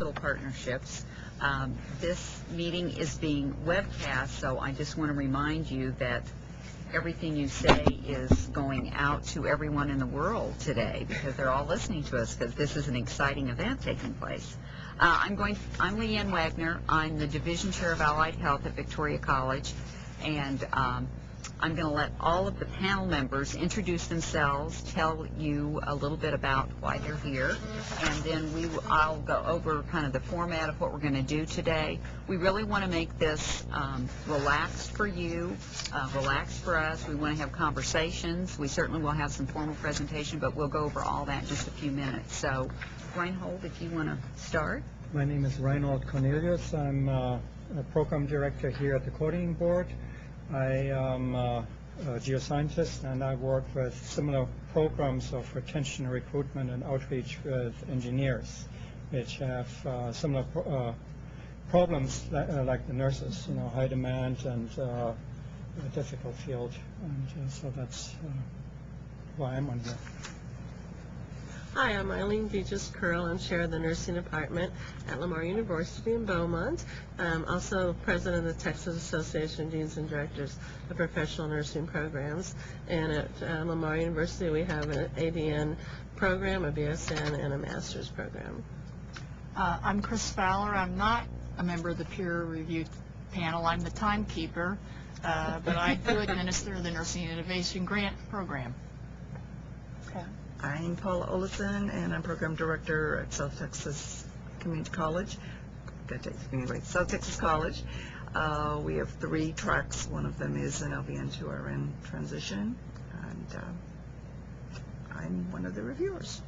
Clinical Partnerships. This meeting is being webcast, so I just want to remind you that everything you say is going out to everyone in the world today because they're all listening to us because this is an exciting event taking place. I'm Leanne Wagner. I'm the Division Chair of Allied Health at Victoria College, and I'm going to let all of the panel members introduce themselves, tell you a little bit about why they're here, and then I'll go over kind of the format of what we're going to do today. We really want to make this relaxed for you, relaxed for us. We want to have conversations. We certainly will have some formal presentation, but we'll go over all that in just a few minutes. So, Reinhold, if you want to start. My name is Reinhold Cornelius. I'm a program director here at the Coordinating Board. I am a geoscientist, and I work with similar programs of retention, recruitment, and outreach with engineers, which have similar problems like the nurses, high demand and a difficult field. And so that's why I'm on here. Hi, I'm Eileen Beaches-Curl. I'm chair of the nursing department at Lamar University in Beaumont. I'm also president of the Texas Association of Deans and Directors of Professional Nursing Programs. And at Lamar University, we have an ADN program, a BSN, and a master's program. I'm Chris Fowler. I'm not a member of the peer review panel. I'm the timekeeper, but I do administer the Nursing Innovation Grant Program. Okay. I'm Paula Olison, and I'm program director at South Texas Community College. South Texas College. We have 3 tracks. One of them is an LVN to RN transition, and I'm one of the reviewers.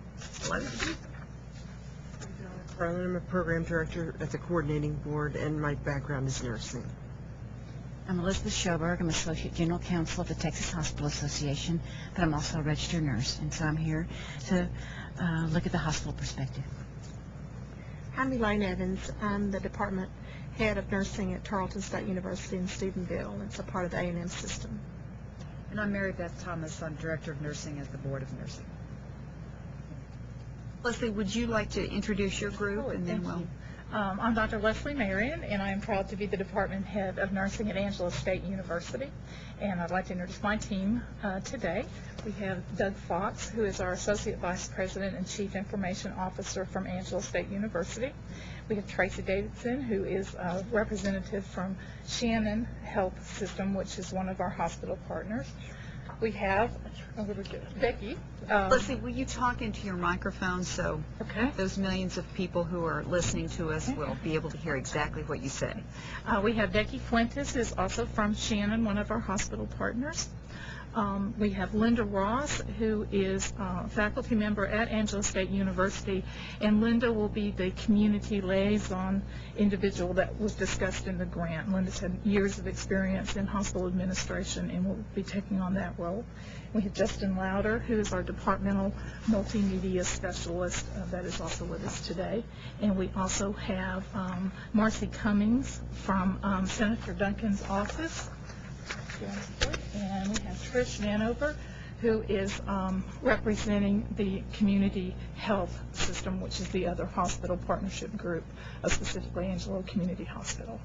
I'm a program director at the Coordinating Board, and my background is nursing. I'm Elizabeth Schoberg. I'm Associate General Counsel of the Texas Hospital Association, but I'm also a registered nurse, and so I'm here to look at the hospital perspective. I'm Elaine Evans. I'm the department head of nursing at Tarleton State University in Stephenville. It's a part of the A&M system. And I'm Mary Beth Thomas. I'm director of nursing at the Board of Nursing. Leslie, would you like to introduce your group? And then we'll... I'm Dr. Leslie Marion, and I am proud to be the department head of nursing at Angelo State University. And I'd like to introduce my team today. We have Doug Fox, who is our Associate Vice President and Chief Information Officer from Angelo State University. We have Tracy Davidson, who is a representative from Shannon Health System, which is one of our hospital partners. We have Becky. Leslie, will you talk into your microphone so those millions of people who are listening to us will be able to hear exactly what you say? We have Becky Fuentes, who's also from Shannon, one of our hospital partners. We have Linda Ross, who is a faculty member at Angelo State University, and Linda will be the community liaison individual that was discussed in the grant. Linda's had years of experience in hospital administration and will be taking on that role. We have Justin Louder, who is our departmental multimedia specialist that is also with us today. And we also have Marcy Cummings from Senator Duncan's office. And we have Trish Vanover, who is representing the community health system, which is the other hospital partnership group, specifically Angelo Community Hospital.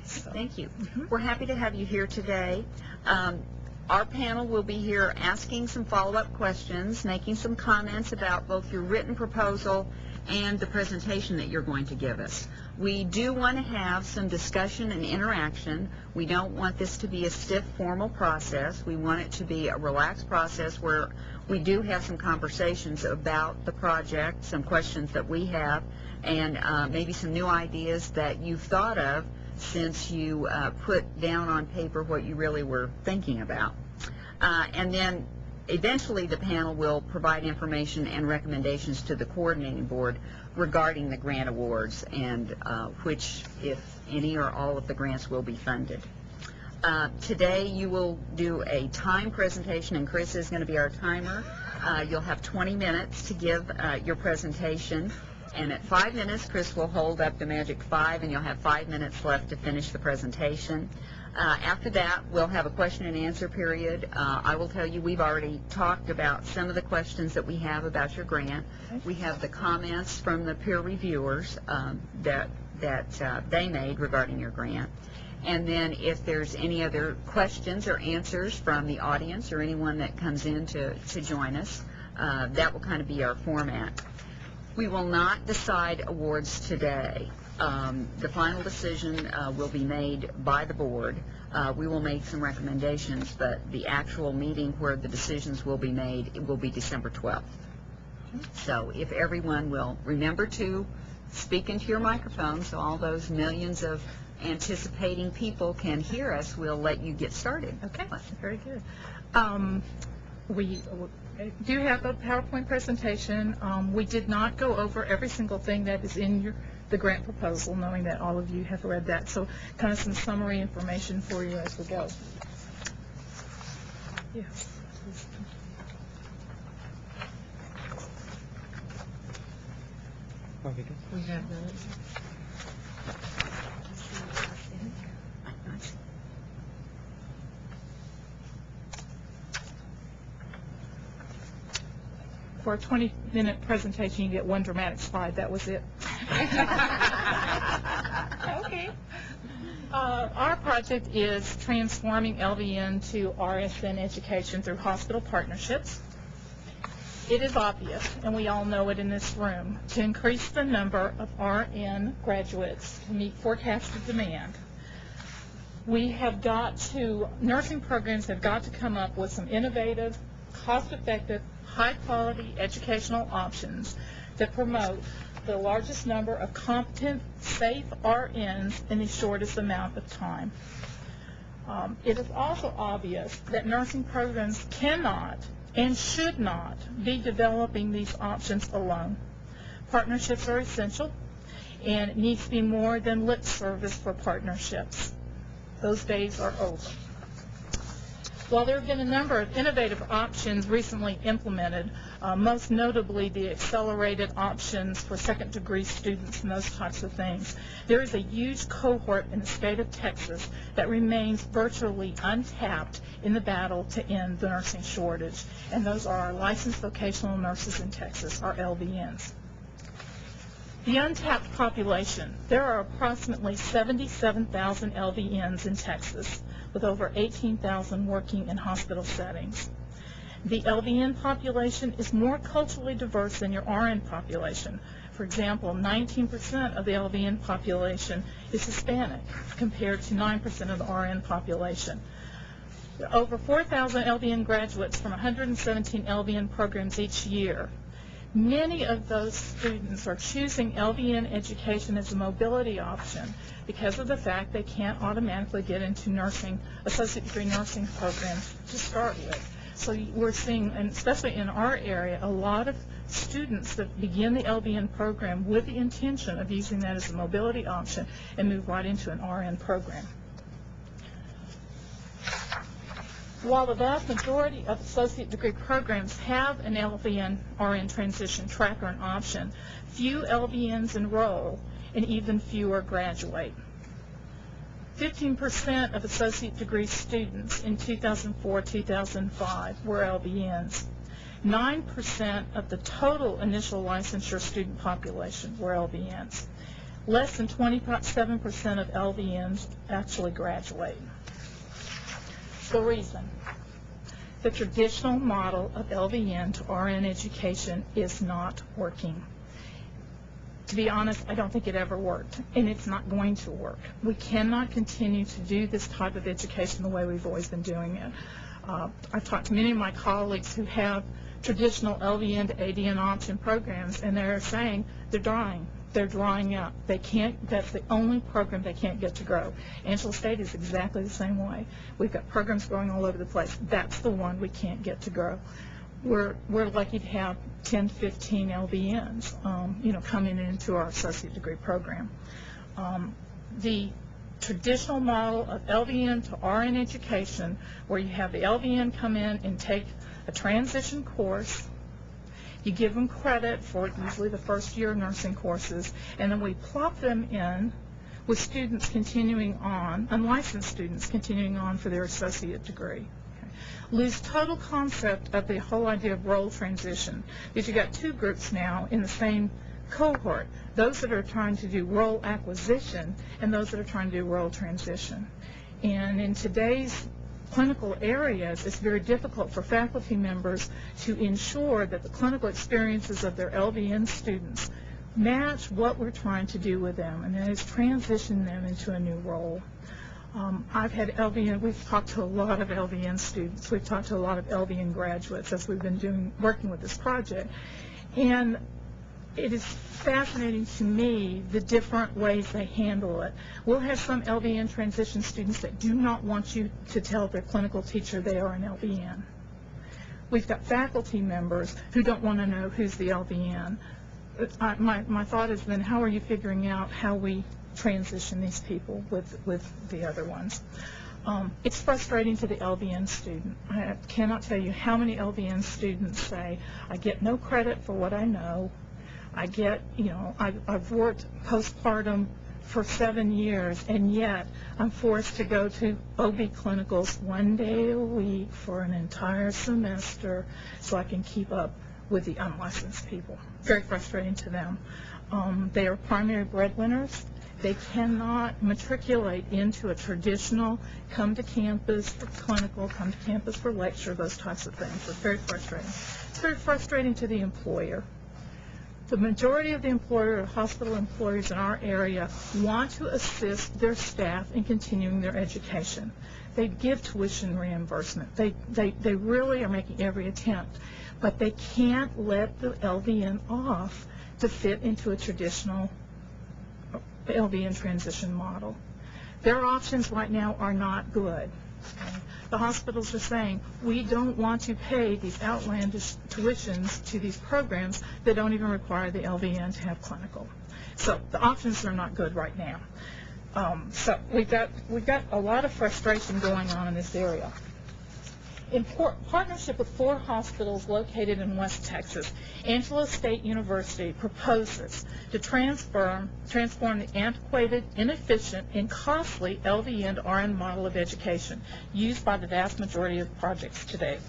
So. Thank you. We're happy to have you here today. Our panel will be here asking some follow-up questions, making some comments about both your written proposal and the presentation that you're going to give us. We do want to have some discussion and interaction. We don't want this to be a stiff, formal process. We want it to be a relaxed process where we do have some conversations about the project, some questions that we have, and maybe some new ideas that you've thought of since you put down on paper what you really were thinking about. And then eventually the panel will provide information and recommendations to the coordinating board regarding the grant awards and which, if any or all of the grants, will be funded. Today you will do a time presentation, and Chris is going to be our timer. You'll have 20 minutes to give your presentation, And at 5 minutes, Chris will hold up the magic 5, and you'll have 5 minutes left to finish the presentation. After that, we'll have a question and answer period. I will tell you, we've already talked about some of the questions that we have about your grant. We have the comments from the peer reviewers that they made regarding your grant. And then if there's any other questions or answers from the audience or anyone that comes in to join us, that will kind of be our format. We will not decide awards today. The final decision will be made by the board. We will make some recommendations, but the actual meeting where the decisions will be made, it will be December 12th. So if everyone will remember to speak into your microphone so all those millions of anticipating people can hear us, we'll let you get started. Okay, very good. We do have a PowerPoint presentation. We did not go over every single thing that is in the grant proposal, knowing that all of you have read that. So kind of some summary information for you as we go. Yes. Okay, good. We have that. For a 20-minute presentation, you get one dramatic slide. That was it. Okay. Our project is transforming LVN to RSN education through hospital partnerships. It is obvious, and we all know it in this room, to increase the number of RN graduates to meet forecasted demand. Nursing programs have got to come up with some innovative, cost-effective, high-quality educational options that promote the largest number of competent, safe RNs in the shortest amount of time. It is also obvious that nursing programs cannot and should not be developing these options alone. Partnerships are essential, and it needs to be more than lip service for partnerships. Those days are over. While there have been a number of innovative options recently implemented, most notably the accelerated options for second-degree students and those types of things, there is a huge cohort in the state of Texas that remains virtually untapped in the battle to end the nursing shortage, and those are our licensed vocational nurses in Texas, our LVNs. The untapped population. There are approximately 77,000 LVNs in Texas, with over 18,000 working in hospital settings. The LVN population is more culturally diverse than your RN population. For example, 19% of the LVN population is Hispanic, compared to 9% of the RN population. There are over 4,000 LVN graduates from 117 LVN programs each year. Many of those students are choosing LVN education as a mobility option because of the fact they can't automatically get into nursing, associate degree nursing programs to start with. So we're seeing, and especially in our area, a lot of students that begin the LVN program with the intention of using that as a mobility option and move right into an RN program. While the vast majority of associate degree programs have an LVN RN transition track or an option, few LVNs enroll and even fewer graduate. 15% of associate degree students in 2004-2005 were LVNs. 9% of the total initial licensure student population were LVNs. Less than 27% of LVNs actually graduate. The reason: the traditional model of LVN to RN education is not working. To be honest, I don't think it ever worked, and it's not going to work. We cannot continue to do this type of education the way we've always been doing it. I've talked to many of my colleagues who have traditional LVN to ADN option programs, and they're saying they're dying. They're drying out. They can't, that's the only program they can't get to grow. Angelo State is exactly the same way. We've got programs growing all over the place. That's the one we can't get to grow. We're lucky to have 10 to 15 LVNs, coming into our associate degree program. The traditional model of LVN to RN education, where you have the LVN come in and take a transition course, You give them credit for usually the first year nursing courses, and then we plop them in with students continuing on, unlicensed students continuing on for their associate degree. Lose total concept of the whole idea of role transition, because you've got two groups now in the same cohort, those that are trying to do role acquisition and those that are trying to do role transition. And in today's clinical areas, it's very difficult for faculty members to ensure that the clinical experiences of their LVN students match what we're trying to do with them, and that is transition them into a new role. I've had LVN, we've talked to a lot of LVN students, we've talked to a lot of LVN graduates as we've been working with this project, and it is fascinating to me the different ways they handle it. We'll have some LVN transition students that do not want you to tell their clinical teacher they are an LVN. We've got faculty members who don't want to know who's the LVN. My thought is then, how are you figuring out how we transition these people with the other ones? It's frustrating to the LVN student. I cannot tell you how many LVN students say, I get no credit for what I know. I get, I've worked postpartum for 7 years, and yet I'm forced to go to OB clinicals 1 day a week for an entire semester so I can keep up with the unlicensed people. Very frustrating to them. They are primary breadwinners. They cannot matriculate into a traditional come to campus for clinical, come to campus for lecture, those types of things. It's very frustrating. It's very frustrating to the employer. The majority of the hospital employers in our area want to assist their staff in continuing their education. They give tuition reimbursement. They really are making every attempt, but they can't let the LVN off to fit into a traditional LVN transition model. Their options right now are not good. The hospitals are saying, we don't want to pay these outlandish tuitions to these programs that don't even require the LVN to have clinical. So the options are not good right now. So we've got a lot of frustration going on in this area. In partnership with 4 hospitals located in West Texas, Angelo State University proposes to transform the antiquated, inefficient, and costly LVN to RN model of education used by the vast majority of projects today.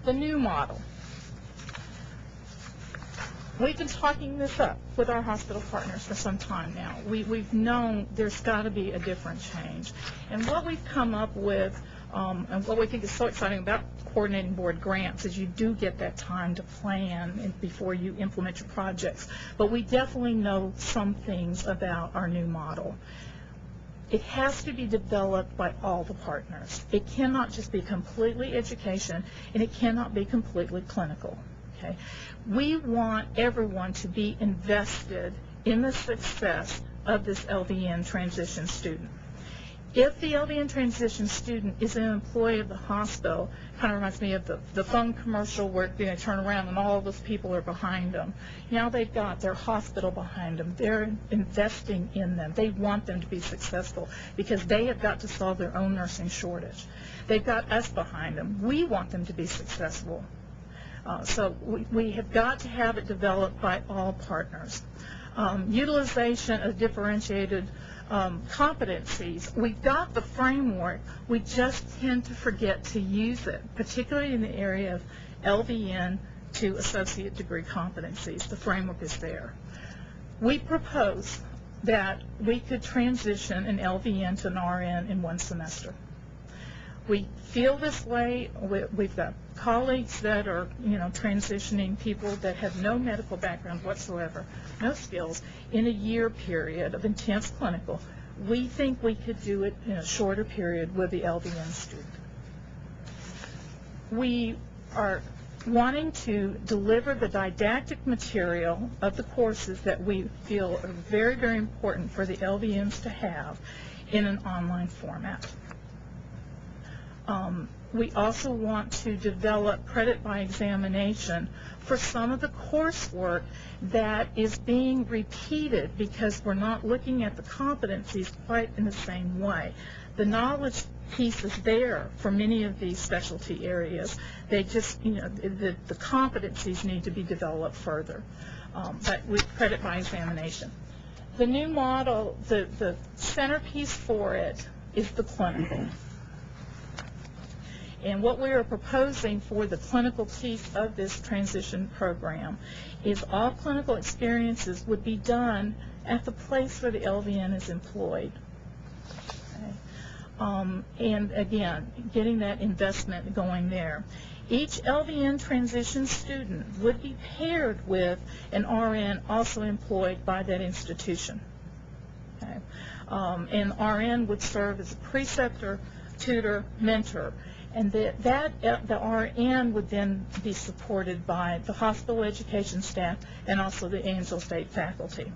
The new model. We've been talking this up with our hospital partners for some time now. We've known there's got to be a different change. And what we've come up with, and what we think is so exciting about coordinating board grants, is you do get that time to plan before you implement your projects. But we definitely know some things about our new model. It has to be developed by all the partners. It cannot just be completely education, and it cannot be completely clinical. Okay. We want everyone to be invested in the success of this LVN transition student. If the LVN transition student is an employee of the hospital, kind of reminds me of the phone commercial where they turn around and all of those people are behind them. Now they've got their hospital behind them. They're investing in them. They want them to be successful because they have got to solve their own nursing shortage. They've got us behind them. We want them to be successful. So we have got to have it developed by all partners. Utilization of differentiated competencies. We've got the framework. We just tend to forget to use it, particularly in the area of LVN to associate degree competencies. The framework is there. We propose that we could transition an LVN to an RN in 1 semester. We feel this way. We've got colleagues that are, transitioning people that have no medical background whatsoever, no skills, in a year period of intense clinical. We think we could do it in a shorter period with the LVN student. We are wanting to deliver the didactic material of the courses that we feel are very, very important for the LVNs to have in an online format. We also want to develop credit by examination for some of the coursework that is being repeated because we're not looking at the competencies quite in the same way. The knowledge piece is there for many of these specialty areas. They just, the competencies need to be developed further, but with credit by examination. The new model, the centerpiece for it is the clinical. And what we are proposing for the clinical piece of this transition program is all clinical experiences would be done at the place where the LVN is employed. Okay. And again, getting that investment going there. Each LVN transition student would be paired with an RN also employed by that institution. Okay. And RN would serve as a preceptor, tutor, mentor. And the RN would then be supported by the hospital education staff and also the Angelo State faculty.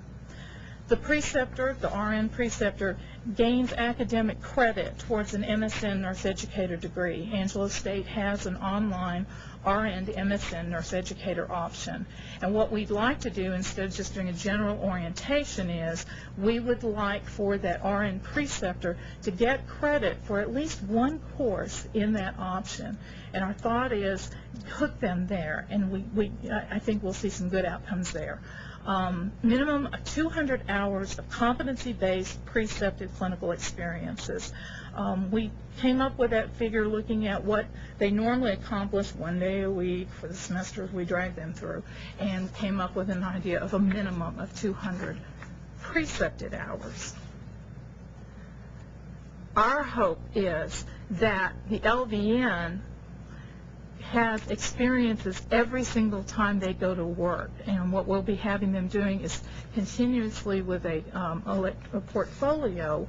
The preceptor, the RN preceptor, gains academic credit towards an MSN nurse educator degree. Angelo State has an online RN to MSN nurse educator option. And what we'd like to do, instead of just doing a general orientation, is we would like for that RN preceptor to get credit for at least one course in that option. And our thought is hook them there, and I think we'll see some good outcomes there. Minimum of 200 hours of competency-based preceptive clinical experiences. We came up with that figure looking at what they normally accomplish 1 day a week for the semesters we drag them through, and came up with an idea of a minimum of 200 precepted hours. Our hope is that the LVN has experiences every single time they go to work, and what we'll be having them doing is continuously with a portfolio.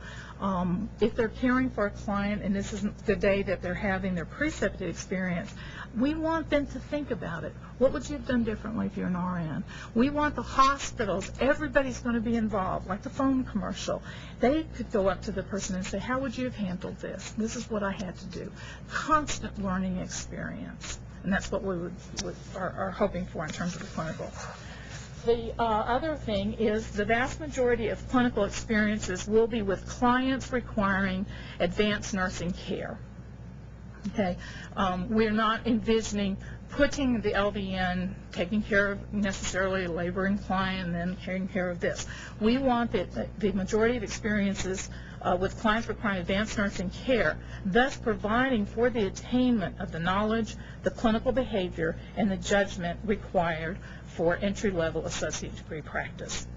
If they're caring for a client and this isn't the day that they're having their precepted experience, we want them to think about it. What would you have done differently if you're an RN? We want the hospitals, everybody's going to be involved, like the phone commercial. They could go up to the person and say, how would you have handled this? This is what I had to do. Constant learning experience. And that's what we are hoping for in terms of the clinical. The other thing is the vast majority of clinical experiences will be with clients requiring advanced nursing care. Okay, we're not envisioning putting the LVN, taking care of necessarily a laboring client and then taking care of this. We want the majority of experiences with clients requiring advanced nursing care, thus providing for the attainment of the knowledge, the clinical behavior, and the judgment required for entry-level associate degree practice.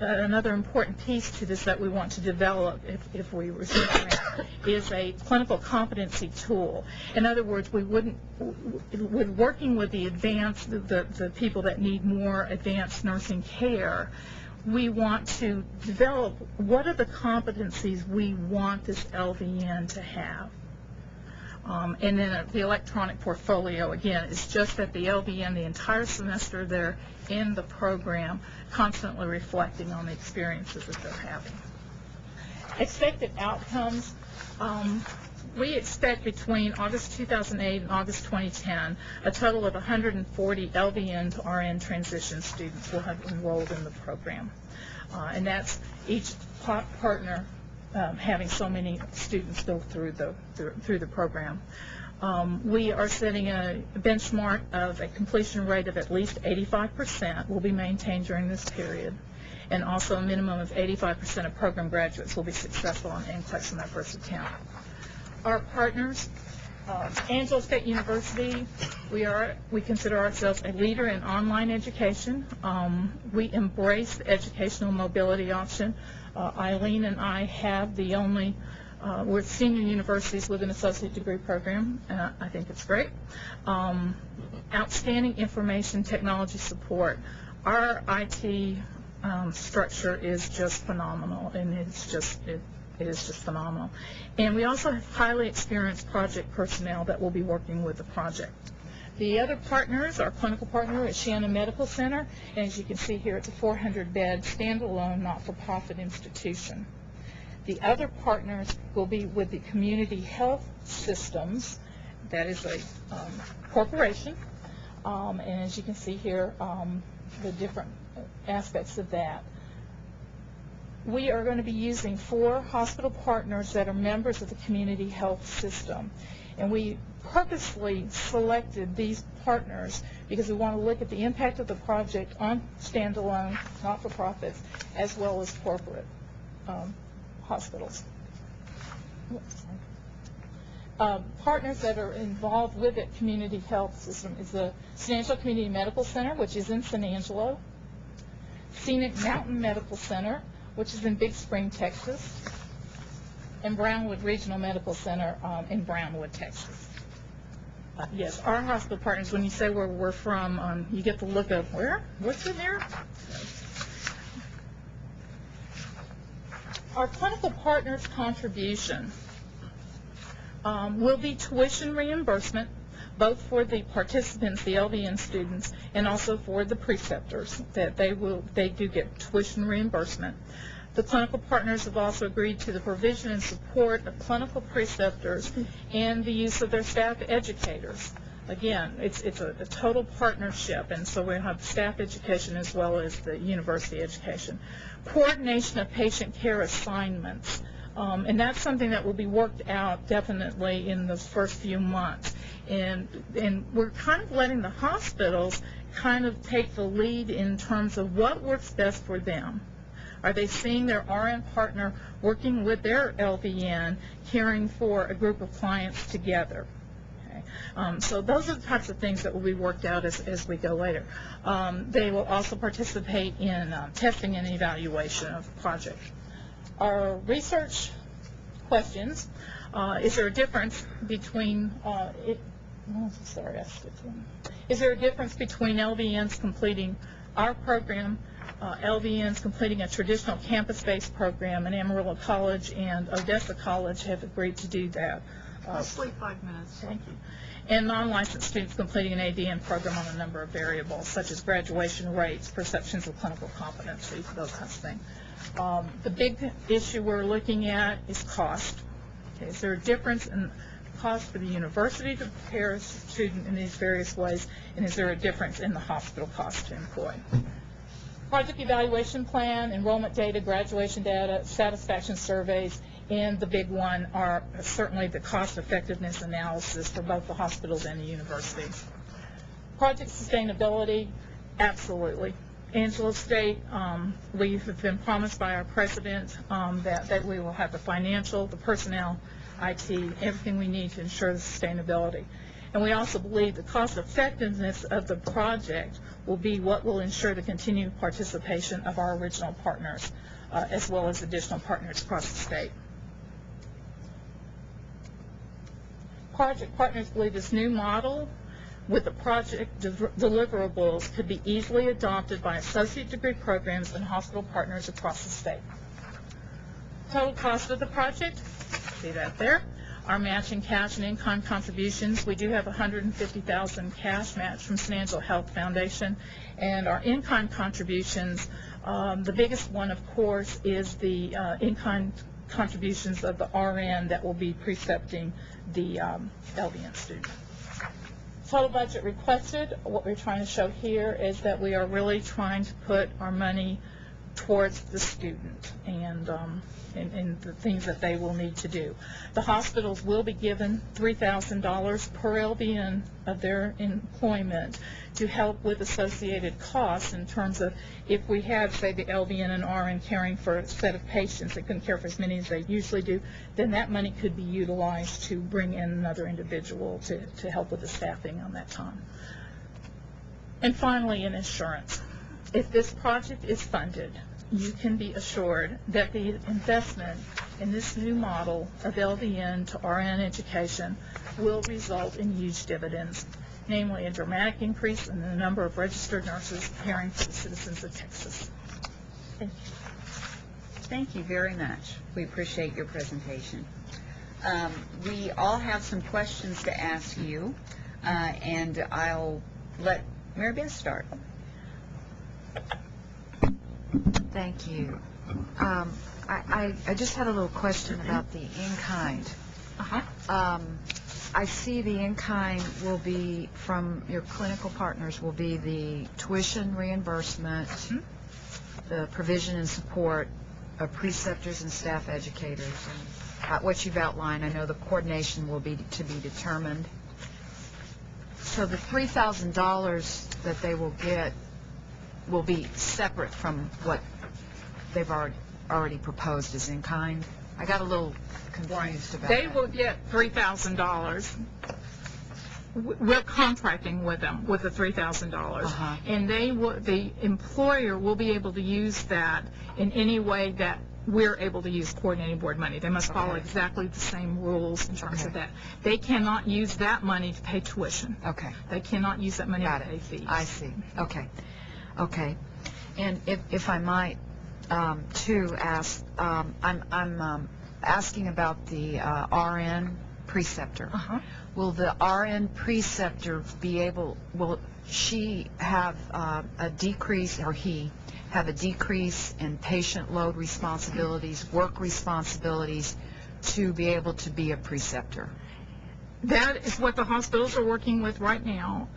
Another important piece to this that we want to develop, if we receive it, is a clinical competency tool. In other words, with working with the people that need more advanced nursing care, we want to develop what are the competencies we want this LVN to have. And then the electronic portfolio, again, is just that the LVN, the entire semester they're in the program, constantly reflecting on the experiences that they're having. Expected outcomes. We expect between August 2008 and August 2010, a total of 140 LVN to RN transition students will have enrolled in the program. And that's each partner having so many students go through the program. We are setting a benchmark of a completion rate of at least 85% will be maintained during this period, and also a minimum of 85% of program graduates will be successful on NCLEX in their first attempt. Our partners, Angelo State University, we consider ourselves a leader in online education. We embrace the educational mobility option. Eileen and I have the only, we're senior universities with an associate degree program. I think it's great. Outstanding information technology support. Our IT structure is just phenomenal, and it is just phenomenal. And we also have highly experienced project personnel that will be working with the project. The other partners, our clinical partner at Shannon Medical Center, and as you can see here, it's a 400-bed standalone not-for-profit institution. The other partners will be with the Community Health Systems, that is a corporation, and as you can see here, the different aspects of that. we are going to be using 4 hospital partners that are members of the community health system. And we purposely selected these partners because we want to look at the impact of the project on standalone, not-for-profits, as well as corporate hospitals. Partners that are involved with the community health system is the San Angelo Community Medical Center, which is in San Angelo, Scenic Mountain Medical Center, which is in Big Spring, Texas, and Brownwood Regional Medical Center in Brownwood, Texas. Yes, our hospital partners, when you say where we're from, you get the look of where? What's in there? Our clinical partners' contribution will be tuition reimbursement, both for the participants, the LVN students, and also for the preceptors, that they do get tuition reimbursement. The clinical partners have also agreed to the provision and support of clinical preceptors and the use of their staff educators. Again, it's a total partnership, and so we have staff education as well as the university education. Coordination of patient care assignments, and that's something that will be worked out definitely in the first few months. And we're kind of letting the hospitals kind of take the lead in terms of what works best for them. Are they seeing their RN partner working with their LVN, caring for a group of clients together? Okay. So those are the types of things that will be worked out as we go later. They will also participate in testing and evaluation of the project. Our research questions, is there a difference between is there a difference between LVNs completing our program, LVNs completing a traditional campus-based program, and Amarillo College and Odessa College have agreed to do that. Mostly 5 minutes. Thank you. And non-licensed students completing an ADN program on a number of variables, such as graduation rates, perceptions of clinical competency, those kinds of things. The big issue we're looking at is cost. Okay, is there a difference in cost for the university to prepare a student in these various ways, and is there a difference in the hospital cost to employ? Project evaluation plan, enrollment data, graduation data, satisfaction surveys, and the big one are certainly the cost effectiveness analysis for both the hospitals and the universities. Project sustainability, absolutely. Angelo State, we have been promised by our president that we will have the financial, the personnel, IT, everything we need to ensure the sustainability. And we also believe the cost effectiveness of the project will be what will ensure the continued participation of our original partners, as well as additional partners across the state. Project partners believe this new model with the project deliverables could be easily adopted by associate degree programs and hospital partners across the state. Total cost of the project, see that there. Our matching cash and in-kind contributions, we do have $150,000 cash match from San Angelo Health Foundation, and our in-kind contributions, the biggest one, of course, is the in-kind contributions of the RN that will be precepting the LVN student. Total budget requested, what we're trying to show here is that we are really trying to put our money towards the student and the things that they will need to do. The hospitals will be given $3,000 per LVN of their employment to help with associated costs in terms of if we have, say, the LVN and RN caring for a set of patients that couldn't care for as many as they usually do, then that money could be utilized to bring in another individual to help with the staffing on that time. And finally, in insurance. If this project is funded, you can be assured that the investment in this new model of LVN to RN education will result in huge dividends, namely a dramatic increase in the number of registered nurses caring for the citizens of Texas. Thank you. Thank you very much. We appreciate your presentation. We all have some questions to ask you, and I'll let Mary Beth start. Thank you. I just had a little question about the in-kind. I see the in-kind will be from your clinical partners will be the tuition reimbursement, the provision and support, preceptors and staff educators. And what you've outlined, I know the coordination will be to be determined. So the $3,000 that they will get will be separate from what they've already proposed as in kind. I got a little confused about They that. will get $3,000. We're contracting with them with the $3,000, and the employer will be able to use that in any way that we're able to use coordinating board money. They must follow exactly the same rules in terms of that. They cannot use that money to pay tuition. Okay. They cannot use that money to pay fees. I see. Okay. Okay. And if I might, too, ask, I'm asking about the RN preceptor. Will the RN preceptor be able, will she have a decrease, or he have a decrease in patient load responsibilities, work responsibilities, to be able to be a preceptor? That is what the hospitals are working with right now.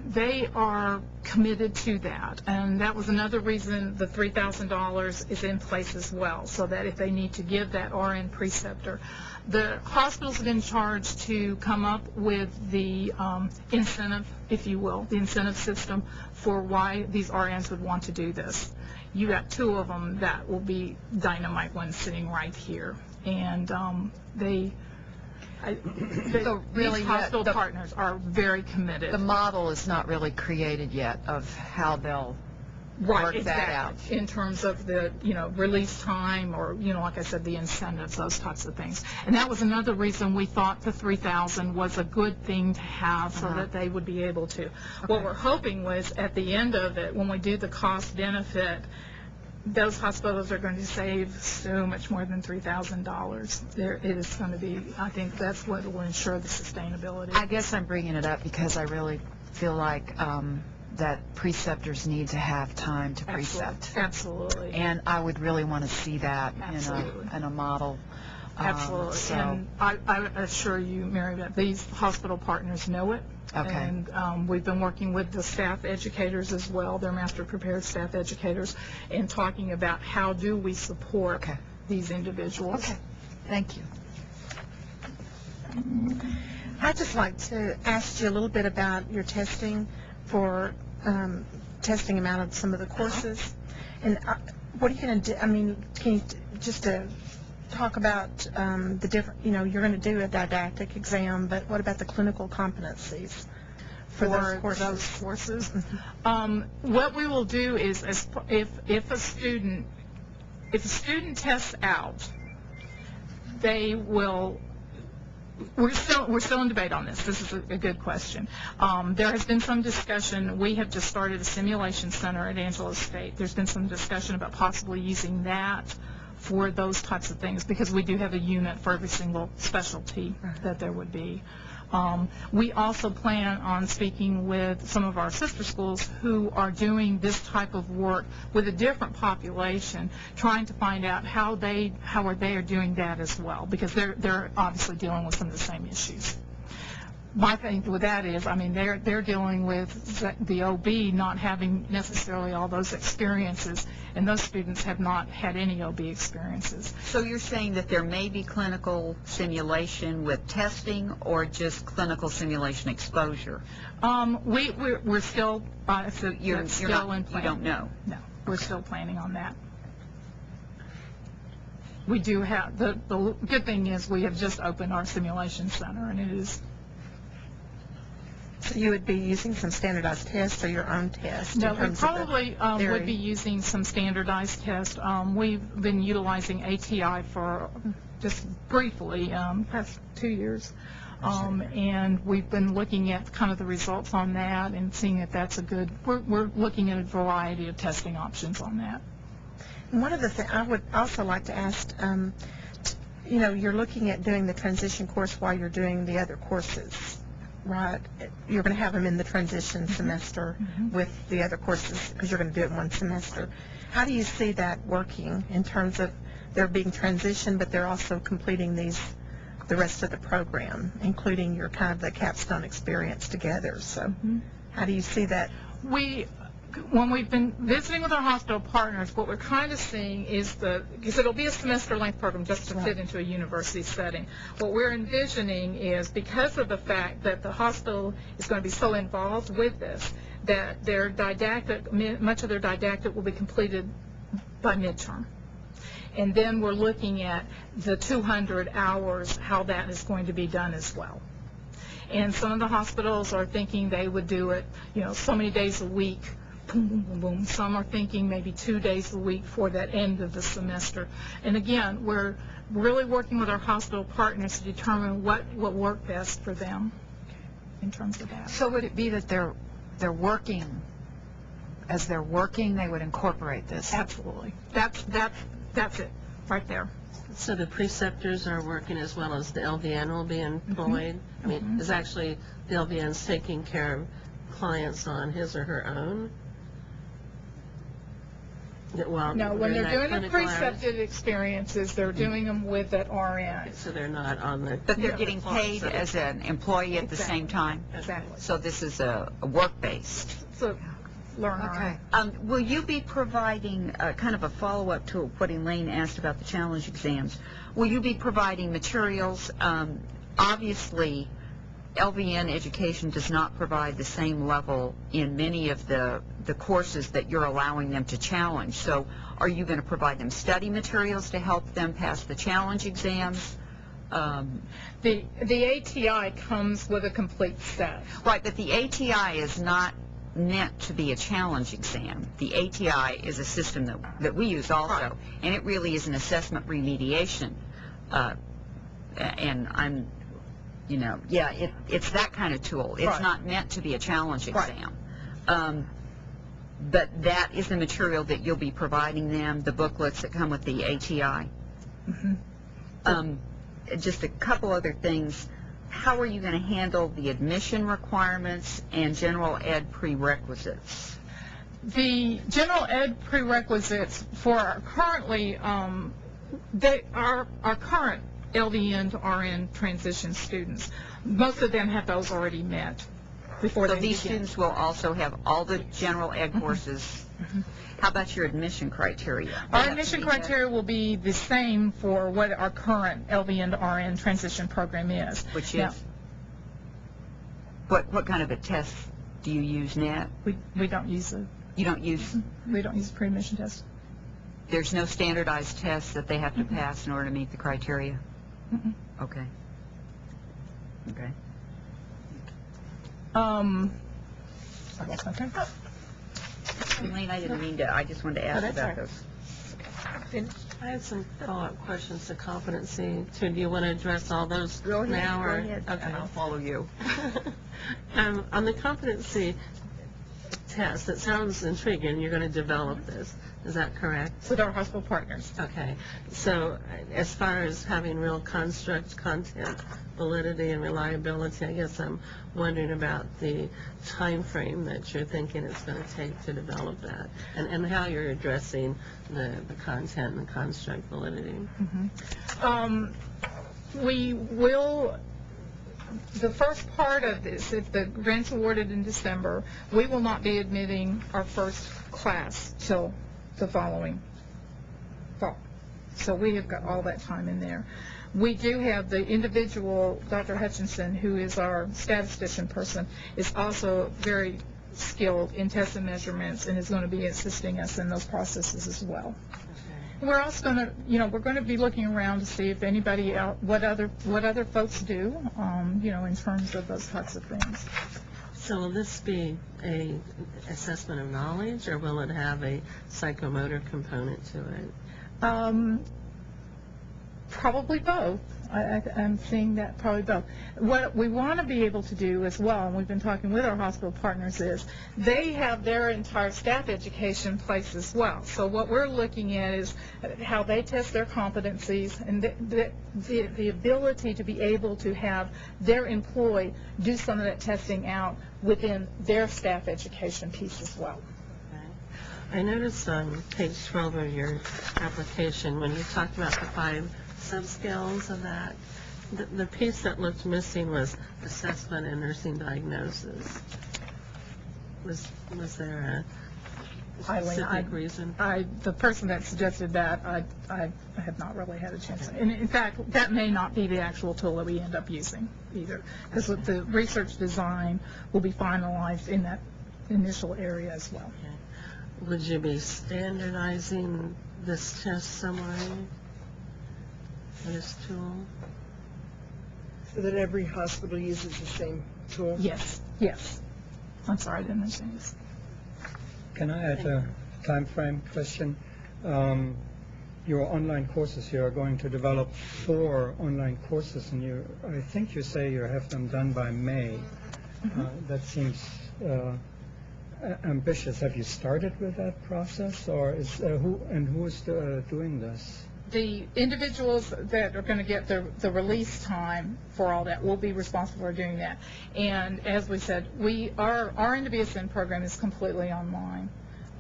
They are committed to that, and that was another reason the $3,000 is in place as well, so that if they need to give that RN preceptor, the hospitals have been charged to come up with the incentive, if you will, the incentive system for why these RNs would want to do this. You got two of them that will be dynamite ones sitting right here, and So really, these hospital partners are very committed. The model is not really created yet of how they'll work that out. In terms of the, release time, or, like I said, the incentives, those types of things. And that was another reason we thought the $3,000 was a good thing to have, so that they would be able to. What we're hoping was at the end of it, when we do the cost benefit, those hospitals are going to save so much more than $3,000. It is going to be, I think that's what will ensure the sustainability. I guess I'm bringing it up because I really feel like that preceptors need to have time to precept. Absolutely. And I would really want to see that Absolutely. in a model. Absolutely. And I assure you, Mary, that these hospital partners know it. Okay. And we've been working with the staff educators as well, their master prepared staff educators, and talking about how do we support these individuals. Okay. Thank you. I'd just like to ask you a little bit about your testing for testing them out of some of the courses. And what are you going to do? I mean, can you just talk about the different, you're going to do a didactic exam, but what about the clinical competencies for those courses? What we will do is, if a student tests out, they will. We're still in debate on this. This is a good question. There has been some discussion. We have just started a simulation center at Angelo State. There's been some discussion about possibly using that for those types of things, because we do have a unit for every single specialty that there would be. We also plan on speaking with some of our sister schools who are doing this type of work with a different population, trying to find out how they are doing that as well, because they're obviously dealing with some of the same issues. My thing with that is, I mean, they're dealing with the OB not having necessarily all those experiences, and those students have not had any OB experiences. So you're saying that there may be clinical simulation with testing, or just clinical simulation exposure? We're still You're still not, in planning. you don't know? No, we're still planning on that. We do have the good thing is we have just opened our simulation center, and it is. So you would be using some standardized tests or your own tests? No, we probably would be using some standardized tests. We've been utilizing ATI for just briefly past 2 years, and we've been looking at kind of the results on that and seeing if that's a good. We're looking at a variety of testing options on that. And one of the things I would also like to ask, you're looking at doing the transition course while you're doing the other courses. Right. You're going to have them in the transition semester with the other courses, because you're going to do it in one semester. How do you see that working in terms of they're being transitioned, but they're also completing the rest of the program, including your kind of the capstone experience together? So how do you see that? when we've been visiting with our hospital partners, what we're kind of seeing is because it'll be a semester-length program just to fit into a university setting. What we're envisioning is, because of the fact that the hospital is going to be so involved with this, that their didactic, much of their didactic will be completed by midterm. And then we're looking at the 200 hours, how that is going to be done as well. And some of the hospitals are thinking they would do it, so many days a week, boom, boom, boom, boom. Some are thinking maybe 2 days a week for that end of the semester. And again, we're really working with our hospital partners to determine what will work best for them in terms of that. So would it be that they're working, as they're working, they would incorporate this? Absolutely. That's it, right there. So the preceptors are working as well as the LVN will be employed? I mean, is actually the LVN's taking care of clients on his or her own? No, when they're doing the precepted experiences, they're doing them with that RN. So they're not on the... But they're getting paid as an employee at the same time? Exactly. So this is a work-based. So, learner. Okay. Will you be providing kind of a follow-up to what Elaine asked about the challenge exams? Will you be providing materials? Obviously, LVN education does not provide the same level in many of the courses that you're allowing them to challenge. So are you going to provide them study materials to help them pass the challenge exams? The ATI comes with a complete set. Right, but the ATI is not meant to be a challenge exam. The ATI is a system that we use also, Right. and it really is an assessment remediation. And I'm, it's that kind of tool. It's Right. not meant to be a challenge Right. exam. But that is the material that you'll be providing them, the booklets that come with the ATI. Just a couple other things. How are you going to handle the admission requirements and general ed prerequisites? The general ed prerequisites for our currently, our current LVN to RN transition students, most of them have those already met before So they these begin. students will also have all the general ed courses. How about your admission criteria? Our admission criteria will be the same for what our current LVN to RN transition program is. Which Now, is? What kind of a test do you use now? we don't use a You don't use, pre-admission test. there's no standardized tests that they have to pass in order to meet the criteria? Okay. Okay. I lost my train of thought. Elaine, I didn't mean to, I just wanted to ask that's about all right. those. I had some follow-up questions to competency, too. Do you want to address all those now? Go ahead, Okay. and I'll follow you. On the competency test, it sounds intriguing. You're going to develop this. Is that correct? With our hospital partners. Okay. So as far as having real construct, content, validity, and reliability, I guess I'm wondering about the time frame that you're thinking it's going to take to develop that, and how you're addressing the content and the construct validity. We will, the first part of this, if the grant's awarded in December, we will not be admitting our first class till the following fall. So we have got all that time in there. We do have the individual, Dr. Hutchinson, who is our statistician person, is also very skilled in test and measurements and is going to be assisting us in those processes as well. We're also going to, we're going to be looking around to see if anybody else, what other folks do, in terms of those types of things. So will this be a assessment of knowledge, or will it have a psychomotor component to it? Probably both. I'm seeing that probably both. What we want to be able to do as well, and we've been talking with our hospital partners, is they have their entire staff education place as well. So what we're looking at is how they test their competencies and the ability to be able to have their employee do some of that testing out within their staff education piece as well. I noticed on page 12 of your application, when you talked about the 5 subscales of that, the piece that looked missing was assessment and nursing diagnosis. Was there Eileen, specific reason? the person that suggested that, I have not really had a chance. And in fact, that may not be the actual tool that we end up using either, because the research design will be finalized in that initial area as well. Okay. Would you be standardizing this test summary, this tool? So that every hospital uses the same tool? Yes, yes. I'm sorry, I didn't mention this. Can I add a time frame question? Your online courses, you are going to develop 4 online courses, and I think you say you have them done by May. That seems ambitious. Have you started with that process, or who is doing this? The individuals that are going to get the release time for all that will be responsible for doing that. And as we said, our RN to BSN program is completely online.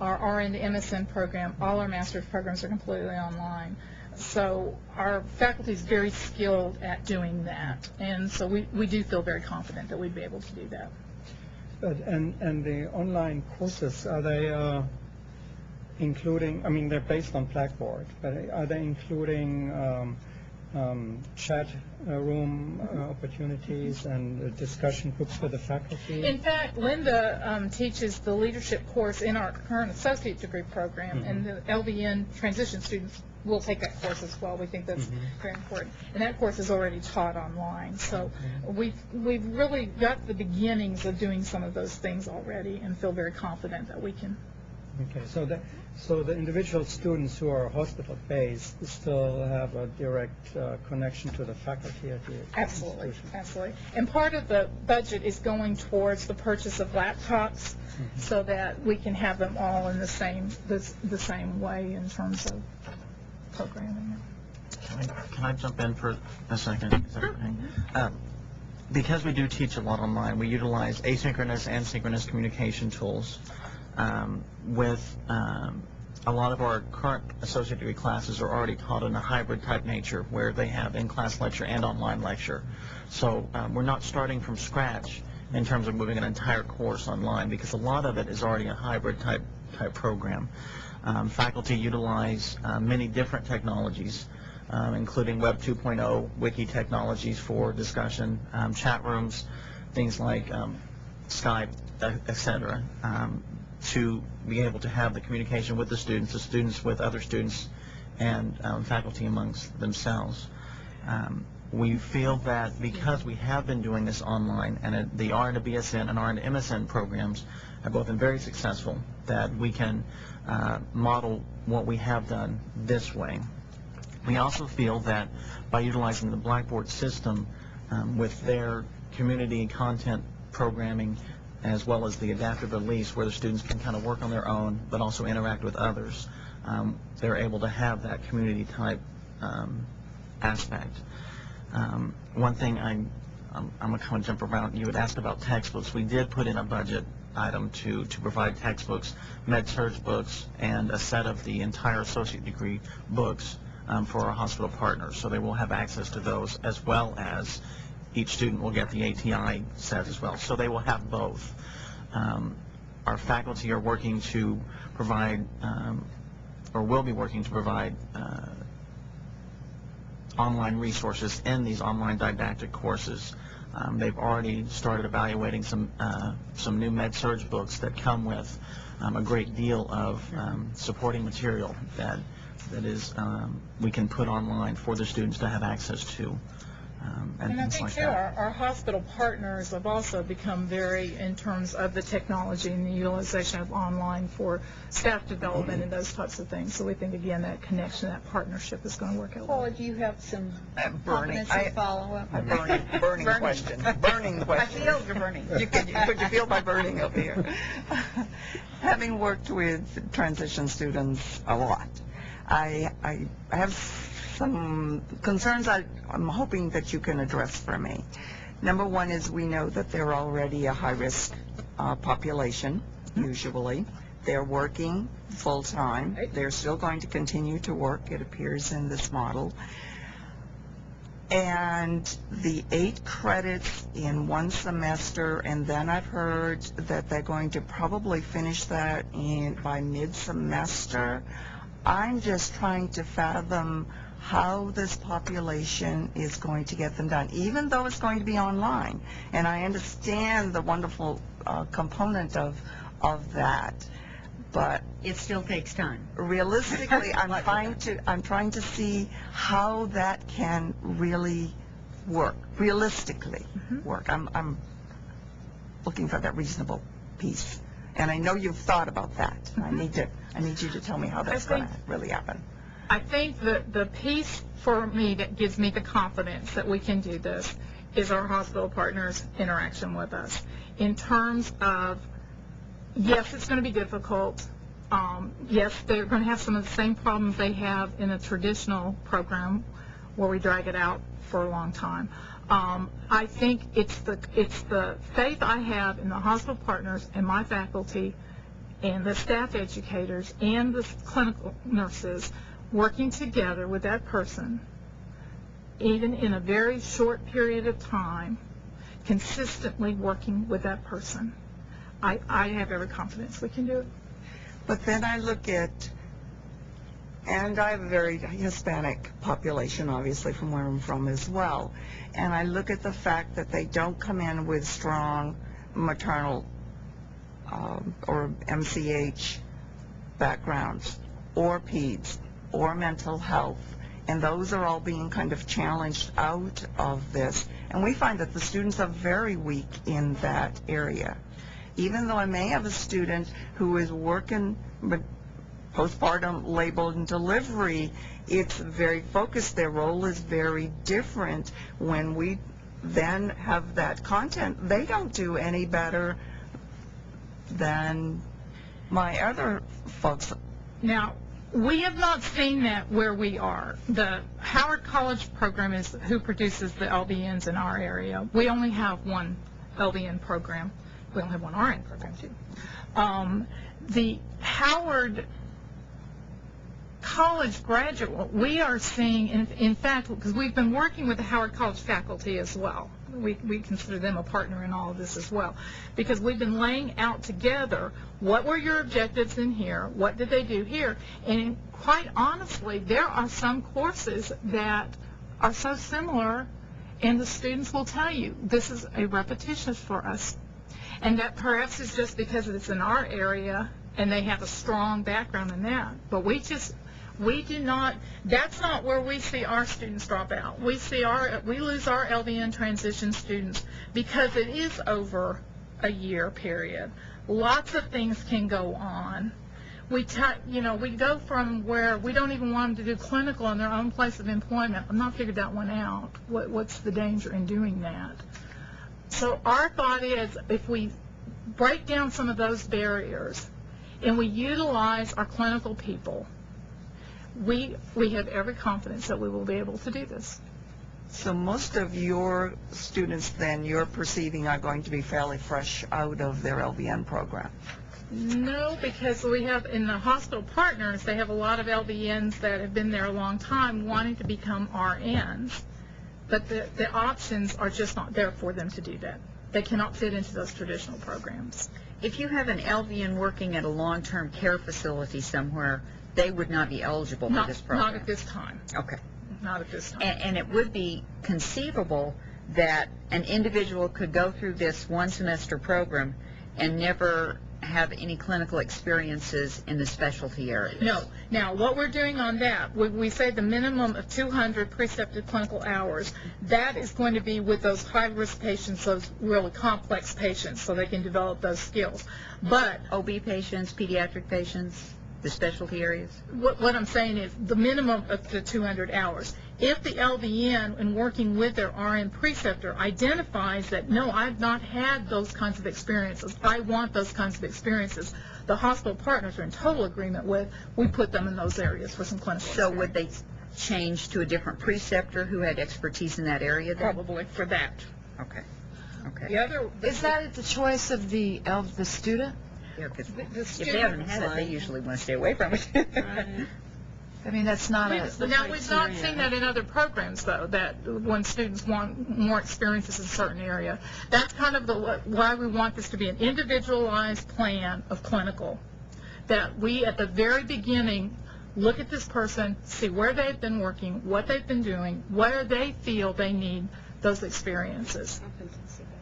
Our RN to MSN program, all our master's programs are completely online. So our faculty is very skilled at doing that. And so we do feel very confident that we'd be able to do that. And the online courses, are they including, I mean, they're based on Blackboard, but are they including chat room opportunities and discussion groups for the faculty? In fact, Linda teaches the leadership course in our current associate degree program, and the LVN transition students will take that course as well. We think that's very important. And that course is already taught online. So we've really got the beginnings of doing some of those things already and feel very confident that we can. Okay, so the individual students who are hospital-based still have a direct connection to the faculty at the Absolutely, institution. absolutely. And part of the budget is going towards the purchase of laptops so that we can have them all in the same way in terms of programming. Can I jump in for a second? Is that okay? Because we do teach a lot online, we utilize asynchronous and synchronous communication tools. With a lot of our current associate degree classes are already taught in a hybrid type nature where they have in-class lecture and online lecture. So we're not starting from scratch in terms of moving an entire course online, because a lot of it is already a hybrid type program. Faculty utilize many different technologies, including Web 2.0, wiki technologies for discussion, chat rooms, things like Skype, etc., to be able to have the communication with the students with other students, and faculty amongst themselves. We feel that because we have been doing this online, and the RN to BSN and RN to MSN programs have both been very successful, that we can model what we have done this way. We also feel that by utilizing the Blackboard system with their community content programming, as well as the adaptive release where the students can kind of work on their own but also interact with others, they're able to have that community type aspect. One thing I'm going to kind of jump around. You had asked about textbooks. We did put in a budget item to provide textbooks, med-surg books, and a set of the entire associate degree books for our hospital partners. So they will have access to those, as well as each student will get the ATI set as well. So they will have both. Our faculty are working to provide, or will be working to provide, online resources in these online didactic courses. They've already started evaluating some new med-surg books that come with a great deal of supporting material that is we can put online for the students to have access to. And I think, too, our hospital partners have also become very, in terms of the technology and the utilization of online for staff development and those types of things. So we think, again, that connection, that partnership is going to work out well. Paula, do you have some Burning. follow-up? Burning question. Burning question. I feel you're burning. Could you feel my burning up here? Having worked with transition students a lot, I have some concerns I'm hoping that you can address for me. Number one is we know that they're already a high-risk population, usually. They're working full-time. They're still going to continue to work, it appears, in this model. and the 8 credits in one semester, and then I've heard that they're going to probably finish that by mid-semester. I'm just trying to fathom how this population is going to get them done, even though it's going to be online. And I understand the wonderful component of that, but It still takes time. realistically, I'm trying to see how that can really work. Realistically work. I'm looking for that reasonable piece, and I know you've thought about that. I need you to tell me how that's going to really happen. I think that the piece for me that gives me the confidence that we can do this is our hospital partners' interaction with us. In terms of, yes, it's going to be difficult. Yes, they're going to have some of the same problems they have in a traditional program where we drag it out for a long time. I think it's the faith I have in the hospital partners and my faculty and the staff educators and the clinical nurses working together with that person, even in a very short period of time, consistently working with that person. I have every confidence we can do it. But then I look at, and I have a very Hispanic population, obviously, from where I'm from as well, and I look at the fact that they don't come in with strong maternal or MCH backgrounds, or peds, or mental health, and those are all being kind of challenged out of this, and we find that the students are very weak in that area. Even though I may have a student who is working with postpartum labor and delivery, it's very focused. Their role is very different. When we then have that content, they don't do any better than my other folks. Now, we have not seen that where we are. The Howard College program is who produces the LVNs in our area. We only have one LVN program. We only have one RN program, too. The Howard College graduate, we are seeing, in fact, because we've been working with the Howard College faculty as well. We consider them a partner in all of this as well, because we've been laying out together what were your objectives in here, what did they do here, and quite honestly, there are some courses that are so similar, and the students will tell you this is a repetition for us, and that perhaps is just because it's in our area and they have a strong background in that, but we do not, that's not where we see our students drop out. We lose our LVN transition students because it is over a year period. Lots of things can go on. We go from where we don't even want them to do clinical in their own place of employment. I've not figured that one out. What's the danger in doing that? So our thought is, if we break down some of those barriers and we utilize our clinical people, we have every confidence that we will be able to do this. So most of your students then you're perceiving are going to be fairly fresh out of their LVN program? No, because we have in the hospital partners, they have a lot of LVNs that have been there a long time wanting to become RNs, but the options are just not there for them to do that. They cannot fit into those traditional programs. If you have an LVN working at a long-term care facility somewhere, they would not be eligible for this program? Not at this time. Okay. Not at this time. And it would be conceivable that an individual could go through this one-semester program and never have any clinical experiences in the specialty areas? No. Now, what we're doing on that, we say the minimum of 200 precepted clinical hours, that is going to be with those high-risk patients, those really complex patients, so they can develop those skills. But OB patients, pediatric patients, the specialty areas? What I'm saying is the minimum of the 200 hours. If the LVN, in working with their RN preceptor, identifies that, no, I've not had those kinds of experiences, I want those kinds of experiences, the hospital partners are in total agreement with, we put them in those areas for some clinical experience. So would they change to a different preceptor who had expertise in that area then? Probably for that. Okay. Okay. The other, Is that at the choice of the student? Yeah, because the if they haven't had it, they usually want to stay away from it. I mean, that's not Yes, a now we've not criteria. seen that in other programs, though, that when students want more experiences in a certain area. That's kind of why we want this to be an individualized plan of clinical, that we, at the very beginning, look at this person, see where they've been working, what they've been doing, where they feel they need those experiences.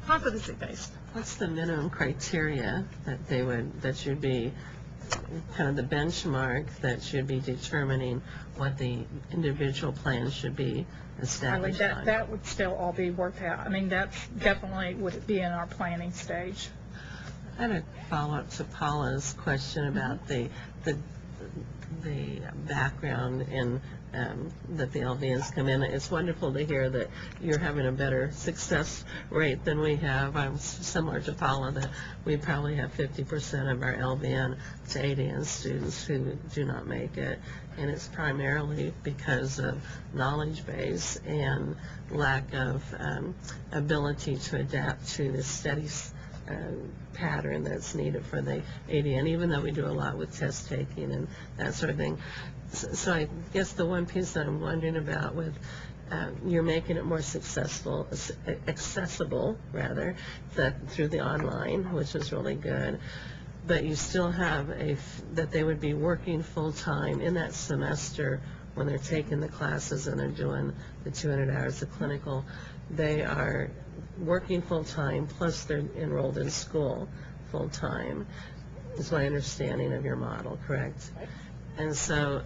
Competency-based. What's the minimum criteria that should be kind of the benchmark that should be determining what the individual plan should be established on? That would still all be worked out. I mean, that's definitely would be in our planning stage. I had a follow-up to Paula's question about the background in that the LVNs come in. It's wonderful to hear that you're having a better success rate than we have. I'm similar to Paula that we probably have 50% of our LVN to ADN students who do not make it, and it's primarily because of knowledge base and lack of ability to adapt to the steady pattern that's needed for the ADN, even though we do a lot with test taking and that sort of thing. So I guess the one piece that I'm wondering about with you're making it more accessible rather, through the online, which is really good. But you still have that they would be working full time in that semester when they're taking the classes and they're doing the 200 hours of clinical. They are working full time, plus they're enrolled in school full time, is my understanding of your model, correct? And so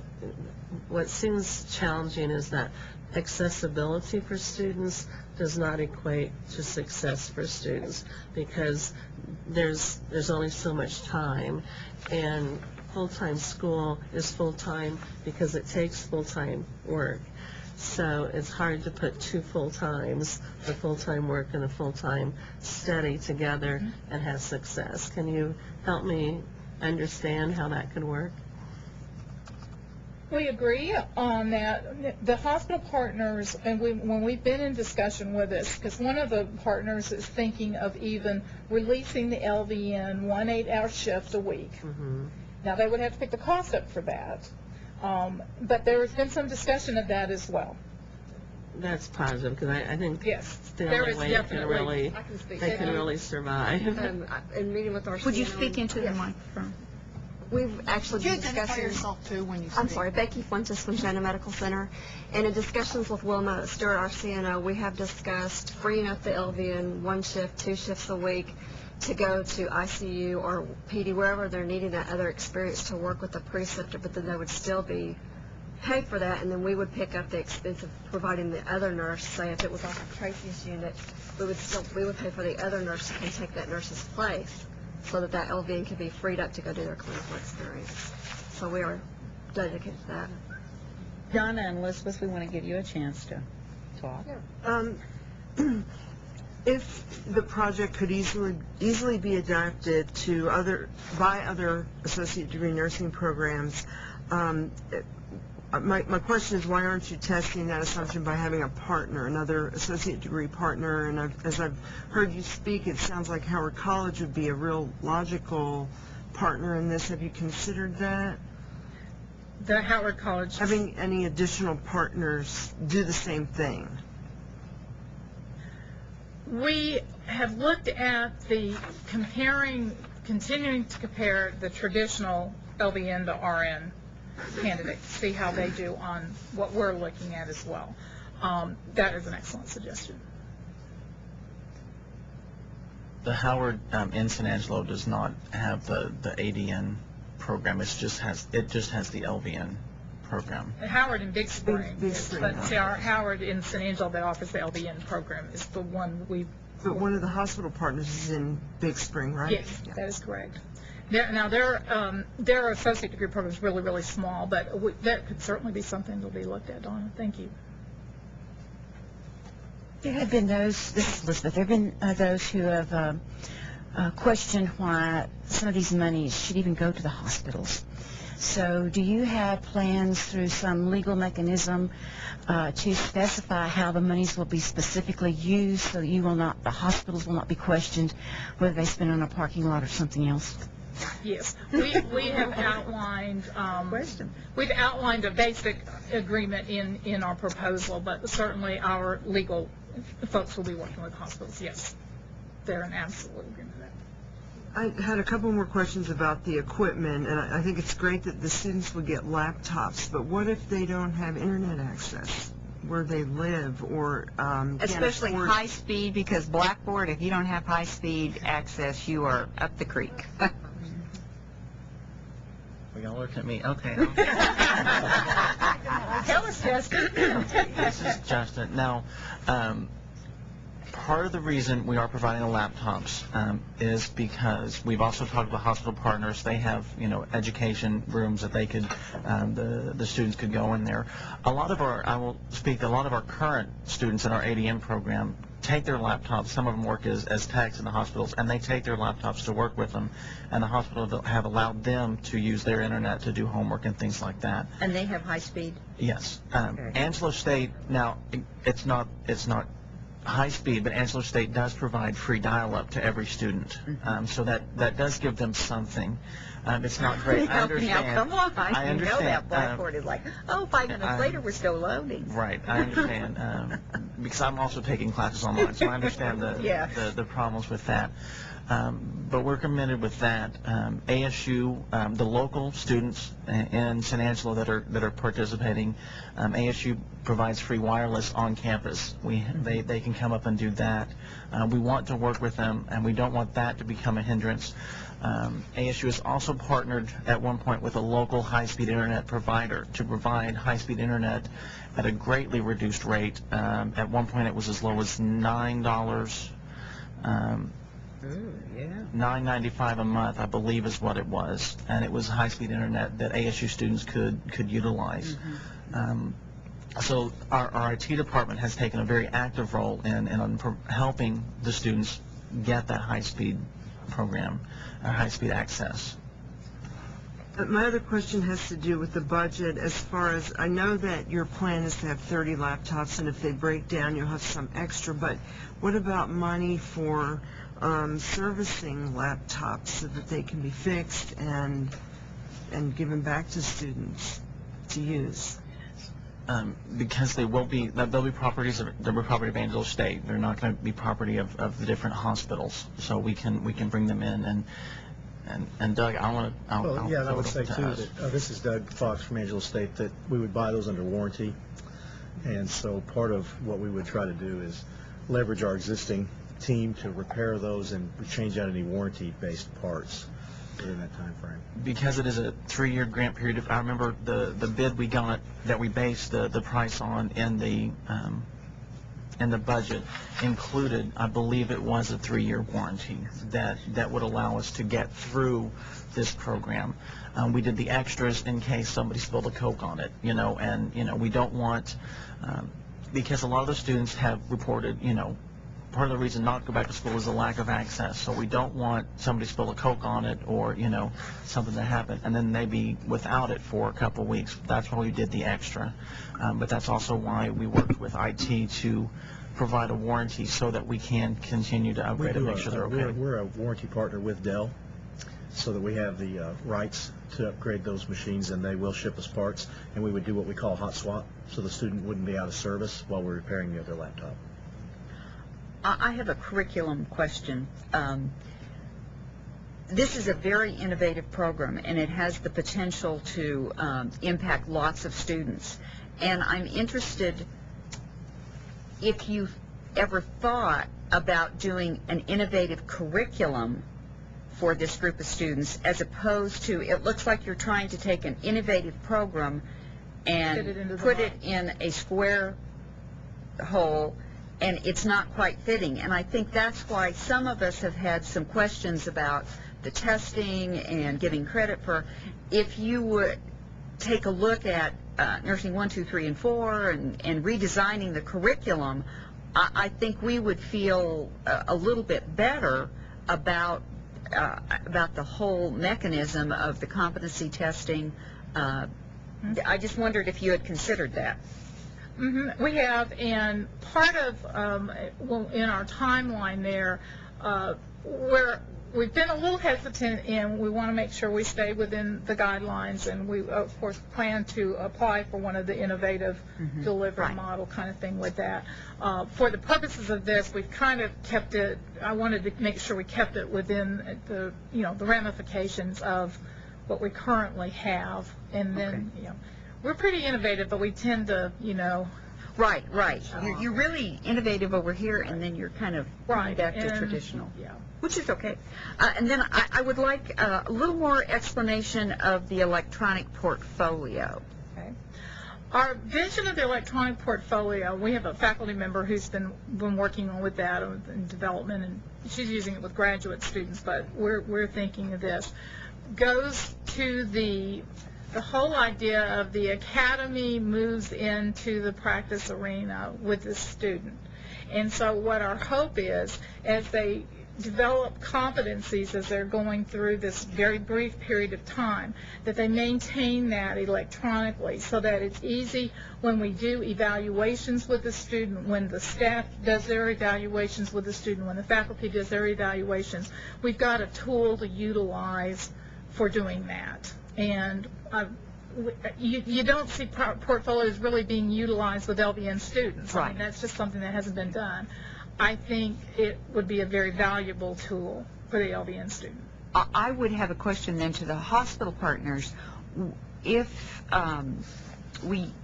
what seems challenging is that accessibility for students does not equate to success for students, because there's only so much time, and full-time school is full-time because it takes full-time work. So it's hard to put two full-times, the full-time work and the full-time study together and have success. Can you help me understand how that could work? We agree on that. The hospital partners, and when we've been in discussion with this, because one of the partners is thinking of even releasing the LVN 1 8-hour shift a week. Now, they would have to pick the cost up for that. But there has been some discussion of that as well. That's positive, because I think Yes, it's the there only is way definitely. they can really survive. In meeting with our Would you CNO, speak into the microphone? We've actually Could you been identify discussing. yourself too when you speak? I'm sorry, Becky Fuentes from Shannon Medical Center. And in discussions with Wilma Stewart, our CNO, we have discussed freeing up the LVN 1 shift, 2 shifts a week to go to ICU or PD, wherever they're needing that other experience to work with the preceptor, but then they would still be paid for that, and then we would pick up the expense of providing the other nurse. Say if it was off of Tracy's unit, we would pay for the other nurse and take that nurse's place, so that that LVN could be freed up to go do their clinical experience. So we are dedicated to that. Donna and Elizabeth, we want to give you a chance to talk. If the project could easily be adapted to by other associate degree nursing programs, my question is, why aren't you testing that assumption by having a partner, another associate degree partner? And as I've heard you speak, it sounds like Howard College would be a real logical partner in this. Have you considered that? The Howard College. Having any additional partners do the same thing? We have looked at continuing to compare the traditional LVN to RN candidates, see how they do on what we're looking at as well. That is an excellent suggestion. The Howard in San Angelo does not have the ADN program. It just has the LVN program. Howard in Big Spring, Big Spring, but see, our Howard in San Angelo that offers the LVN program is the one we. But one of the hospital partners is in Big Spring, right? Yes, that is correct. Their associate degree program is really, really small, but that could certainly be something to be looked at, Donna. Thank you. There have been those, this is Elizabeth, there have been those who have questioned why some of these monies should even go to the hospitals. So do you have plans through some legal mechanism to specify how the monies will be specifically used so that the hospitals will not be questioned whether they spend on a parking lot or something else? Yes, we have outlined a basic agreement in our proposal, but certainly our legal folks will be working with hospitals. Yes, they're in absolute agreement with that. I had a couple more questions about the equipment, and I think it's great that the students would get laptops, but what if they don't have internet access where they live, or Especially can't afford- high speed, because Blackboard, if you don't have high speed access, you are up the creek. Well, y'all looking at me. Okay. Tell us, Justin. This is Justin. Now, part of the reason we are providing the laptops is because we've also talked with hospital partners. They have, education rooms that they could, the students could go in there. A lot of our current students in our ADM program take their laptops. Some of them work as techs in the hospitals, and they take their laptops to work with them. And the hospitals have allowed them to use their internet to do homework and things like that. And they have high speed? Yes. Okay. Angelo State, now, it's not high speed, but Angelo State does provide free dial-up to every student. So that does give them something. It's not great. I understand. Now, come on. I understand. You know that Blackboard is like, 5 minutes later, we're still loading. Right. I understand. Because I'm also taking classes online, so I understand the problems with that. But we're committed with that. ASU, the local students in San Angelo that are participating, ASU provides free wireless on campus. They can come up and do that. We want to work with them, and we don't want that to become a hindrance. ASU has also partnered at one point with a local high-speed internet provider to provide high-speed internet at a greatly reduced rate. At one point, it was as low as $9. $9.95 a month, I believe, is what it was, and it was high-speed internet that ASU students could utilize. So our IT department has taken a very active role in helping the students get that high-speed program, high-speed access. My other question has to do with the budget. As far as I know that your plan is to have 30 laptops, and if they break down, you'll have some extra. But what about money for servicing laptops so that they can be fixed and given back to students to use? Because they'll be property of Angelo State. They're not going to be property of the different hospitals. So we can bring them in and Doug, I would say too that this is Doug Fox from Angelo State, that we would buy those under warranty, and so part of what we would try to do is leverage our existing team to repair those and change out any warranty-based parts within that time frame. Because it is a 3-year grant period. I remember the bid we got that we based the price on in the budget included, I believe it was a 3-year warranty that would allow us to get through this program. We did the extras in case somebody spilled a Coke on it, and we don't want, because a lot of the students have reported, part of the reason not to go back to school is the lack of access. So we don't want somebody to spill a Coke on it or, something to happen, and then they be without it for a couple of weeks. That's why we did the extra. But that's also why we worked with IT to provide a warranty so that we can continue to upgrade and make sure they're okay. We're a warranty partner with Dell, so that we have the rights to upgrade those machines, and they will ship us parts, and we would do what we call hot swap, so the student wouldn't be out of service while we're repairing the other laptop. I have a curriculum question. This is a very innovative program, and it has the potential to impact lots of students. And I'm interested if you've ever thought about doing an innovative curriculum for this group of students, as opposed to, it looks like you're trying to take an innovative program and put it in a square hole, and it's not quite fitting. And I think that's why some of us have had some questions about the testing and giving credit for, if you would take a look at nursing 1, 2, 3, and 4 and redesigning the curriculum, I think we would feel a little bit better about the whole mechanism of the competency testing. I just wondered if you had considered that. We have, and part of in our timeline there, we're we've been a little hesitant, and we want to make sure we stay within the guidelines, and we, of course, plan to apply for one of the innovative delivery model kind of thing with that. For the purposes of this, we've kind of kept it, I wanted to make sure we kept it within the, the ramifications of what we currently have, and then, we're pretty innovative, but we tend to, Right. You're really innovative over here, and then you're kind of going back to traditional. Yeah. Which is okay. And then I would like a little more explanation of the electronic portfolio. Okay. Our vision of the electronic portfolio, we have a faculty member who's been working with that in development, and she's using it with graduate students, but we're thinking of this, goes to the whole idea of the academy moves into the practice arena with the student. And so what our hope is, as they develop competencies as they're going through this very brief period of time, that they maintain that electronically so that it's easy when we do evaluations with the student, when the staff does their evaluations with the student, when the faculty does their evaluations, we've got a tool to utilize for doing that. And you don't see portfolios really being utilized with LVN students. Right. I mean, that's just something that hasn't been done. I think it would be a very valuable tool for the LVN student. I would have a question then to the hospital partners. If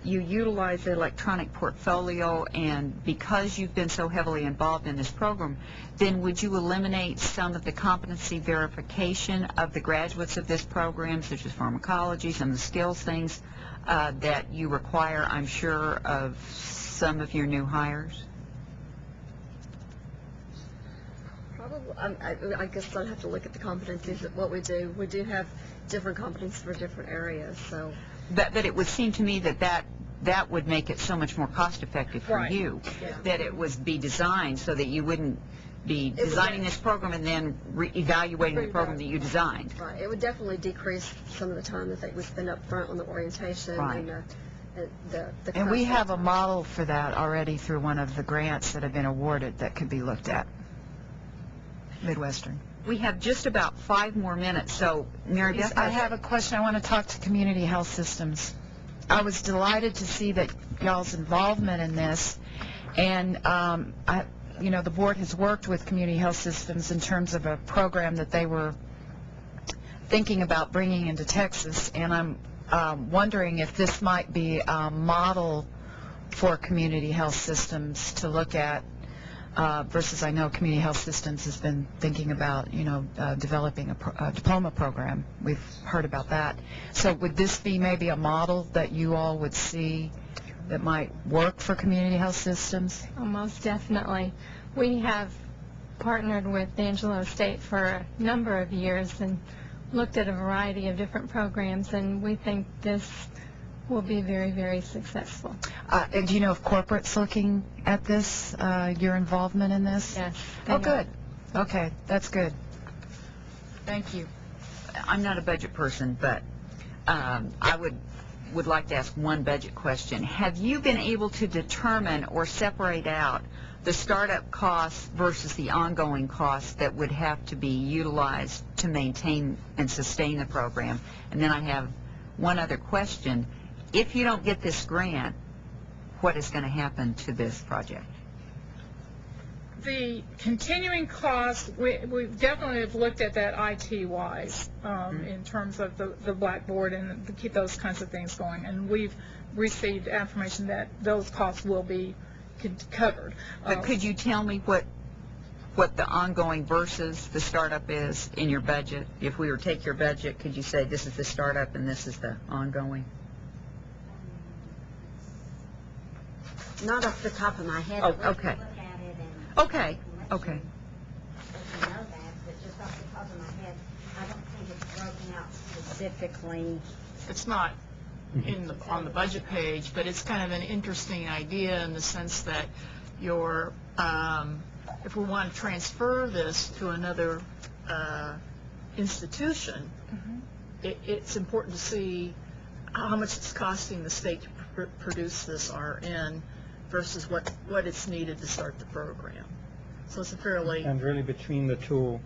you utilize the electronic portfolio, and because you've been so heavily involved in this program, then would you eliminate some of the competency verification of the graduates of this program, such as pharmacology, some of the skills things that you require, I'm sure, of some of your new hires? Probably. I guess I'll have to look at the competencies of what we do. We do have different competencies for different areas, so. But it would seem to me that would make it so much more cost-effective for you, that it would be designed so that you wouldn't be designing this program and then evaluating the program that you designed. Right. It would definitely decrease some of the time that they would spend up front on the orientation and the And we have a model for that already through one of the grants that have been awarded that could be looked at. Midwestern. We have just about 5 more minutes, so Mary Beth, I have a question. I want to talk to community health systems. I was delighted to see that y'all's involvement in this, and the board has worked with community health systems in terms of a program that they were thinking about bringing into Texas, and I'm wondering if this might be a model for community health systems to look at. Versus I know community health systems has been thinking about, developing a diploma program. We've heard about that. So would this be maybe a model that you all would see that might work for community health systems? Oh, most definitely. We have partnered with Angelo State for a number of years and looked at a variety of different programs, and we think this will be very, very successful. And do you know if corporate's looking at this, your involvement in this? Yes. Oh, good. Okay, that's good. Thank you. I'm not a budget person, but I would like to ask one budget question. Have you been able to determine or separate out the startup costs versus the ongoing costs that would have to be utilized to maintain and sustain the program? And then I have one other question. If you don't get this grant, what is going to happen to this project? The continuing costs, we definitely have looked at that IT-wise in terms of the blackboard and to keep those kinds of things going. And we've received affirmation that those costs will be covered. But could you tell me what the ongoing versus the startup is in your budget? If we were to take your budget, could you say this is the startup and this is the ongoing? Not off the top of my head. Oh, I'd like to okay. look at it and Okay. let Okay. you know that, but just off the top of my head, I don't think it's broken out specifically. It's not on the budget page, but it's kind of an interesting idea in the sense that if we want to transfer this to another institution, it's important to see how much it's costing the state to produce this RN versus what it's needed to start the program. So it's a fairly... And really between the two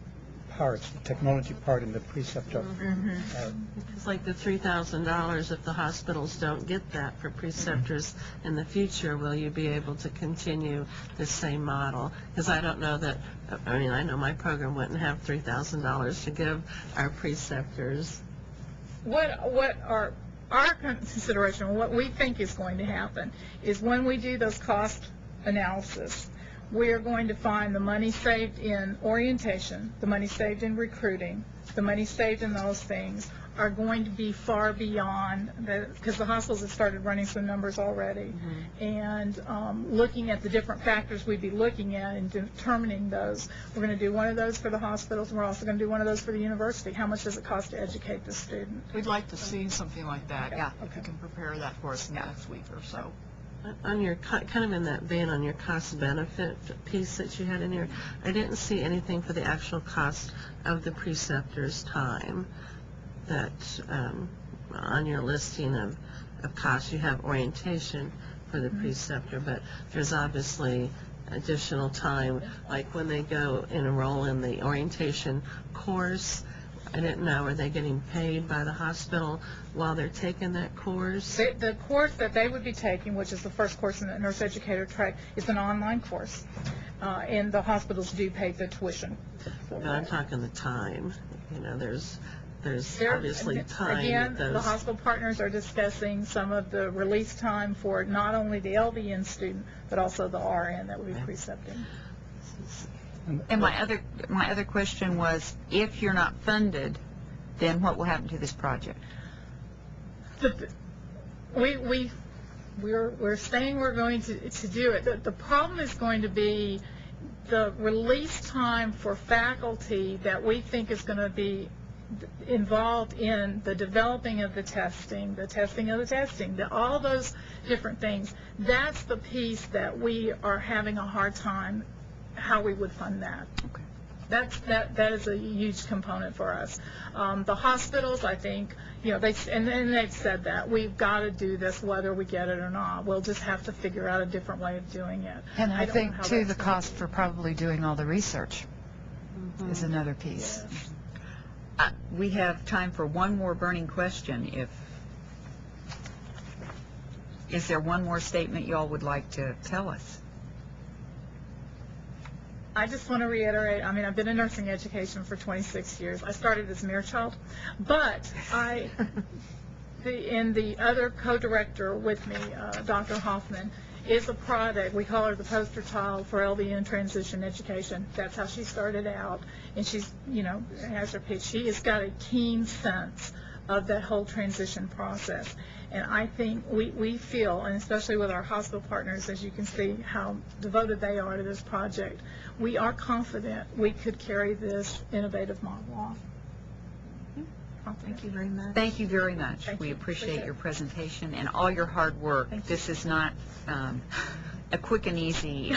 parts, the technology part and the preceptor part. It's like the $3,000, if the hospitals don't get that for preceptors in the future, will you be able to continue the same model? Because I don't know that, I mean, I know my program wouldn't have $3,000 to give our preceptors. What our consideration, what we think is going to happen, is when we do those cost analysis, we are going to find the money saved in orientation, the money saved in recruiting, the money saved in those things are going to be far beyond, because the hospitals have started running some numbers already, and looking at the different factors we'd be looking at and determining those. We're going to do one of those for the hospitals, and we're also going to do one of those for the university. How much does it cost to educate the student? We'd like to see something like that. Yeah. If you can prepare that for us in the next week or so. On your, kind of in that vein, on your cost-benefit piece that you had in here, I didn't see anything for the actual cost of the preceptor's time. That on your listing of costs, you have orientation for the preceptor, but there's obviously additional time, like when they go and enroll in the orientation course. I didn't know, are they getting paid by the hospital while they're taking that course? The course that they would be taking, which is the first course in the nurse educator track, is an online course, and the hospitals do pay the tuition. But I'm talking the time. You know, there's obviously time. Again, that the hospital partners are discussing some of the release time for not only the LVN student, but also the RN that would be precepting. And my other question was, if you're not funded, then what will happen to this project? We're saying we're going to do it. The problem is going to be the release time for faculty that we think is going to be involved in the developing of the testing of the testing, all those different things. That's the piece that we are having a hard time how we would fund that. Okay. That is a huge component for us. The hospitals, I think, you know, they've said that we've got to do this whether we get it or not. We'll just have to figure out a different way of doing it. And I don't know think, how too, that's the gonna cost for probably doing all the research is another piece. We have time for one more burning question. Is there one more statement you all would like to tell us? I just want to reiterate, I mean, I've been in nursing education for 26 years. I started as mere child, but the other co-director with me, Dr. Hoffman, is a product. We call her the poster child for LVN transition education. That's how she started out, and she's, you know, has her pitch. She has got a keen sense of that whole transition process. And I think we feel, and especially with our hospital partners, as you can see how devoted they are to this project, we are confident we could carry this innovative model off. Thank you very much. Thank you very much. Thank We you. appreciate your presentation and all your hard work. This is not a quick and easy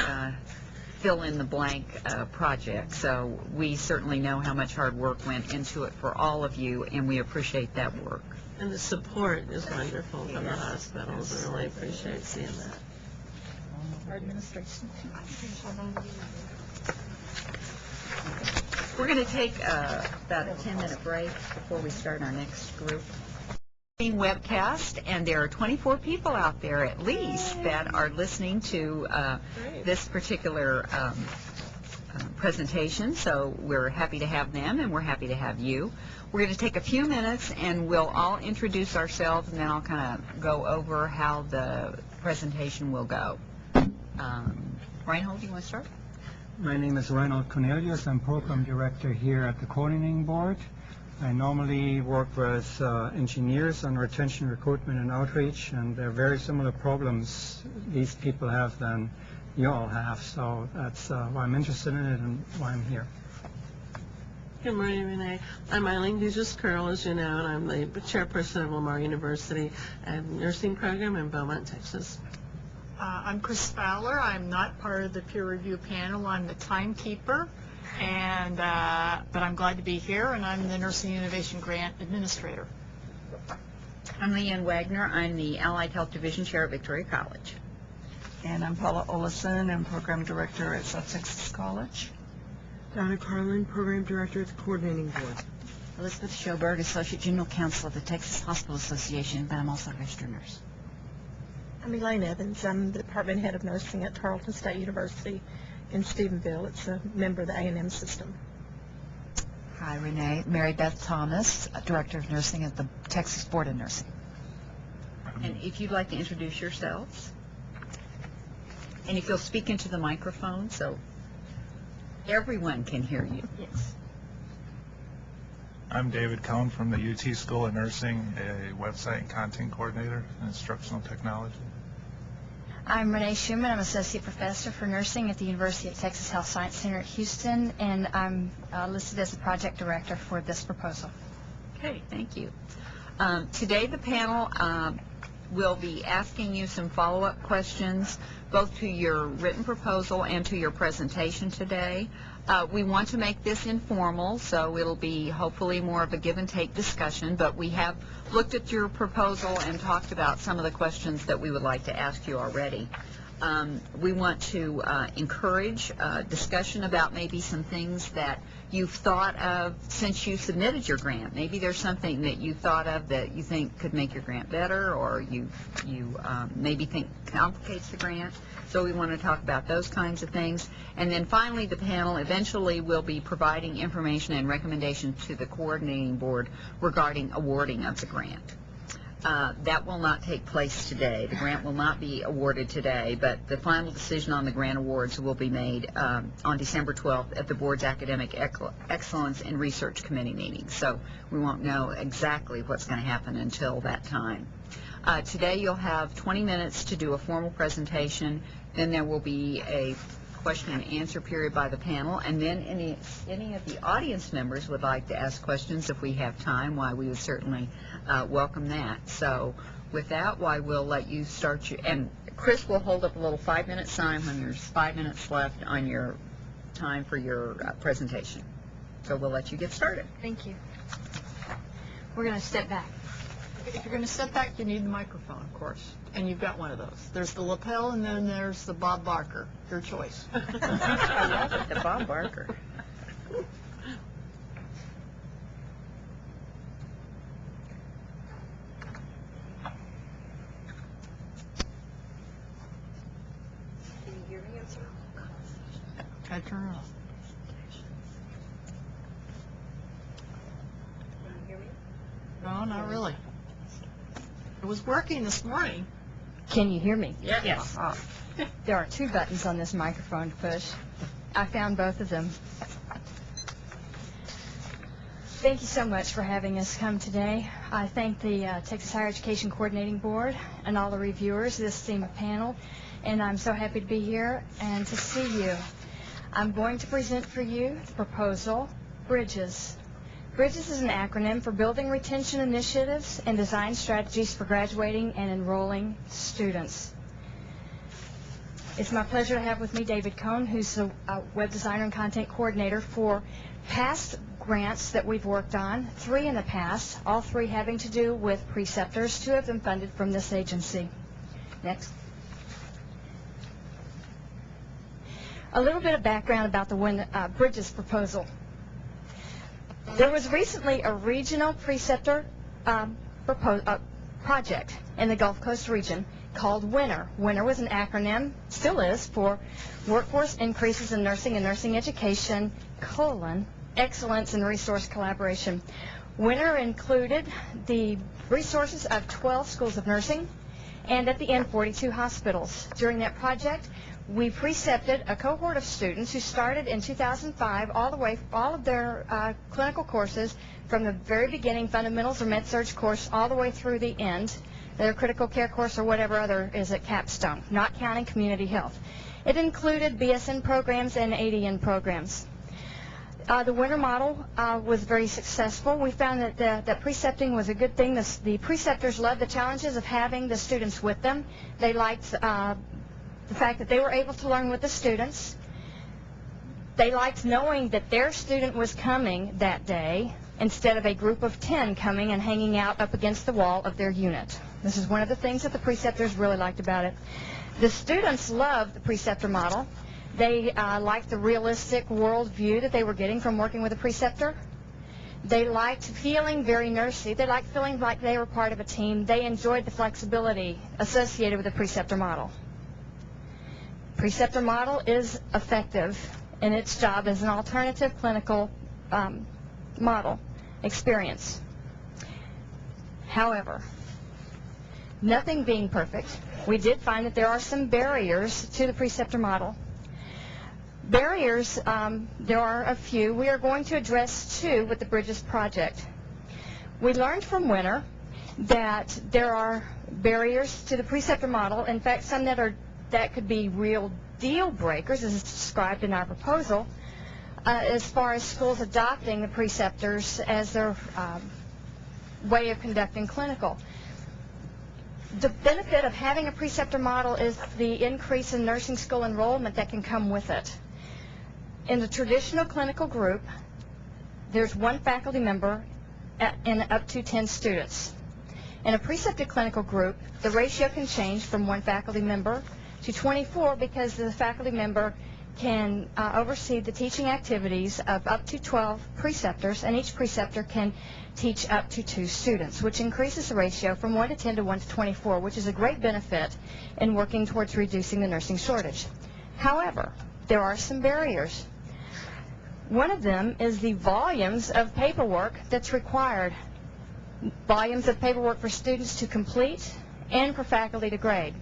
fill-in-the-blank project, so we certainly know how much hard work went into it for all of you, and we appreciate that work. And the support is wonderful from the hospitals. I really appreciate seeing that. Our administration. We're going to take about a 10-minute break before we start our next group. Webcast, and there are 24 people out there at least that are listening to this particular presentation, so we're happy to have them and we're happy to have you. We're going to take a few minutes and we'll all introduce ourselves, and then I'll kind of go over how the presentation will go. Reinhold, you want to start? My name is Reinhold Cornelius. I'm program director here at the coordinating board. I normally work with engineers on retention, recruitment, and outreach, and there are very similar problems these people have than you all have, so that's why I'm interested in it and why I'm here. Good morning, Renee. I'm Eileen Vigis-Curl, as you know, and I'm the chairperson of Lamar University nursing program in Beaumont, Texas. I'm Chris Fowler. I'm not part of the peer review panel. I'm the timekeeper, and but I'm glad to be here, and I'm the Nursing Innovation Grant Administrator. I'm Leanne Wagner. I'm the Allied Health Division Chair at Victoria College. And I'm Paula Olesen. I'm program director at South Texas College. Donna Carlin, Program Director at the Coordinating Board. Elizabeth Schoberg, Associate General Counsel of the Texas Hospital Association, but I'm also a registered nurse. I'm Elaine Evans. I'm the Department Head of Nursing at Tarleton State University in Stephenville. It's a member of the A&M system. Hi, Renee. Mary Beth Thomas, Director of Nursing at the Texas Board of Nursing. And if you'd like to introduce yourselves. And if you'll speak into the microphone so everyone can hear you. Yes. I'm David Cohn from the UT School of Nursing, a website and content coordinator in instructional technology. I'm Renee Schumann. I'm Associate Professor for Nursing at the University of Texas Health Science Center at Houston, and I'm listed as the Project Director for this proposal. Okay, thank you. Today the panel will be asking you some follow-up questions both to your written proposal and to your presentation today. We want to make this informal, so it'll be hopefully more of a give-and-take discussion, but we have looked at your proposal and talked about some of the questions that we would like to ask you already. We want to encourage discussion about maybe some things that you've thought of since you submitted your grant. Maybe there's something that you thought of that you think could make your grant better, or you maybe think complicates the grant. So we want to talk about those kinds of things. And then finally, the panel eventually will be providing information and recommendation to the coordinating board regarding awarding of the grant. That will not take place today. The grant will not be awarded today, but the final decision on the grant awards will be made on December 12th at the board's Academic Excellence and Research Committee meeting. So we won't know exactly what's going to happen until that time. Today you'll have 20 minutes to do a formal presentation. Then there will be a question and answer period by the panel, and then any of the audience members would like to ask questions if we have time, why we would certainly welcome that. So with that, why we'll let you start your, and Chris will hold up a little 5-minute sign when there's 5 minutes left on your time for your presentation. So we'll let you get started. Thank you. We're going to step back. If you're going to step back, you need the microphone, of course, and you've got one of those. There's the lapel, and then there's the Bob Barker. Your choice. I love it, the Bob Barker. Can you hear me? I turn it off. Can you hear me? No, not really. It was working this morning. Can you hear me? Yes. There are 2 buttons on this microphone to push. I found both of them. Thank you so much for having us come today. I thank the Texas Higher Education Coordinating Board and all the reviewers, this SEMA panel, and I'm so happy to be here and to see you. I'm going to present for you the proposal, Bridges. Bridges is an acronym for Building Retention Initiatives and Design Strategies for Graduating and Enrolling Students. It's my pleasure to have with me David Cohn, who's a web designer and content coordinator for past grants that we've worked on, 3 in the past, all 3 having to do with preceptors, 2 of them funded from this agency. Next. A little bit of background about the Bridges proposal. There was recently a regional preceptor project in the Gulf Coast region called WINNER. WINNER was an acronym, still is, for Workforce Increases in Nursing and Nursing Education, Excellence in Resource Collaboration. WINNER included the resources of 12 schools of nursing and at the end 42 hospitals. During that project, we precepted a cohort of students who started in 2005 all of their clinical courses from the very beginning, fundamentals or med-surg course, all the way through the end, their critical care course or whatever other is at capstone, not counting community health. It included BSN programs and ADN programs. The WINNER model was very successful. We found that precepting was a good thing. The preceptors loved the challenges of having the students with them. They liked the fact that they were able to learn with the students. They liked knowing that their student was coming that day instead of a group of 10 coming and hanging out up against the wall of their unit. This is one of the things that the preceptors really liked about it. The students loved the preceptor model They liked the realistic worldview that they were getting from working with a preceptor. They liked feeling very nursey. They liked feeling like they were part of a team. They enjoyed the flexibility associated with the preceptor model. Preceptor model is effective in its job as an alternative clinical model experience. However, nothing being perfect, we did find that there are some barriers to the preceptor model. Barriers, there are a few. We are going to address two with the Bridges project. We learned from Winter that there are barriers to the preceptor model. In fact, some that could be real deal breakers, as described in our proposal, as far as schools adopting the preceptors as their way of conducting clinical. The benefit of having a preceptor model is the increase in nursing school enrollment that can come with it. In the traditional clinical group, there's one faculty member and up to 10 students. In a precepted clinical group, the ratio can change from one faculty member to 24 because the faculty member can oversee the teaching activities of up to 12 preceptors, and each preceptor can teach up to 2 students, which increases the ratio from 1 to 10 to 1 to 24, which is a great benefit in working towards reducing the nursing shortage. However, there are some barriers. One of them is the volumes of paperwork that's required. Volumes of paperwork for students to complete and for faculty to grade.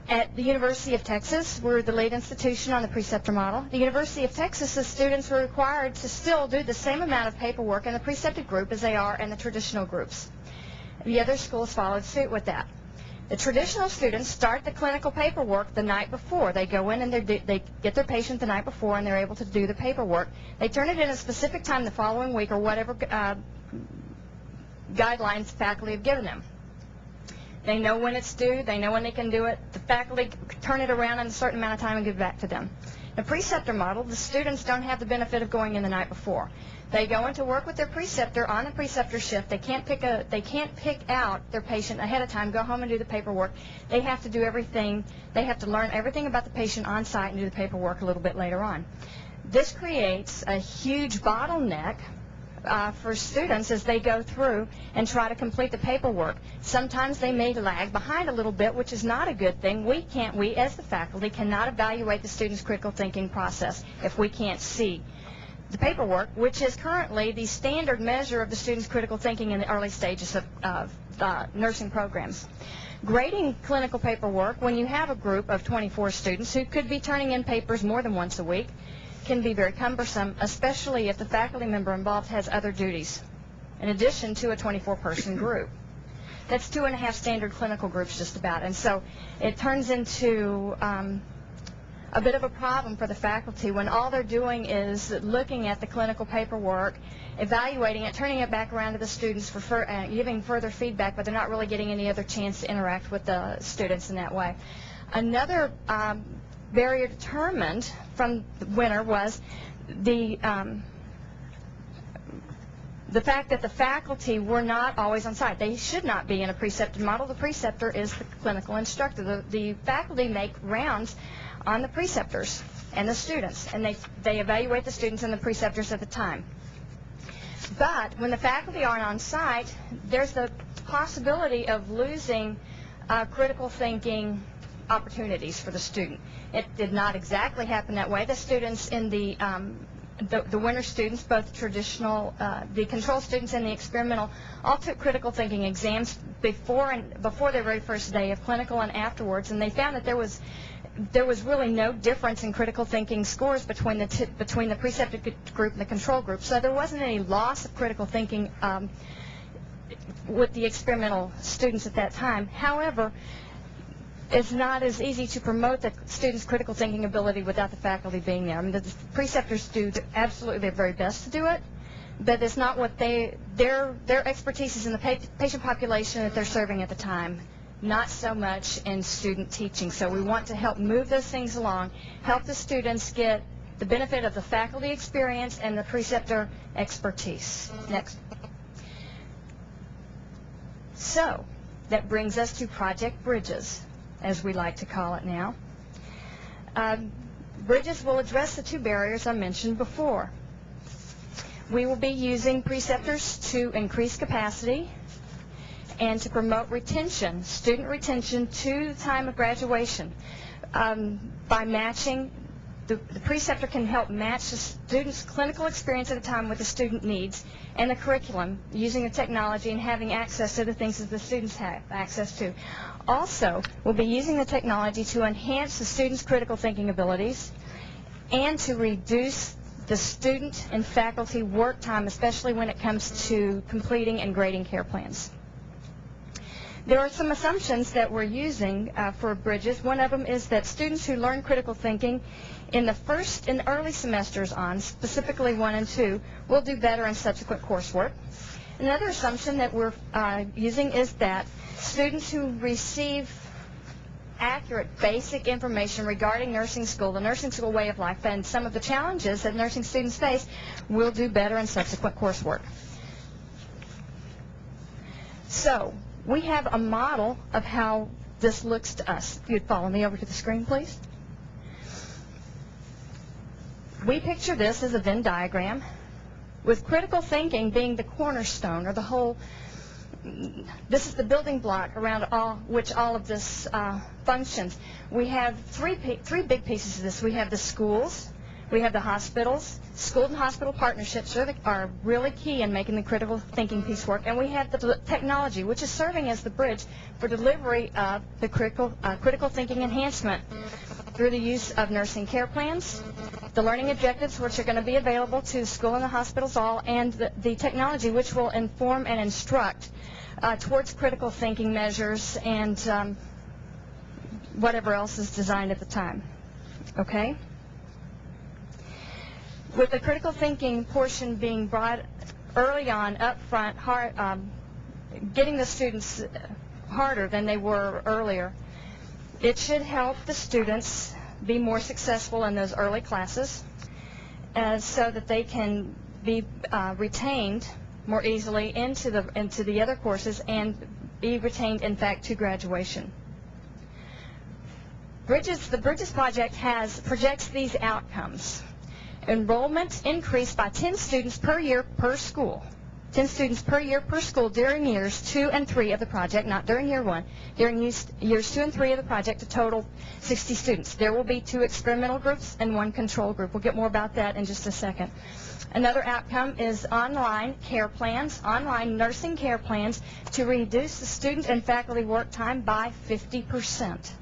At the University of Texas, we're the lead institution on the preceptor model. The University of Texas, the students were required to still do the same amount of paperwork in the precepted group as they are in the traditional groups. The other schools followed suit with that. The traditional students start the clinical paperwork the night before. They go in and they get their patient the night before, and they're able to do the paperwork. They turn it in a specific time the following week or whatever guidelines the faculty have given them. They know when it's due. They know when they can do it. The faculty turn it around in a certain amount of time and give it back to them. In the preceptor model, the students don't have the benefit of going in the night before. They go in to work with their preceptor on the preceptor shift. They can't pick out their patient ahead of time, go home and do the paperwork. They have to do everything. They have to learn everything about the patient on site and do the paperwork a little bit later on. This creates a huge bottleneck for students as they go through and try to complete the paperwork. Sometimes they may lag behind a little bit, which is not a good thing. We as the faculty cannot evaluate the student's critical thinking process if we can't see the paperwork, which is currently the standard measure of the student's critical thinking in the early stages of nursing programs. Grading clinical paperwork, when you have a group of 24 students who could be turning in papers more than once a week, can be very cumbersome, especially if the faculty member involved has other duties, in addition to a 24-person group. That's 2.5 standard clinical groups just about, and so it turns into a bit of a problem for the faculty when all they're doing is looking at the clinical paperwork, evaluating it, turning it back around to the students for giving further feedback, but they're not really getting any other chance to interact with the students in that way. Another barrier determined from Winter was the fact that the faculty were not always on site. They should not be in a precepted model. The preceptor is the clinical instructor. The faculty make rounds on the preceptors and the students, and they evaluate the students and the preceptors at the time. But when the faculty aren't on site, there's the possibility of losing critical thinking opportunities for the student. It did not exactly happen that way. The students in the Winter students, both traditional, the control students and the experimental, all took critical thinking exams before their very first day of clinical and afterwards, and they found that there was really no difference in critical thinking scores between the precepted group and the control group. So there wasn't any loss of critical thinking with the experimental students at that time. However, it's not as easy to promote the students' critical thinking ability without the faculty being there. I mean, the preceptors do absolutely their very best to do it, but it's not what their expertise is in the patient population that they're serving at the time, not so much in student teaching. So we want to help move those things along, help the students get the benefit of the faculty experience and the preceptor expertise. Next. So that brings us to Project Bridges, as we like to call it now. Bridges will address the 2 barriers I mentioned before. We will be using preceptors to increase capacity and to promote retention, student retention to the time of graduation. By matching, the preceptor can help match the student's clinical experience at a time with the student needs and the curriculum, using the technology and having access to the things that the students have access to. Also, we'll be using the technology to enhance the student's critical thinking abilities and to reduce the student and faculty work time, especially when it comes to completing and grading care plans. There are some assumptions that we're using for Bridges. One of them is that students who learn critical thinking in the early semesters on, specifically 1 and 2, will do better in subsequent coursework. Another assumption that we're using is that students who receive accurate basic information regarding nursing school, the nursing school way of life, and some of the challenges that nursing students face will do better in subsequent coursework. So, we have a model of how this looks to us. If you'd follow me over to the screen, please. We picture this as a Venn diagram, with critical thinking being the cornerstone, or the whole. This is the building block around which all of this functions. We have three big pieces of this. We have the schools, we have the hospitals. School and hospital partnerships are really key in making the critical thinking piece work. And we have the technology, which is serving as the bridge for delivery of the critical thinking enhancement through the use of nursing care plans, the learning objectives, which are going to be available to the school and the hospitals all, and the technology, which will inform and instruct towards critical thinking measures and whatever else is designed at the time. Okay? With the critical thinking portion being brought early on, up front, getting the students harder than they were earlier, it should help the students be more successful in those early classes so that they can be retained more easily into the other courses and be retained, in fact, to graduation. The Bridges project projects these outcomes. Enrollment increased by 10 students per year per school. 10 students per year per school during years 2 and 3 of the project, not during year 1, during years 2 and 3 of the project, a total 60 students. There will be 2 experimental groups and 1 control group. We'll get more about that in just a second. Another outcome is online care plans, online nursing care plans to reduce the student and faculty work time by 50%.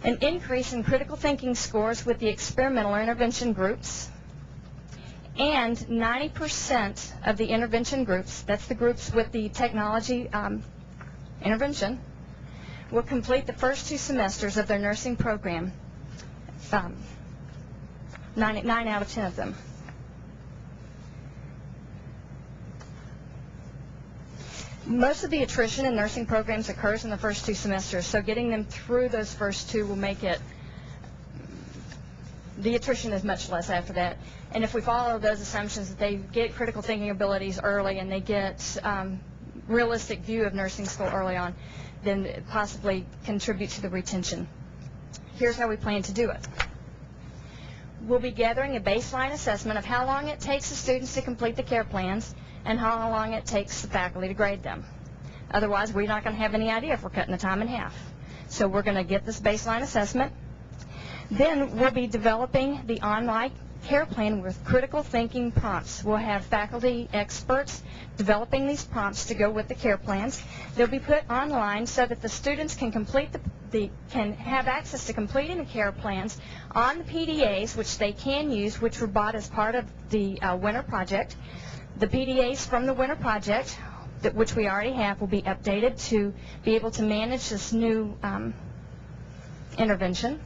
An increase in critical thinking scores with the experimental intervention groups, and 90% of the intervention groups, that's the groups with the technology intervention, will complete the first 2 semesters of their nursing program, 9 out of 10 of them. Most of the attrition in nursing programs occurs in the first 2 semesters, so getting them through those first 2 will make it, the attrition is much less after that. And if we follow those assumptions that they get critical thinking abilities early and they get realistic view of nursing school early on, then it possibly contribute to the retention. Here's how we plan to do it. We'll be gathering a baseline assessment of how long it takes the students to complete the care plans and how long it takes the faculty to grade them. Otherwise, we're not going to have any idea if we're cutting the time in half. So we're going to get this baseline assessment. Then we'll be developing the online care plan with critical thinking prompts. We'll have faculty experts developing these prompts to go with the care plans. They'll be put online so that the students can complete can have access to completing the care plans on the PDAs, which they can use, which were bought as part of the winter project. The PDAs from the winter project, which we already have, will be updated to be able to manage this new intervention.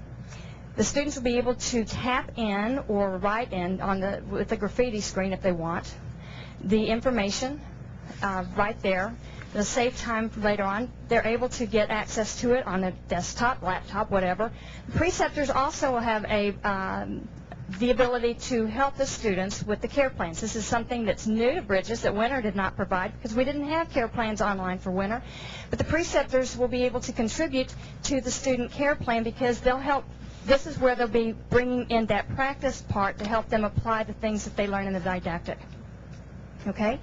The students will be able to tap in or write in with the graffiti screen if they want the information right there. It'll save time for later on. They're able to get access to it on a desktop, laptop, whatever. The preceptors also will have the ability to help the students with the care plans. This is something that's new to Bridges that Winter did not provide because we didn't have care plans online for Winter. But the preceptors will be able to contribute to the student care plan because they'll help This is where they'll be bringing in that practice part to help them apply the things that they learn in the didactic. Okay?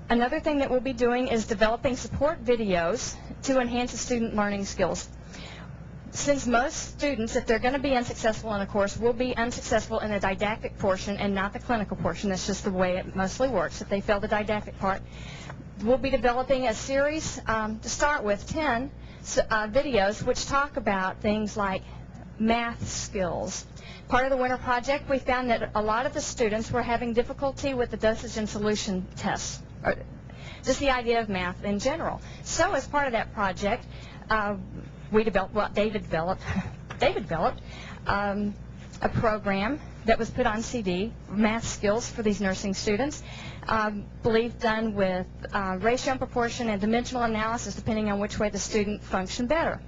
Another thing that we'll be doing is developing support videos to enhance the student learning skills. Since most students, if they're going to be unsuccessful in a course, will be unsuccessful in the didactic portion and not the clinical portion, that's just the way it mostly works. If they fail the didactic part, we'll be developing a series to start with, 10 videos, which talk about things like math skills. Part of the winter project, we found that a lot of the students were having difficulty with the dosage and solution tests, or just the idea of math in general. So as part of that project, David developed a program that was put on CD, math skills for these nursing students, believed done with ratio and proportion and dimensional analysis depending on which way the student functioned better.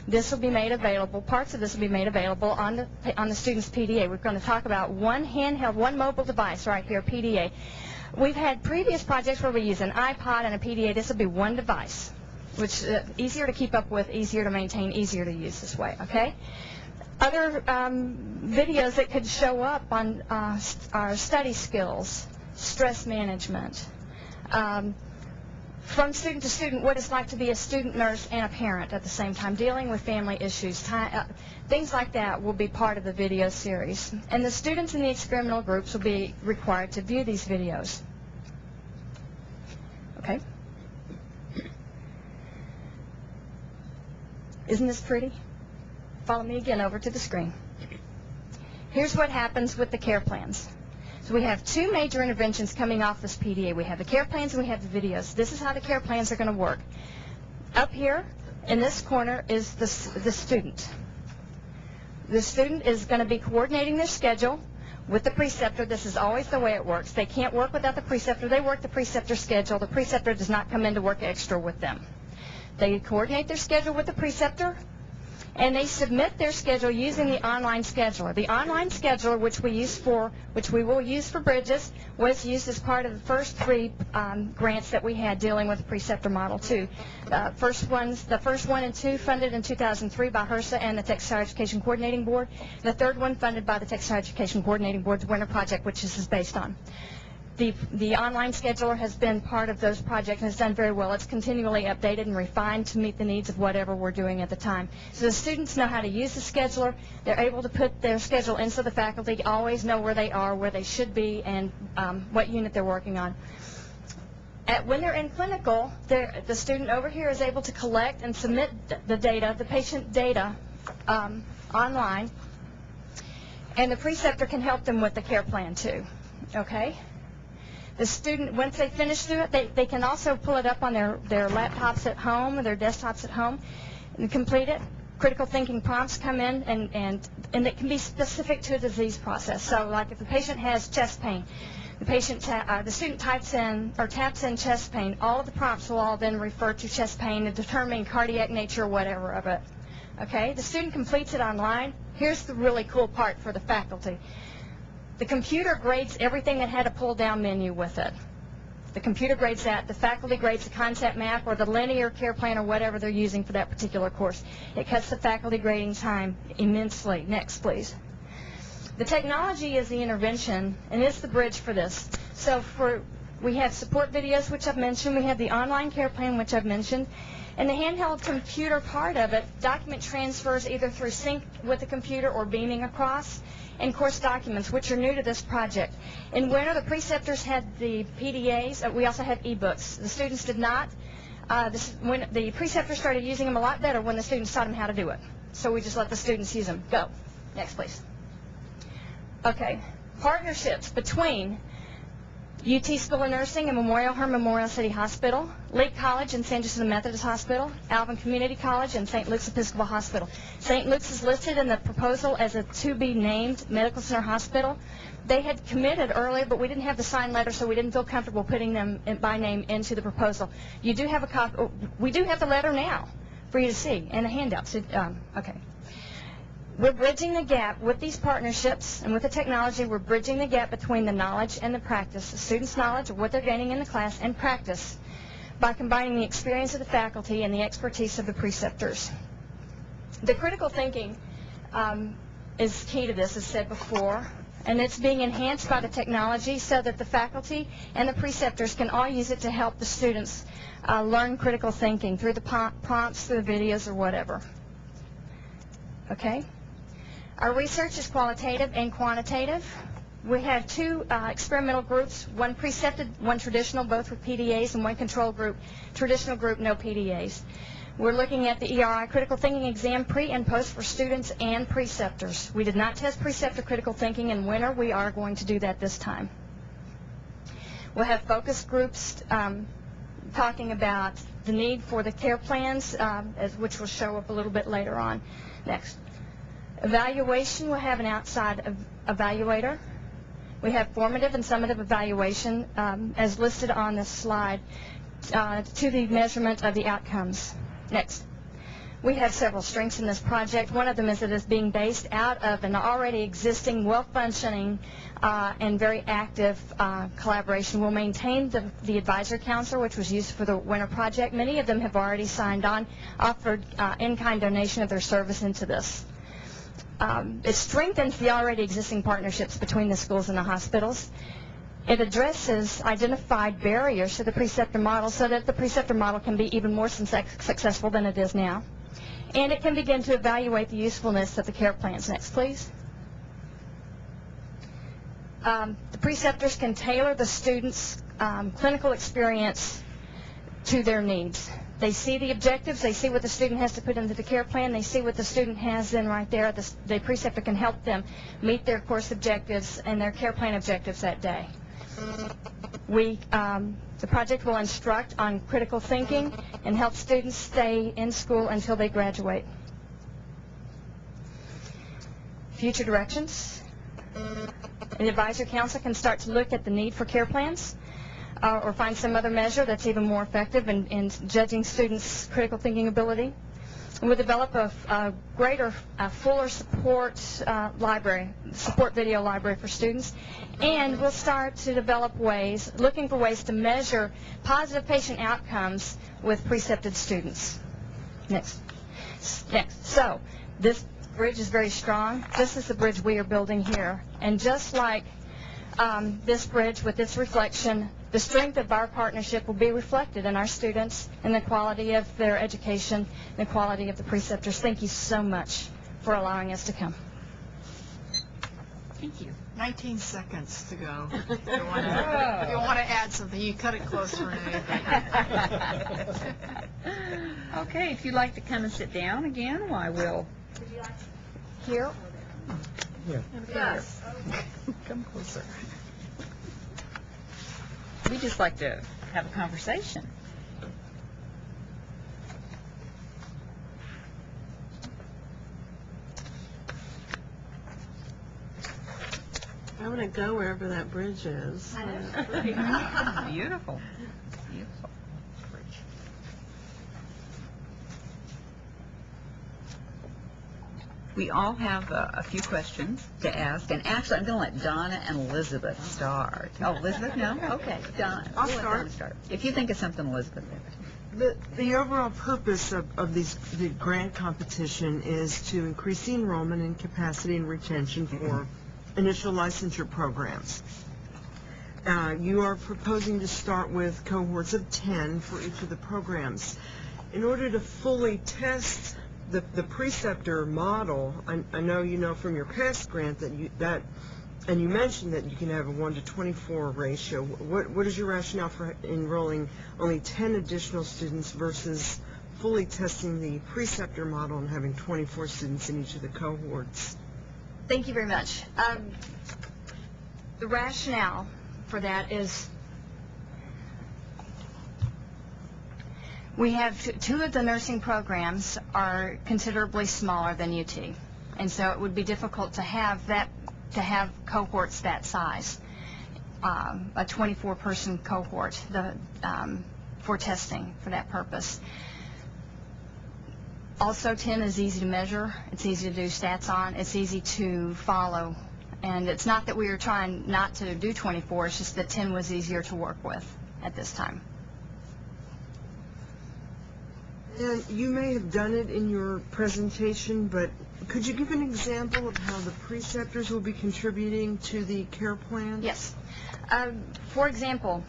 This will be made available, parts of this will be made available on the student's PDA. We're going to talk about one handheld, one mobile device right here, PDA. We've had previous projects where we use an iPod and a PDA. This will be one device, which is easier to keep up with, easier to maintain, easier to use this way, okay? Other videos that could show up on our study skills, stress management, from student to student, what it's like to be a student nurse and a parent at the same time, dealing with family issues, things like that will be part of the video series. And the students in the experimental groups will be required to view these videos. Okay? Isn't this pretty? Follow me again over to the screen. Here's what happens with the care plans. So we have two major interventions coming off this PDA. We have the care plans and we have the videos. This is how the care plans are going to work. Up here in this corner is the student. The student is going to be coordinating their schedule with the preceptor. This is always the way it works. They can't work without the preceptor. They work the preceptor schedule. The preceptor does not come in to work extra with them. They coordinate their schedule with the preceptor, and they submit their schedule using the online scheduler. The online scheduler, which we will use for Bridges, was used as part of the first 3 grants that we had dealing with the preceptor model too. The first 1 and 2 funded in 2003 by HRSA and the Texas Higher Education Coordinating Board. The third one funded by the Texas Higher Education Coordinating Board's winter project, which this is based on. The online scheduler has been part of those projects and has done very well. It's continually updated and refined to meet the needs of whatever we're doing at the time. So the students know how to use the scheduler. They're able to put their schedule into the faculty, always know where they are, where they should be, and what unit they're working on. When they're in clinical, the student over here is able to collect and submit the data, the patient data, online, and the preceptor can help them with the care plan too. Okay? The student, once they finish through it, they can also pull it up on their laptops at home or their desktops at home and complete it. Critical thinking prompts come in, and it can be specific to a disease process. So, like if the patient has chest pain, the student taps in chest pain. All of the prompts will all then refer to chest pain and determine cardiac nature or whatever of it. Okay, the student completes it online. Here's the really cool part for the faculty. The computer grades everything that had a pull-down menu with it. The computer grades that. The faculty grades the concept map or the linear care plan or whatever they're using for that particular course. It cuts the faculty grading time immensely. Next, please. The technology is the intervention, and it's the bridge for this. So we have support videos, which I've mentioned. We have the online care plan, which I've mentioned. And the handheld computer part of it, document transfers either through sync with the computer or beaming across, and course documents, which are new to this project. In winter, the preceptors had the PDAs. We also had e-books. The students did not. When the preceptors started using them a lot better when the students taught them how to do it. So we just let the students use them. Go. Next, please. Okay. Partnerships between UT School of Nursing and Memorial Hermann Memorial City Hospital, Leake College and San Jacinto Methodist Hospital, Alvin Community College, and St. Luke's Episcopal Hospital. St. Luke's is listed in the proposal as a to-be-named medical center hospital. They had committed earlier, but we didn't have the signed letter, so we didn't feel comfortable putting them by name into the proposal. You do have a copy. We do have the letter now for you to see and the handouts. Okay. We're bridging the gap with these partnerships and with the technology. We're bridging the gap between the knowledge and the practice, the students' knowledge of what they're gaining in the class and practice by combining the experience of the faculty and the expertise of the preceptors. The critical thinking is key to this, as said before, and it's being enhanced by the technology so that the faculty and the preceptors can all use it to help the students learn critical thinking through the prompts, through the videos, or whatever. Okay? Our research is qualitative and quantitative. We have two experimental groups, one precepted, one traditional, both with PDAs, and one control group, traditional group, no PDAs. We're looking at the ERI critical thinking exam pre and post for students and preceptors. We did not test preceptor critical thinking in winter. We are going to do that this time. We'll have focus groups talking about the need for the care plans, which will show up a little bit later on. Next. Evaluation, we'll have an outside evaluator. We have formative and summative evaluation as listed on this slide to the measurement of the outcomes. Next. We have several strengths in this project. One of them is that it's being based out of an already existing, well-functioning, and very active collaboration. We'll maintain the advisor council, which was used for the winter project. Many of them have already signed on, offered in-kind donation of their service into this. It strengthens the already existing partnerships between the schools and the hospitals. It addresses identified barriers to the preceptor model so that the preceptor model can be even more successful than it is now. And it can begin to evaluate the usefulness of the care plans. Next, please. The preceptors can tailor the students' clinical experience to their needs. They see the objectives, they see what the student has to put into the care plan, they see what the student has then right there. The preceptor can help them meet their course objectives and their care plan objectives that day. The project will instruct on critical thinking and help students stay in school until they graduate. Future directions. The advisor council can start to look at the need for care plans or find some other measure that's even more effective in judging students' critical thinking ability. We'll develop a greater, fuller support video library for students, and we'll start to develop looking for ways to measure positive patient outcomes with precepted students. Next. So, this bridge is very strong. This is the bridge we are building here, and just like this bridge with its reflection, the strength of our partnership will be reflected in our students and the quality of their education and the quality of the preceptors. Thank you so much for allowing us to come. Thank you. 19 seconds to go. If you want to add something, you cut it close for Renee. Okay, if you'd like to come and sit down again, why we'll... Here? Yeah. Yes. Come closer. We just like to have a conversation. I want to go wherever that bridge is. Beautiful. Beautiful. We all have a few questions to ask, and actually I'm going to let Donna and Elizabeth start. Oh, Elizabeth, no? Okay, Donna. I'll We'll let start. Donna start. If you think of something, Elizabeth. The overall purpose of the grant competition is to increase the enrollment and capacity and retention for initial licensure programs. You are proposing to start with cohorts of 10 for each of the programs. In order to fully test the preceptor model, I know you know from your past grant and you mentioned that you can have a 1:24 ratio. What is your rationale for enrolling only 10 additional students versus fully testing the preceptor model and having 24 students in each of the cohorts? Thank you very much. The rationale for that is we have two of the nursing programs are considerably smaller than UT, and so it would be difficult to have cohorts that size, a 24-person cohort for testing for that purpose. Also, 10 is easy to measure. It's easy to do stats on. It's easy to follow. And it's not that we were trying not to do 24. It's just that 10 was easier to work with at this time. And you may have done it in your presentation, but Could you give an example of how the preceptors will be contributing to the care plan? Yes. For example,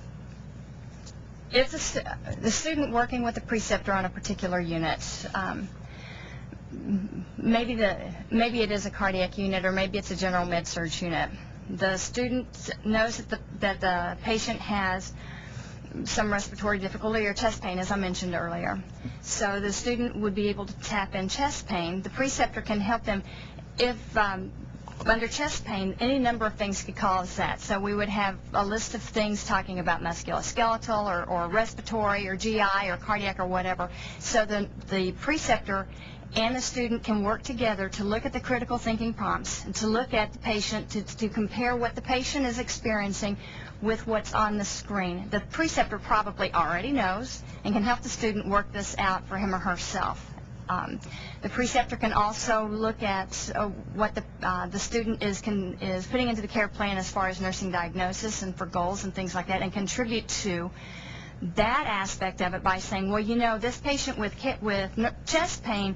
if the student working with the preceptor on a particular unit, maybe it is a cardiac unit or maybe it's a general med-surg unit. The student knows that the patient has some respiratory difficulty or chest pain, as I mentioned earlier. So the student would be able to tap in chest pain. The preceptor can help them if under chest pain, any number of things could cause that. So we would have a list of things talking about musculoskeletal or respiratory or GI or cardiac or whatever. So the preceptor and the student can work together to look at the critical thinking prompts and to look at the patient, to compare what the patient is experiencing with what's on the screen. The preceptor probably already knows and can help the student work this out for him or herself. The preceptor can also look at what the student is putting into the care plan as far as nursing diagnosis and for goals and things like that, and contribute to that aspect of it by saying, well, you know, this patient with chest pain,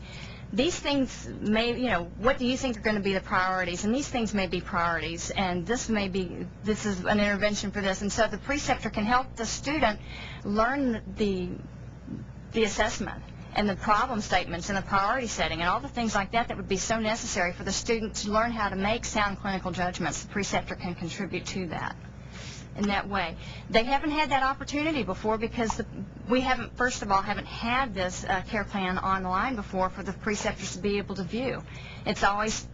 these things may, you know, what do you think are going to be the priorities? And these things may be priorities, and this is an intervention for this. And so the preceptor can help the student learn the assessment and the problem statements and the priority setting and all the things like that would be so necessary for the student to learn how to make sound clinical judgments. The preceptor can contribute to that in that way. They haven't had that opportunity before because we haven't had this care plan online before for the preceptors to be able to view. It's always,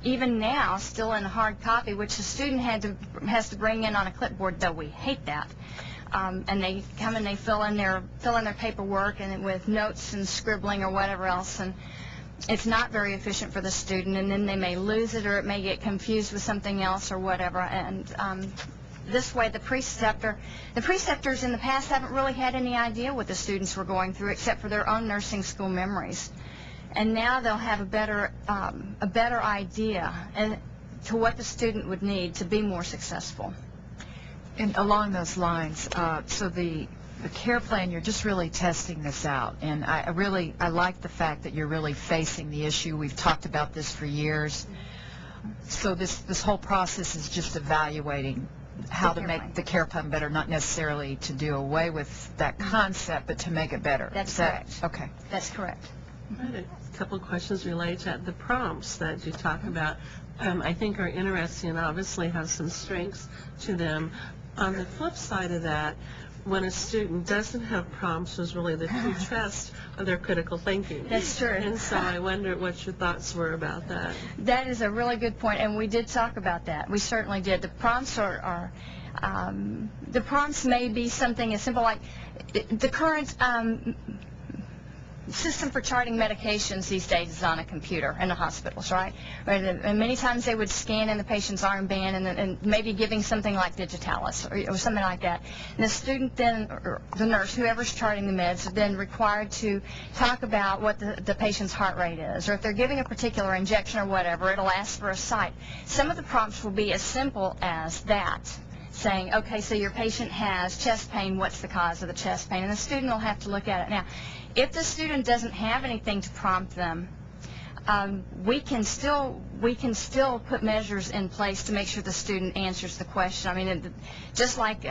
even now, still in a hard copy, which the student has to bring in on a clipboard, though we hate that. And they come and they fill in their paperwork and with notes and scribbling or whatever else, and it's not very efficient for the student, and then they may lose it or it may get confused with something else or whatever. And this way the preceptors in the past haven't really had any idea what the students were going through except for their own nursing school memories. And now they'll have a better idea to what the student would need to be more successful. And along those lines, so the care plan, you're just really testing this out. And I like the fact that you're really facing the issue. We've talked about this for years. So this whole process is just evaluating how to make the care plan better, not necessarily to do away with that concept, but to make it better. That's correct. Okay. That's correct. I had a couple of questions related to the prompts that you talk about. I think are interesting and obviously have some strengths to them. On the flip side of that, when a student doesn't have prompts, is really the true test of their critical thinking. That's true. And so I wonder what your thoughts were about that. That is a really good point, and we did talk about that. We certainly did. The prompts the prompts may be something as simple like the current system for charting medications these days is on a computer in the hospitals, right? And many times they would scan in the patient's armband and maybe giving something like digitalis or something like that. And the student then, or the nurse, whoever's charting the meds, are then required to talk about what the patient's heart rate is. Or if they're giving a particular injection or whatever, it'll ask for a site. Some of the prompts will be as simple as that, saying, okay, so your patient has chest pain, what's the cause of the chest pain? And the student will have to look at it. Now, if the student doesn't have anything to prompt them, we can still put measures in place to make sure the student answers the question. I mean, just like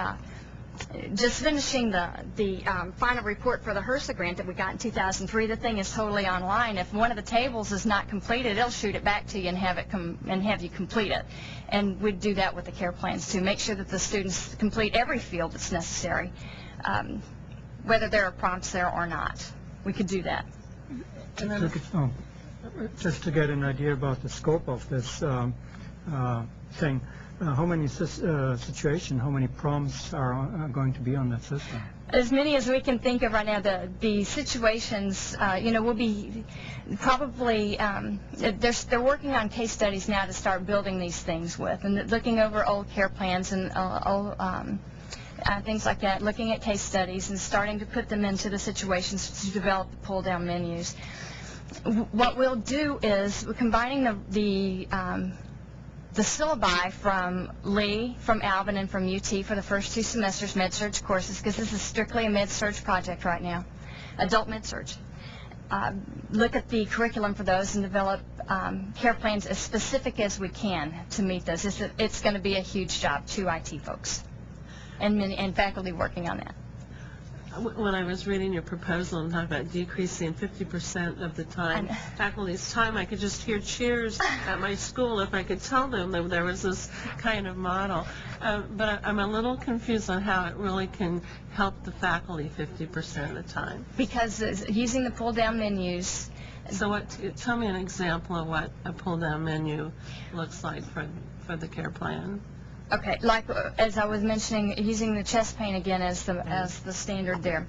just finishing the final report for the HRSA grant that we got in 2003, the thing is totally online. If one of the tables is not completed, it'll shoot it back to you and have you complete it. And we'd do that with the care plans too. Make sure that the students complete every field that's necessary, whether there are prompts there or not. We could do that. Just to get an idea about the scope of this thing, how many how many prompts are going to be on that system? As many as we can think of right now. The situations, will be probably, they're working on case studies now to start building these things with, and looking over old care plans and things like that, looking at case studies and starting to put them into the situations to develop the pull-down menus. What we'll do is we're combining the syllabi from Lee, from Alvin, and from UT for the first 2 semesters med-surg courses, because this is strictly a med-surg project right now, adult med-surg. look at the curriculum for those and develop care plans as specific as we can to meet those. It's going to be a huge job, 2 IT folks and faculty working on that. When I was reading your proposal and talking about decreasing 50% of the time, faculty's time, I could just hear cheers at my school if I could tell them that there was this kind of model. But I'm a little confused on how it really can help the faculty 50% of the time. Because using the pull-down menus. So tell me an example of what a pull-down menu looks like for the care plan. Okay, like as I was mentioning, using the chest pain again as the standard there.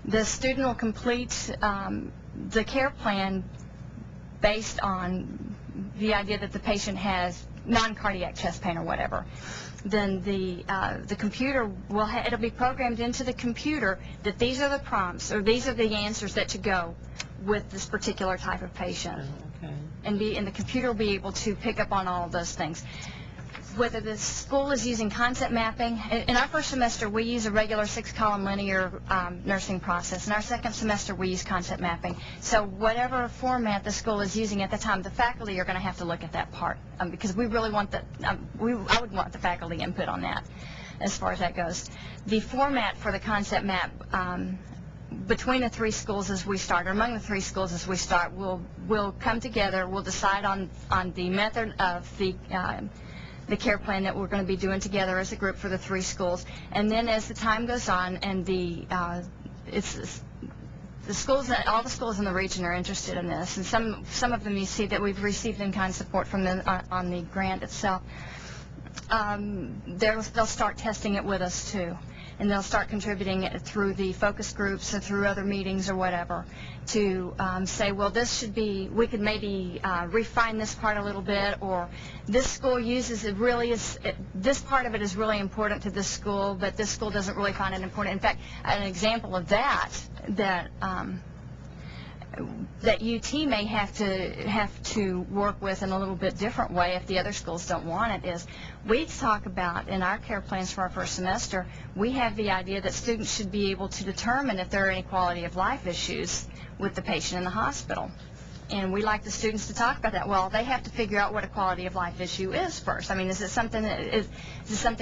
The student will complete the care plan based on the idea that the patient has non-cardiac chest pain or whatever. Then the computer it'll be programmed into the computer that these are the prompts or these are the answers that to go with this particular type of patient. Okay. And the computer will be able to pick up on all of those things. Whether the school is using concept mapping. In our first semester, we use a regular 6-column linear nursing process. In our second semester, we use concept mapping. So whatever format the school is using at the time, the faculty are going to have to look at that part because we really want I would want the faculty input on that as far as that goes. The format for the concept map between the 3 schools as we start, or among the 3 schools as we start, we'll come together, we'll decide on the method of the care plan that we're going to be doing together as a group for the 3 schools. And then as the time goes on and the schools, all the schools in the region are interested in this, and some of them you see that we've received in-kind support from them on the grant itself. They'll start testing it with us too. And they'll start contributing it through the focus groups or through other meetings or whatever to say, well, this should be, we could maybe refine this part a little bit, or this school uses it really is, this part of it is really important to this school, but this school doesn't really find it important. In fact, an example of that UT may have to work with in a little bit different way if the other schools don't want it is we talk about in our care plans for our first semester, we have the idea that students should be able to determine if there are any quality of life issues with the patient in the hospital. And we like the students to talk about that. Well, they have to figure out what a quality of life issue is first. I mean, is it something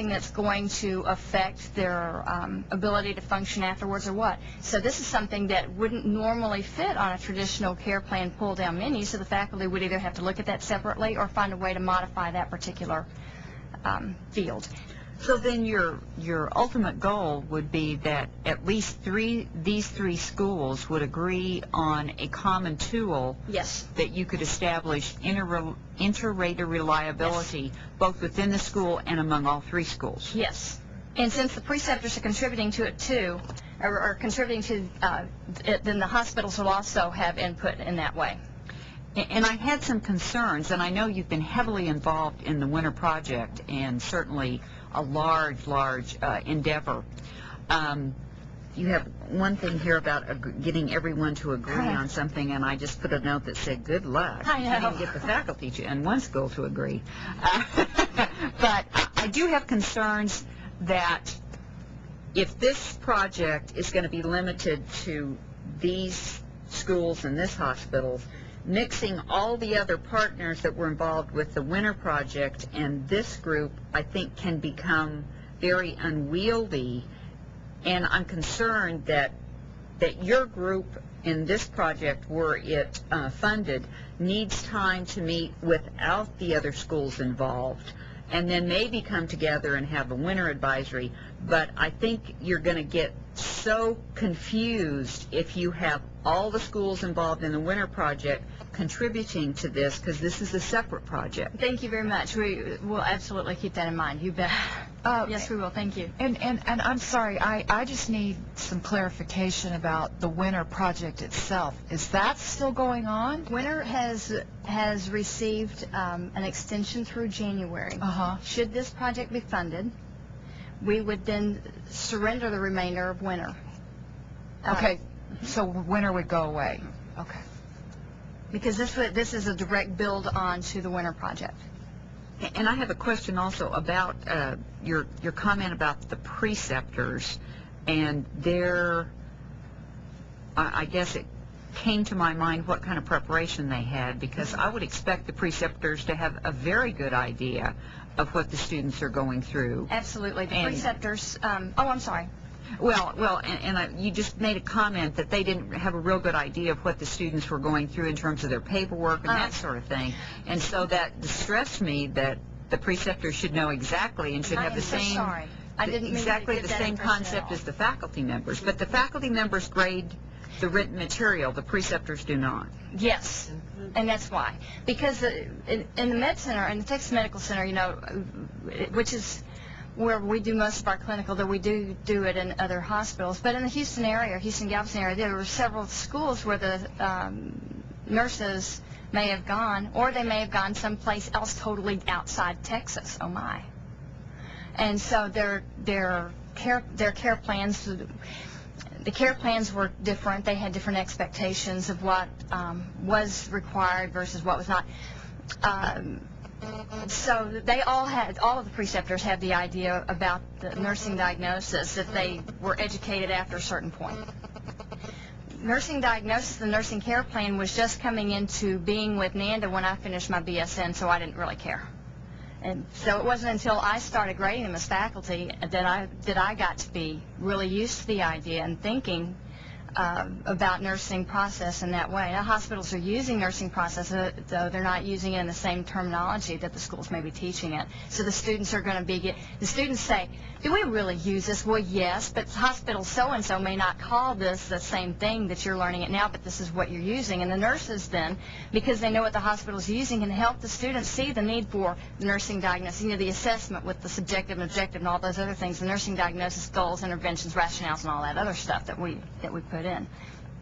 that's going to affect their ability to function afterwards or what? So this is something that wouldn't normally fit on a traditional care plan pull-down menu, so the faculty would either have to look at that separately or find a way to modify that particular field. So then your ultimate goal would be that at least these three schools would agree on a common tool. Yes. That you could establish inter-rater reliability, yes, both within the school and among all 3 schools. Yes. And since the preceptors are contributing to it too, or contributing to it, then the hospitals will also have input in that way. And I had some concerns, and I know you've been heavily involved in the winter project, and certainly a large endeavor. You have one thing here about getting everyone to agree on something, and I just put a note that said, good luck. I know. You didn't get the faculty in one school to agree. But I do have concerns that if this project is going to be limited to these schools and this hospital, mixing all the other partners that were involved with the winter project and this group, I think, can become very unwieldy. And I'm concerned that your group in this project, were it funded, needs time to meet without the other schools involved, and then maybe come together and have a winter advisory. But I think you're going to get so confused if you have all the schools involved in the winter project contributing to this, because this is a separate project. Thank you very much. We will absolutely keep that in mind. You bet. Yes, we will. Thank you. And I'm sorry, I just need some clarification about the winter project itself. Is that still going on? Winter has received an extension through January. Should this project be funded, we would then surrender the remainder of winter. Okay, so winter would go away. Okay. Because this is a direct build on to the winter project. And I have a question also about your comment about the preceptors and their, I guess came to my mind what kind of preparation they had, because I would expect the preceptors to have a very good idea of what the students are going through. Absolutely. The And- preceptors, I'm sorry. Well, you just made a comment that they didn't have a real good idea of what the students were going through in terms of their paperwork and that sort of thing. And so that distressed me that the preceptors should know exactly and should have the same... Sorry. I didn't mean to exactly give the that same impression at concept all. as the faculty members. But the faculty members grade the written material. The preceptors do not. Yes, and that's why. Because in the Med Center, in the Texas Medical Center, which is where we do most of our clinical, though we do it in other hospitals. But in the Houston area, Houston-Galveston area, there were several schools where the nurses may have gone, or they may have gone someplace else totally outside Texas. Oh my! And so their care plans. The care plans were different. They had different expectations of what was required versus what was not. So they all of the preceptors had the idea about the nursing diagnosis if they were educated after a certain point. Nursing diagnosis, the nursing care plan was just coming into being with NANDA when I finished my BSN, so I didn't really care. And so it wasn't until I started grading them as faculty that I got to be really used to the idea and thinking about nursing process in that way. Now, hospitals are using nursing process, though they're not using it in the same terminology that the schools may be teaching it. So the students are going to the students say, do we really use this? Well, yes, but hospital so-and-so may not call this the same thing that you're learning it now, but this is what you're using. And the nurses then, because they know what the hospital is using, can help the students see the need for the nursing diagnosis, the assessment with the subjective and objective and all those other things, the nursing diagnosis, goals, interventions, rationales, and all that other stuff that we put in.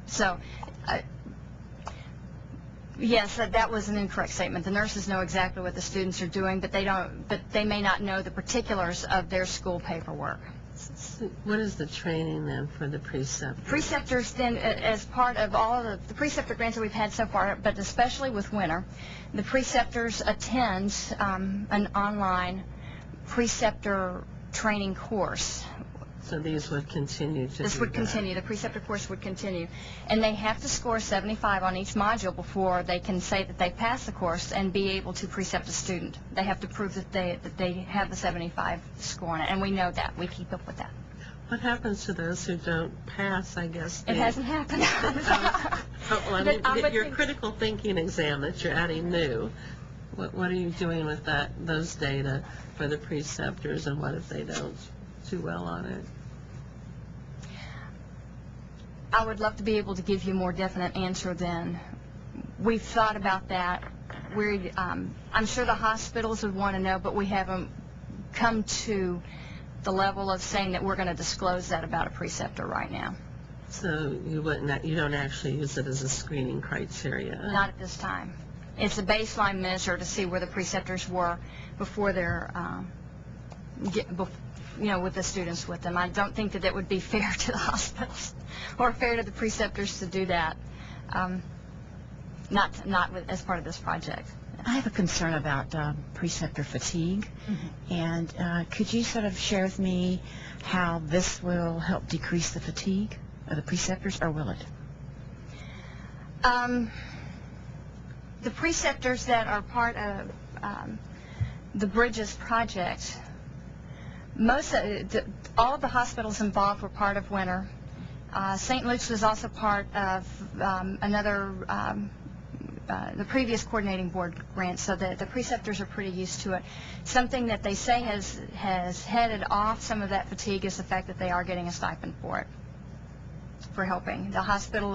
So, yes, that was an incorrect statement. The nurses know exactly what the students are doing, but they may not know the particulars of their school paperwork. What is the training then for the preceptors? Preceptors then, as part of all of the preceptor grants that we've had so far, but especially with winter, the preceptors attend an online preceptor training course. So these would continue to This would continue. The preceptor course would continue. And they have to score 75 on each module before they can say that they passed the course and be able to precept a student. They have to prove that they have the 75 score on it, and we know that. We keep up with that. What happens to those who don't pass, I guess? It hasn't happened. Your critical thinking exam that you're adding new, what are you doing with those data for the preceptors, and what if they don't do well on it? I would love to be able to give you a more definite answer then. We've thought about that. I'm sure the hospitals would want to know, but we haven't come to the level of saying that we're going to disclose that about a preceptor right now. So you don't actually use it as a screening criteria? Not at this time. It's a baseline measure to see where the preceptors were before they're, with the students with them. I don't think that it would be fair to the hospitals or fair to the preceptors to do that, as part of this project. I have a concern about preceptor fatigue, and could you sort of share with me how this will help decrease the fatigue of the preceptors, or will it? The preceptors that are part of the Bridges project, all of the hospitals involved were part of winter. St. Luke's was also part of the previous coordinating board grant, so the preceptors are pretty used to it. Something that they say has headed off some of that fatigue is the fact that they are getting a stipend for it, for helping. The hospital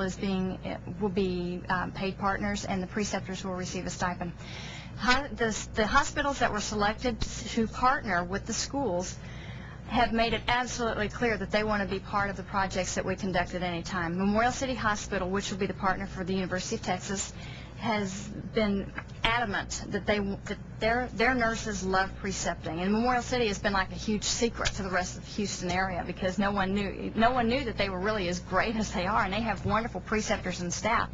will be paid partners, and the preceptors will receive a stipend. The hospitals that were selected to partner with the schools have made it absolutely clear that they want to be part of the projects that we conduct at any time. Memorial City Hospital, which will be the partner for the University of Texas, has been adamant that their nurses love precepting, and Memorial City has been like a huge secret to the rest of the Houston area because no one knew that they were really as great as they are, and they have wonderful preceptors and staff.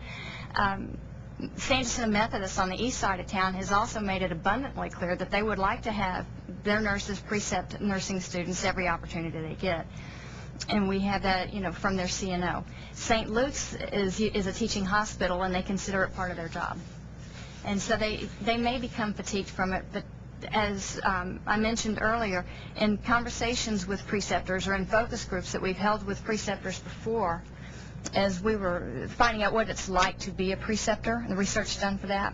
San Jacinto Methodist on the east side of town has also made it abundantly clear that they would like to have their nurses precept nursing students every opportunity they get. and we have that, from their CNO. St. Luke's is a teaching hospital, and they consider it part of their job. And so they may become fatigued from it, but as I mentioned earlier, in conversations with preceptors or in focus groups that we've held with preceptors before, as we were finding out what it's like to be a preceptor, the research done for that,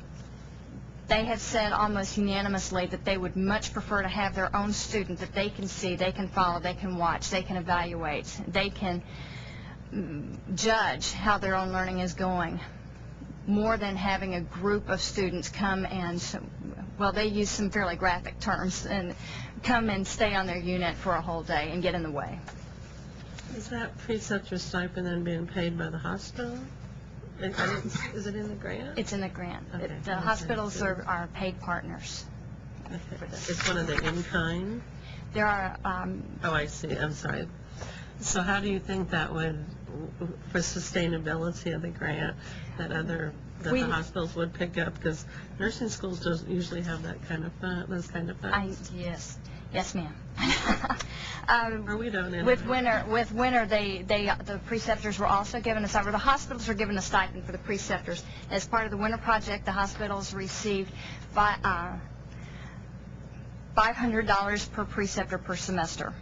they have said almost unanimously that they would much prefer to have their own student that they can see, they can follow, they can watch, they can evaluate, they can judge how their own learning is going, more than having a group of students come and, well, they use some fairly graphic terms, and come and stay on their unit for a whole day and get in the way. Is that preceptor stipend then being paid by the hospital? Is it in the grant? It's in the grant. Okay. The hospitals are paid partners. Okay. It's one of the in-kind? There are... Oh, I see. I'm sorry. So how do you think that would, for sustainability of the grant, that the hospitals would pick up? Because nursing schools don't usually have that kind of those kind of funds. Yes, ma'am. Or we don't. Anyway. With winter, the preceptors were also given a stipend. The hospitals were given a stipend for the preceptors. As part of the winter project, the hospitals received $500 per preceptor per semester.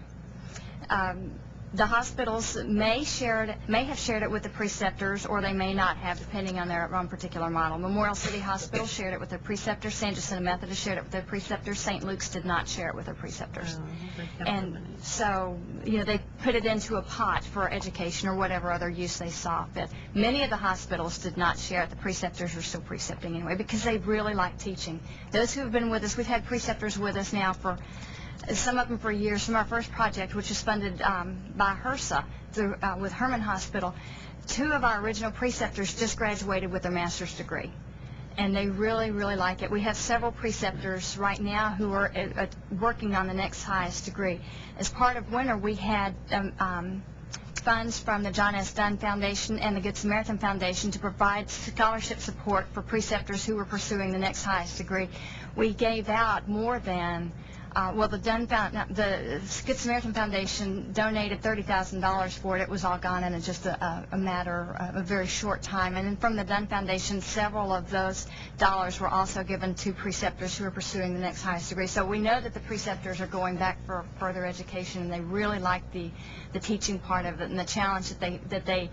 The hospitals may have shared it with the preceptors, or they may not have, depending on their own particular model. Memorial City Hospital shared it with their preceptors. San Jacinto Methodist shared it with their preceptors. St. Luke's did not share it with their preceptors. And so, they put it into a pot for education or whatever other use they saw fit. Many of the hospitals did not share it. The preceptors are still precepting anyway, because they really like teaching. Those who have been with us, we've had preceptors with us now for some of them for years. From our first project, which was funded by HRSA with Herman Hospital, 2 of our original preceptors just graduated with their master's degree, and they really, really like it. We have several preceptors right now who are working on the next highest degree. As part of winter, we had funds from the John S. Dunn Foundation and the Good Samaritan Foundation to provide scholarship support for preceptors who were pursuing the next highest degree. We gave out more than the Good Samaritan Foundation donated $30,000 for it. It was all gone in just a matter of a very short time. And then from the Dunn Foundation, several of those dollars were also given to preceptors who are pursuing the next highest degree. So we know that the preceptors are going back for further education, and they really like the teaching part of it and the challenge that they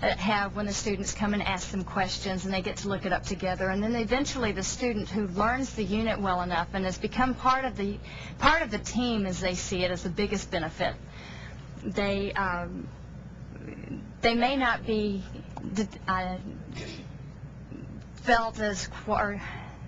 have when the students come and ask them questions, and they get to look it up together. And then eventually the student who learns the unit well enough and has become part of the team, as they see it, as the biggest benefit, they may not be felt as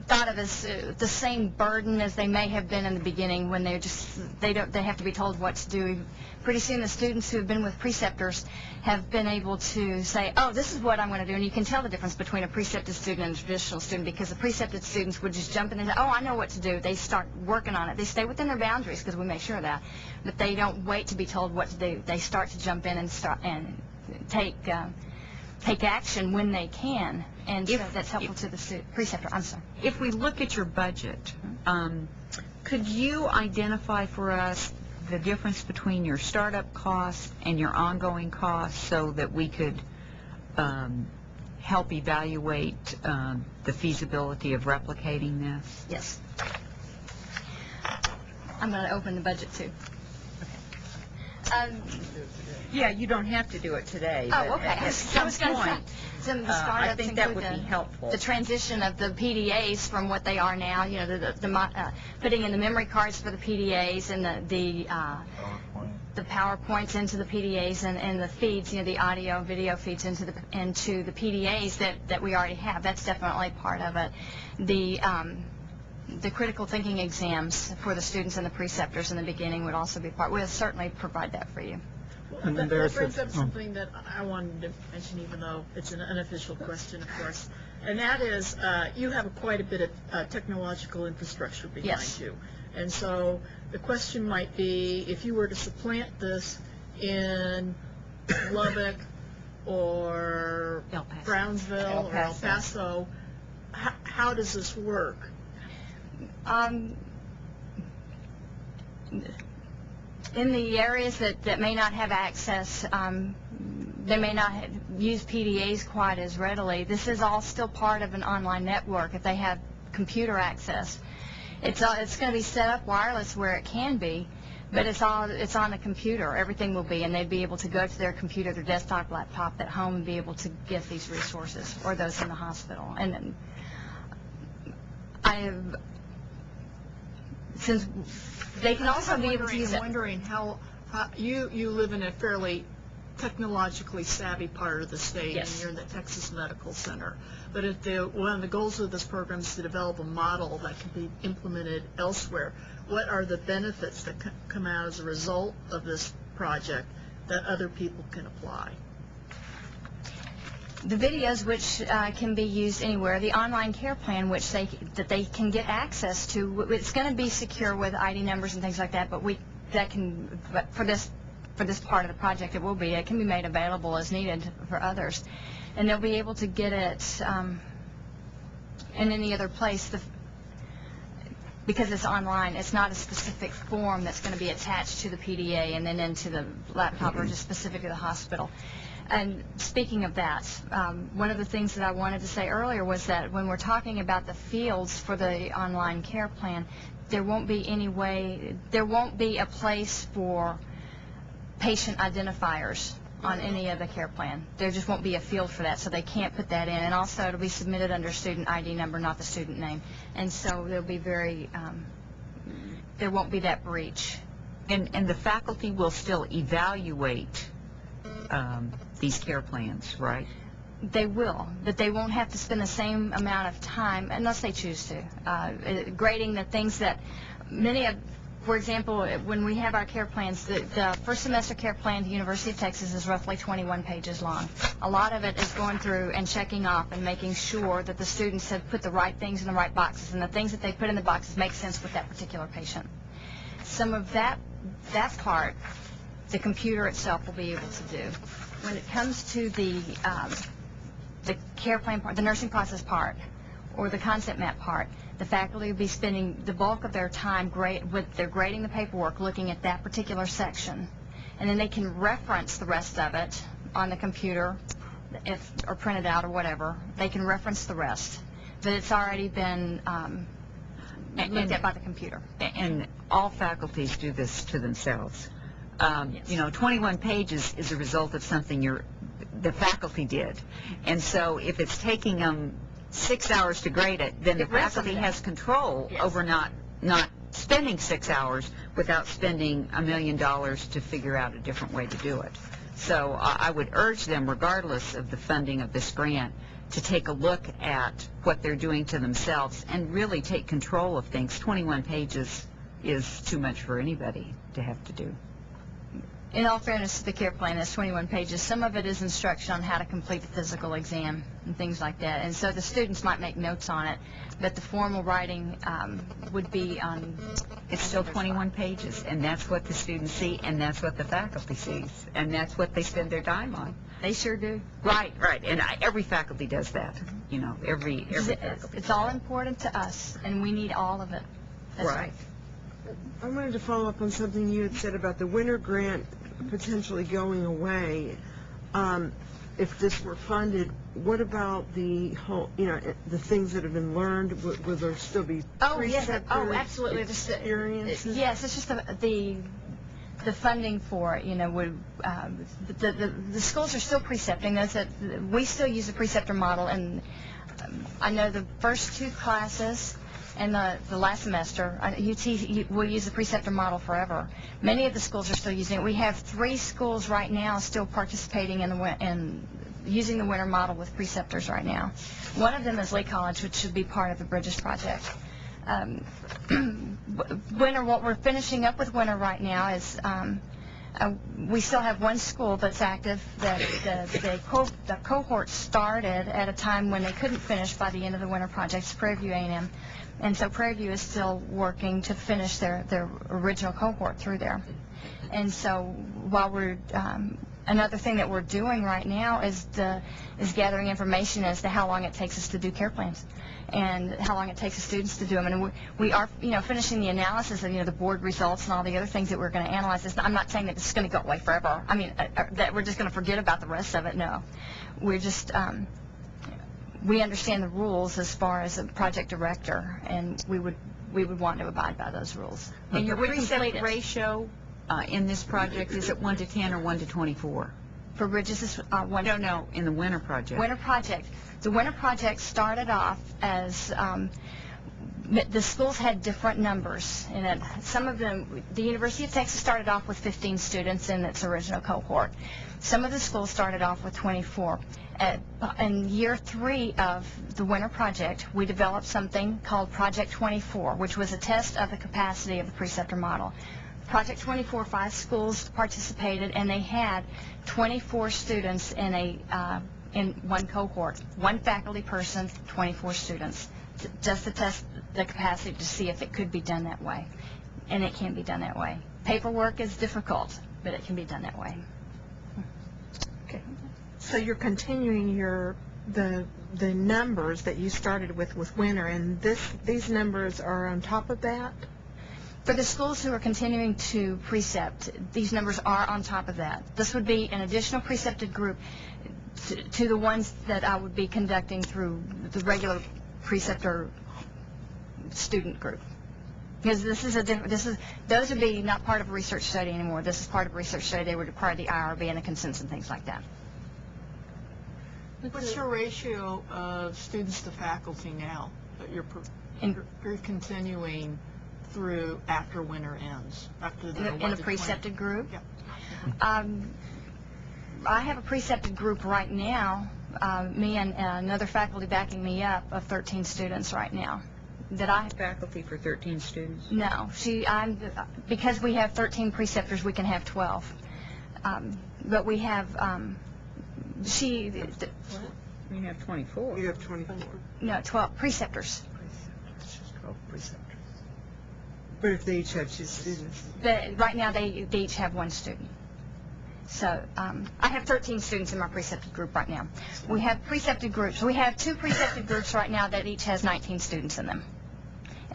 thought of as the same burden as they may have been in the beginning, when they have to be told what to do. Pretty soon the students who have been with preceptors have been able to say, oh, this is what I'm going to do. And you can tell the difference between a precepted student and a traditional student, because the precepted students would just jump in and say, oh, I know what to do. They start working on it. They stay within their boundaries, because we make sure of that. But they don't wait to be told what to do. They start to jump in and take action when they can. And so that's helpful to the preceptor. I'm sorry. If we look at your budget, could you identify for us the difference between your startup costs and your ongoing costs, so that we could help evaluate the feasibility of replicating this? Yes. I'm going to open the budget too. Yeah, you don't have to do it today. Oh, but okay. At some point, I think that would be helpful. The transition of the PDAs from what they are now, putting in the memory cards for the PDAs and the PowerPoints into the PDAs, and the feeds, the audio and video feeds into the PDAs that we already have. That's definitely part of it. The critical thinking exams for the students and the preceptors in the beginning would also be part. We'll certainly provide that for you. And then That brings up something that I wanted to mention, even though it's an unofficial question, of course, and that is you have quite a bit of technological infrastructure behind you. And so the question might be, if you were to supplant this in Lubbock or Brownsville or El Paso, how does this in the areas that may not have access, they may not use PDAs quite as readily. This is all still part of an online network if they have computer access. It's going to be set up wireless where it can be, but it's on the computer. Everything will be, and they'd be able to go to their computer, their desktop, laptop at home, and be able to get these resources, or those in the hospital. And then since they can also be able to use it. I'm wondering how you live in a fairly technologically savvy part of the state, Yes. and you're in the Texas Medical Center. But one of the goals of this program is to develop a model that can be implemented elsewhere. What are the benefits that come out as a result of this project that other people can apply? The videos, which can be used anywhere, the online care plan, which they can get access to, it's going to be secure with ID numbers and things like that. But for this part of the project, it can be made available as needed for others, and they'll be able to get it in any other place. Because it's online, it's not a specific form that's going to be attached to the PDA and then into the laptop or just specific to the hospital. And speaking of that, one of the things that I wanted to say earlier was that when we're talking about the fields for the online care plan, there won't be a place for patient identifiers on any of the care plan. There just won't be a field for that, so they can't put that in. And also, it'll be submitted under student ID number, not the student name. And so there'll be there won't be that breach. And the faculty will still evaluate these care plans, right? They will, but they won't have to spend the same amount of time, unless they choose to, grading the things that for example, when we have our care plans, the first semester care plan at the University of Texas is roughly 21 pages long. A lot of it is going through and checking off and making sure that the students have put the right things in the right boxes, and the things that they put in the boxes make sense with that particular patient. Some of that part, the computer itself will be able to do. When it comes to the care plan part, the nursing process part, or the concept map part, the faculty will be spending the bulk of their time they're grading the paperwork, looking at that particular section, and then they can reference the rest of it on the computer, or print it out or whatever. They can reference the rest, but it's already been looked at by the computer. And all faculties do this to themselves. Yes. 21 pages is a result of something the faculty did, and so if it's taking them 6 hours to grade it, then the faculty has control over not spending 6 hours without spending $1 million to figure out a different way to do it. So I would urge them, regardless of the funding of this grant, to take a look at what they're doing to themselves and really take control of things. 21 pages is too much for anybody to have to do. In all fairness to the care plan, that's 21 pages. Some of it is instruction on how to complete the physical exam and things like that. And so the students might make notes on it, but the formal writing would be on... It's still 21 pages, and that's what the students see, and that's what the faculty sees, and that's what they spend their time on. They sure do. Right. And every faculty does that. Every faculty. It's all important to us, and we need all of it. That's right. I wanted to follow up on something you had said about the winter grant potentially going away. If this were funded, what about the whole, the things that have been learned? Will there still be preceptor absolutely. experiences? Yes, it's just the funding for it. The schools are still precepting. We still use the preceptor model, and I know the first 2 classes and the last semester, UT will use the preceptor model forever. Many of the schools are still using it. We have 3 schools right now still participating in using the winter model with preceptors right now. One of them is Lee College, which should be part of the Bridges project. Winter, what we're finishing up with winter right now is we still have 1 school that's active. The cohort started at a time when they couldn't finish by the end of the winter project. It's Prairie View A&M. And so Prairie View is still working to finish their original cohort through there. And so while Another thing that we're doing right now is gathering information as to how long it takes us to do care plans and how long it takes the students to do them. And we are, finishing the analysis of, the board results and all the other things that we're going to analyze. I'm not saying that this is going to go away forever. I mean, that we're just going to forget about the rest of it. No. We're just, we understand the rules as far as a project director, and we would want to abide by those rules. And your precept ratio in this project, is it 1 to 10 or 1 to 24? For Bridges, is 1 to... No, in the winter project. Winter project. The winter project started off as... the schools had different numbers in it. Some of them, the University of Texas started off with 15 students in its original cohort. Some of the schools started off with 24. In year 3 of the winter project, we developed something called Project 24, which was a test of the capacity of the preceptor model. Project 24, 5 schools participated, and they had 24 students in one cohort. 1 faculty person, 24 students, just to test the capacity to see if it could be done that way. And it can be done that way. Paperwork is difficult, but it can be done that way. Okay. So you're continuing the numbers that you started with winter, and these numbers are on top of that? For the schools who are continuing to precept, these numbers are on top of that. This would be an additional precepted group to the ones that I would be conducting through the regular preceptor student group. Because those would be not part of a research study anymore. This is part of a research study. They would require the IRB and the consents and things like that. What's your ratio of students to faculty now that you're continuing through after winter ends? In a precepted group? Yeah. I have a precepted group right now, me and another faculty backing me up, of 13 students right now. Faculty for 13 students? No, because we have 13 preceptors, we can have 12. But we have, We have 24. You have 24. No, 12 preceptors. 12 preceptors. But if they each have 2 students? Right now, they each have 1 student. So I have 13 students in my precepted group right now. We have precepted groups. We have 2 precepted groups right now that each has 19 students in them.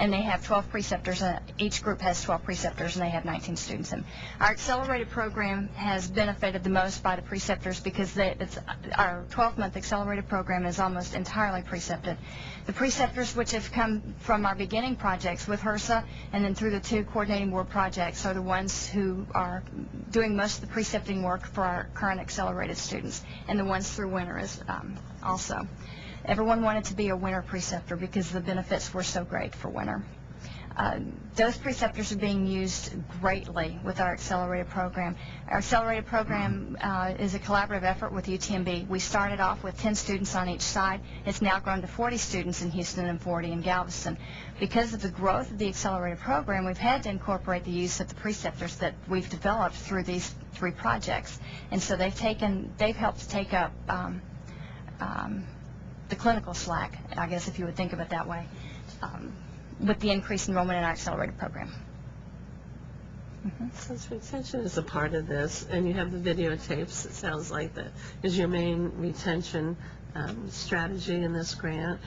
And they have 12 preceptors, and each group has 12 preceptors, and they have 19 students in them. Our accelerated program has benefited the most by the preceptors because our 12-month accelerated program is almost entirely precepted. The preceptors, which have come from our beginning projects with HRSA and then through the 2 coordinating board projects, are the ones who are doing most of the precepting work for our current accelerated students, and the ones through winter is also. Everyone wanted to be a winter preceptor because the benefits were so great for winter. Those preceptors are being used greatly with our accelerated program. Our accelerated program is a collaborative effort with UTMB. We started off with 10 students on each side. It's now grown to 40 students in Houston and 40 in Galveston. Because of the growth of the accelerated program, we've had to incorporate the use of the preceptors that we've developed through these 3 projects. And so they've helped take up the clinical slack, I guess if you would think of it that way, with the increased enrollment in our accelerated program. Since retention is a part of this, and you have the videotapes, it sounds like that is your main retention strategy in this grant.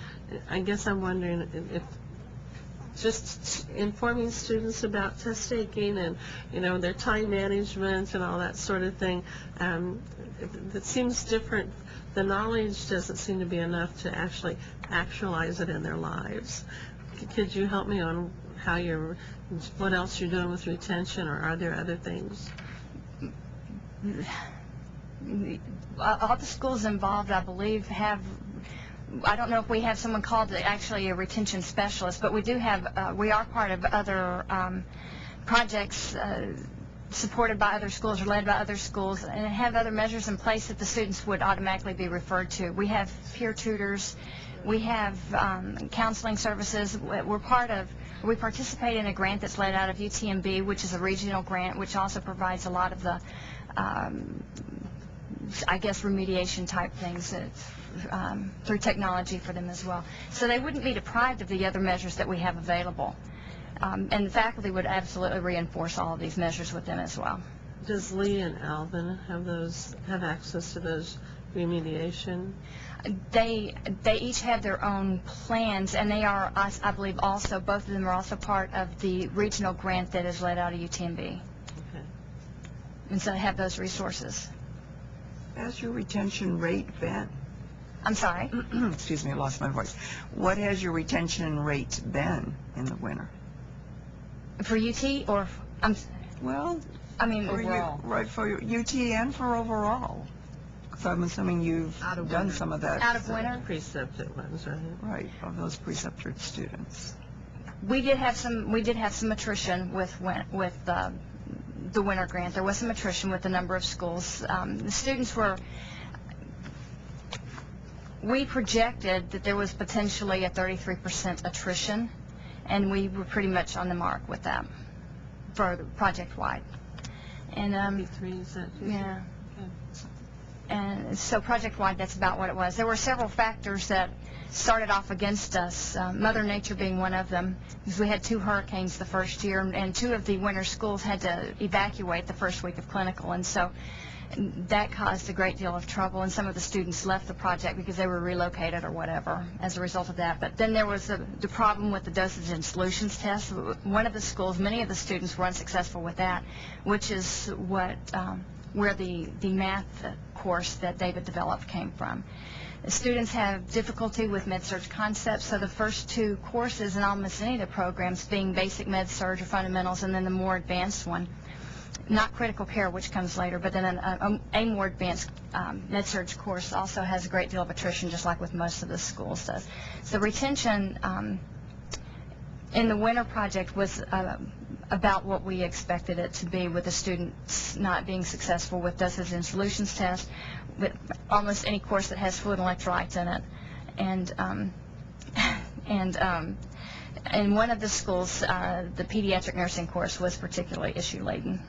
I guess I'm wondering if just informing students about test taking and, their time management and all that sort of thing, it seems different. The knowledge doesn't seem to be enough to actually actualize it in their lives. Could you help me on what else you're doing with retention, or are there other things? All the schools involved, I believe, I don't know if we have someone called actually a retention specialist, but we are part of other projects supported by other schools or led by other schools, and have other measures in place that the students would automatically be referred to. We have peer tutors. We have counseling services. We participate in a grant that's led out of UTMB, which is a regional grant, which also provides a lot of the, remediation type things through technology for them as well. So they wouldn't be deprived of the other measures that we have available. And the faculty would absolutely reinforce all of these measures with them as well. Does Lee and Alvin have access to those remediation? They each have their own plans, and they are, I believe, also, both of them are also part of the regional grant that is led out of UTMB. Okay. And so they have those resources. Has your retention rate been? I'm sorry? Excuse me, I lost my voice. What has your retention rate been in the winter? For UT or, Well, I mean, for overall. right, for your UT and for overall. Because I'm assuming you've done some of that. Out of winter? Precepted ones, right? Right, of those preceptored students. We did have some attrition with the winter grant. There was some attrition with the number of schools. The students were. We projected that there was potentially a 33% attrition, and we were pretty much on the mark with that for project-wide. And 33, is that? yeah. Okay. And so project-wide, that's about what it was. There were several factors that started off against us, Mother Nature being one of them, because we had 2 hurricanes the first year, and 2 of the winter schools had to evacuate the first week of clinical, and so that caused a great deal of trouble, and some of the students left the project because they were relocated or whatever as a result of that. But then there was the problem with the dosage and solutions test. One of the schools, many of the students were unsuccessful with that, which is what where the math course that David developed came from. The students have difficulty with med-surg concepts, so the first 2 courses in almost any of the programs being basic med-surg or fundamentals, and then the more advanced one, not critical care, which comes later, but then a more advanced med-surg course also has a great deal of attrition, just like with most of the schools does. So retention in the winter project was about what we expected it to be, with the students not being successful with dosage and solutions test, with almost any course that has fluid and electrolytes in it. And one of the schools, the pediatric nursing course, was particularly issue-laden.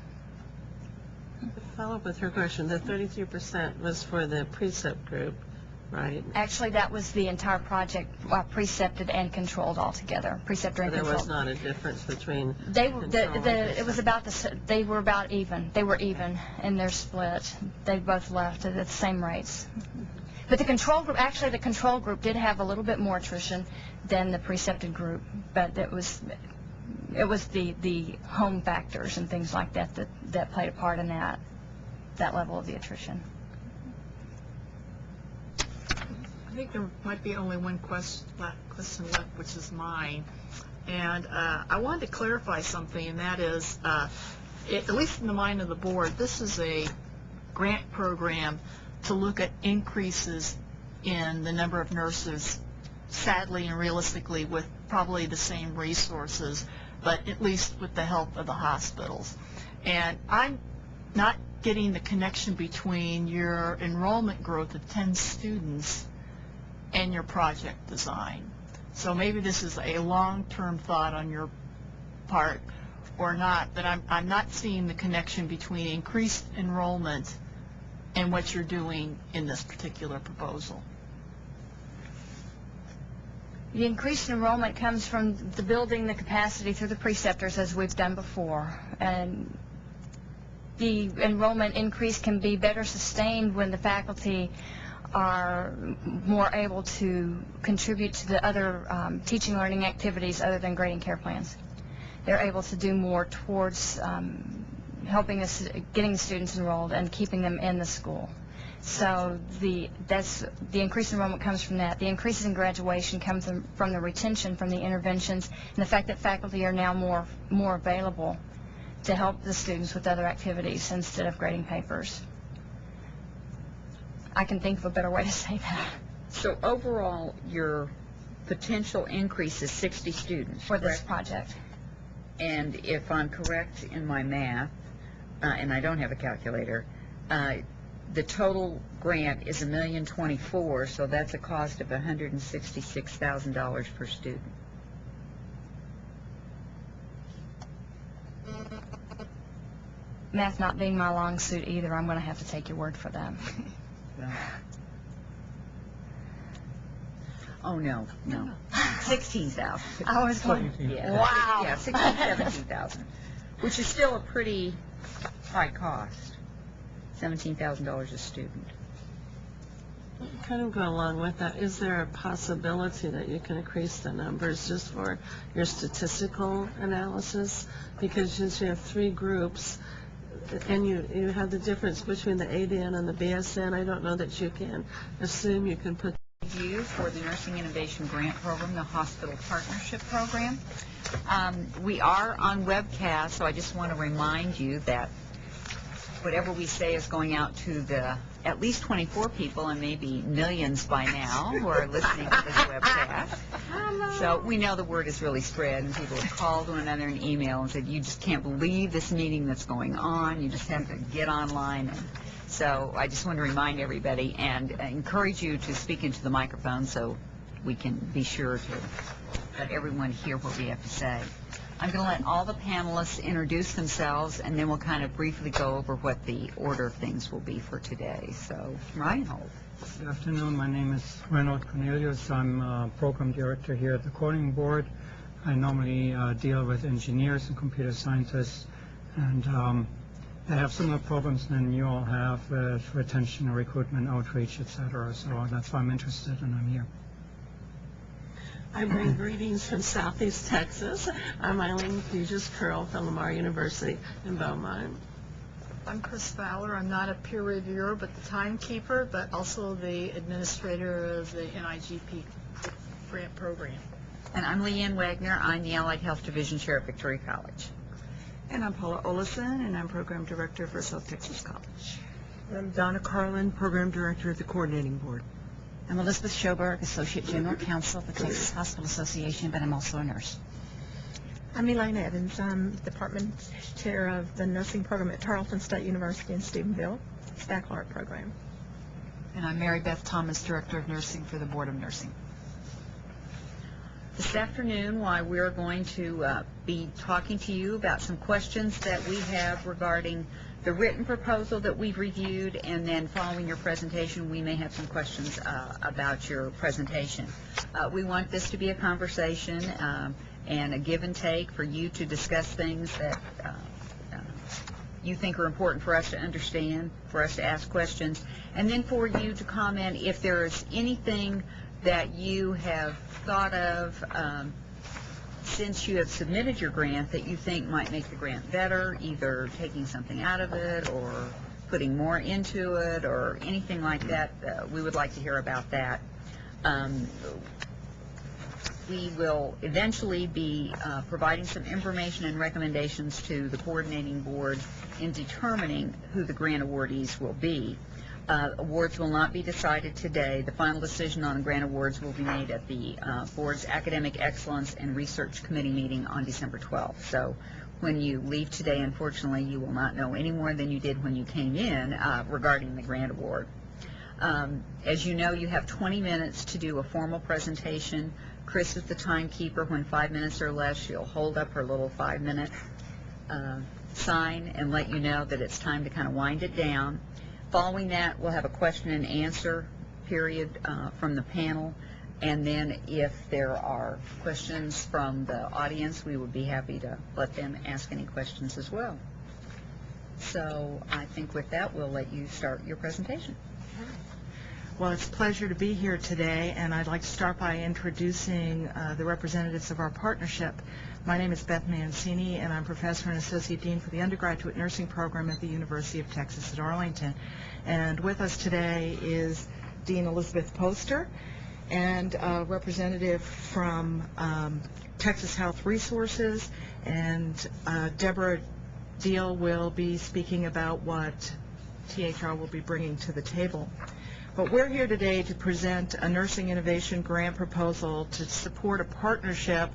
To follow up with her question, the 33% was for the precept group, right? Actually, that was the entire project, precepted and controlled altogether. Preceptor and There controlled. was not a difference between. It was about they were about even. They were even in their split. They both left at the same rates. But the control group, actually, the control group did have a little bit more attrition than the precepted group, but it was the home factors and things like that that played a part in that level of the attrition. I think there might be only one question left, which is mine. And I wanted to clarify something, and that is, at least in the mind of the board, this is a grant program to look at increases in the number of nurses, sadly and realistically, with probably the same resources, but at least with the help of the hospitals. And I'm not getting the connection between your enrollment growth of 10 students and your project design. So maybe this is a long-term thought on your part or not, but I'm not seeing the connection between increased enrollment and what you're doing in this particular proposal. The increased enrollment comes from the building the capacity through the preceptors, as we've done before. And the enrollment increase can be better sustained when the faculty are more able to contribute to the other teaching learning activities other than grading care plans. They're able to do more towards helping us, getting the students enrolled and keeping them in the school. So the increased enrollment comes from that. The increases in graduation come from the retention, from the interventions, and the fact that faculty are now more available to help the students with other activities instead of grading papers. I can think of a better way to say that. So overall, your potential increase is 60 students For this project. And if I'm correct in my math, and I don't have a calculator, the total grant is $1,024,000, so that's a cost of $166,000 per student. Math not being my long suit either, I'm going to have to take your word for that. Oh, no. 16,000. I was wondering. Yeah. Wow. Yeah, 16,000, 17,000, which is still a pretty high cost, $17,000 a student. Kind of go along with that. Is there a possibility that you can increase the numbers just for your statistical analysis? Because since you have 3 groups, and you have the difference between the ADN and the BSN, I don't know that you can assume you can put You for the Nursing Innovation Grant Program, the Hospital Partnership Program. We are on webcast, so I just want to remind you that whatever we say is going out to the at least 24 people and maybe millions by now who are listening to this webcast. So we know the word is really spread, and people have called one another in email and said, you just can't believe this meeting that's going on. You just have to get online. And so I just want to remind everybody and encourage you to speak into the microphone so we can be sure to let everyone hear what we have to say. I'm going to let all the panelists introduce themselves, and then we'll kind of briefly go over what the order of things will be for today. So, Reinhold. Good afternoon. My name is Reinhold Cornelius. I'm Program Director here at the Coding Board. I normally deal with engineers and computer scientists, and they have similar problems than you all have with retention, recruitment, outreach, etc. So that's why I'm interested, and I'm here. I bring greetings from Southeast Texas. I'm Eileen Curl from Lamar University in Beaumont. I'm Chris Fowler. I'm not a peer reviewer, but the timekeeper, but also the administrator of the NIGP grant program. And I'm Leanne Wagner. I'm the Allied Health Division Chair at Victoria College. And I'm Paula Olison, and I'm Program Director for South Texas College. I'm Donna Carlin, Program Director at the Coordinating Board. I'm Elizabeth Schoberg, Associate General Counsel of the Texas Hospital Association, but I'm also a nurse. I'm Elaine Evans. I'm Department Chair of the Nursing Program at Tarleton State University in Stephenville, Baccalaureate Program. And I'm Mary Beth Thomas, Director of Nursing for the Board of Nursing. This afternoon, while we're going to be talking to you about some questions that we have regarding the written proposal that we've reviewed, and then following your presentation, we may have some questions about your presentation. We want this to be a conversation and a give and take for you to discuss things that you think are important for us to understand, for us to ask questions, and then for you to comment if there is anything that you have thought of since you have submitted your grant that you think might make the grant better, either taking something out of it or putting more into it or anything like that. We would like to hear about that. We will eventually be providing some information and recommendations to the coordinating board in determining who the grant awardees will be. Awards will not be decided today. The final decision on grant awards will be made at the board's Academic Excellence and Research Committee meeting on December 12th. So when you leave today, unfortunately, you will not know any more than you did when you came in regarding the grant award. As you know, you have 20 minutes to do a formal presentation. Chris is the timekeeper. When 5 minutes or less, she'll hold up her little 5-minute sign and let you know that it's time to kind of wind it down. Following that, we'll have a question and answer period from the panel, and then if there are questions from the audience, we would be happy to let them ask any questions as well. So I think with that, we'll let you start your presentation. Well, it's a pleasure to be here today, and I'd like to start by introducing the representatives of our partnership. My name is Beth Mancini, and I'm Professor and Associate Dean for the Undergraduate Nursing Program at the University of Texas at Arlington. And with us today is Dean Elizabeth Poster and a representative from Texas Health Resources, and Deborah Deal will be speaking about what THR will be bringing to the table. But we're here today to present a Nursing Innovation Grant proposal to support a partnership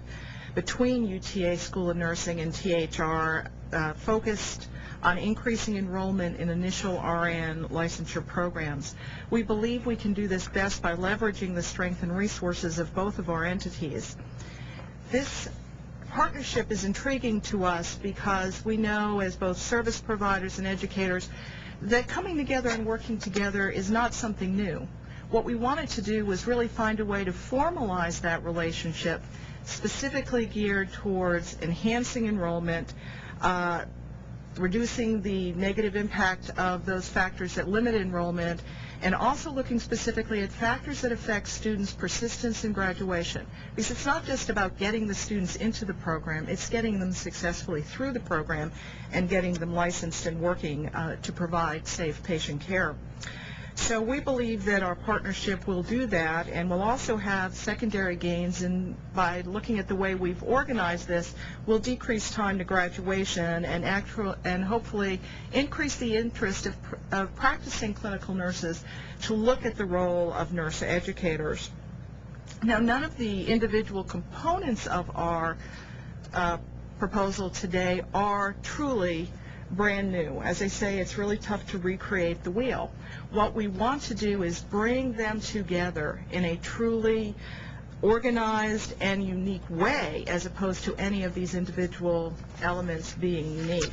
between UTA School of Nursing and THR focused on increasing enrollment in initial RN licensure programs. We believe we can do this best by leveraging the strength and resources of both of our entities. This partnership is intriguing to us because we know, as both service providers and educators, that coming together and working together is not something new. What we wanted to do was really find a way to formalize that relationship, specifically geared towards enhancing enrollment, reducing the negative impact of those factors that limit enrollment, and also looking specifically at factors that affect students' persistence in graduation. Because it's not just about getting the students into the program, it's getting them successfully through the program and getting them licensed and working to provide safe patient care. So we believe that our partnership will do that, and we'll also have secondary gains, and by looking at the way we've organized this, we'll decrease time to graduation and hopefully increase the interest of practicing clinical nurses to look at the role of nurse educators. Now, none of the individual components of our proposal today are truly brand new. As I say, it's really tough to recreate the wheel. What we want to do is bring them together in a truly organized and unique way, as opposed to any of these individual elements being unique.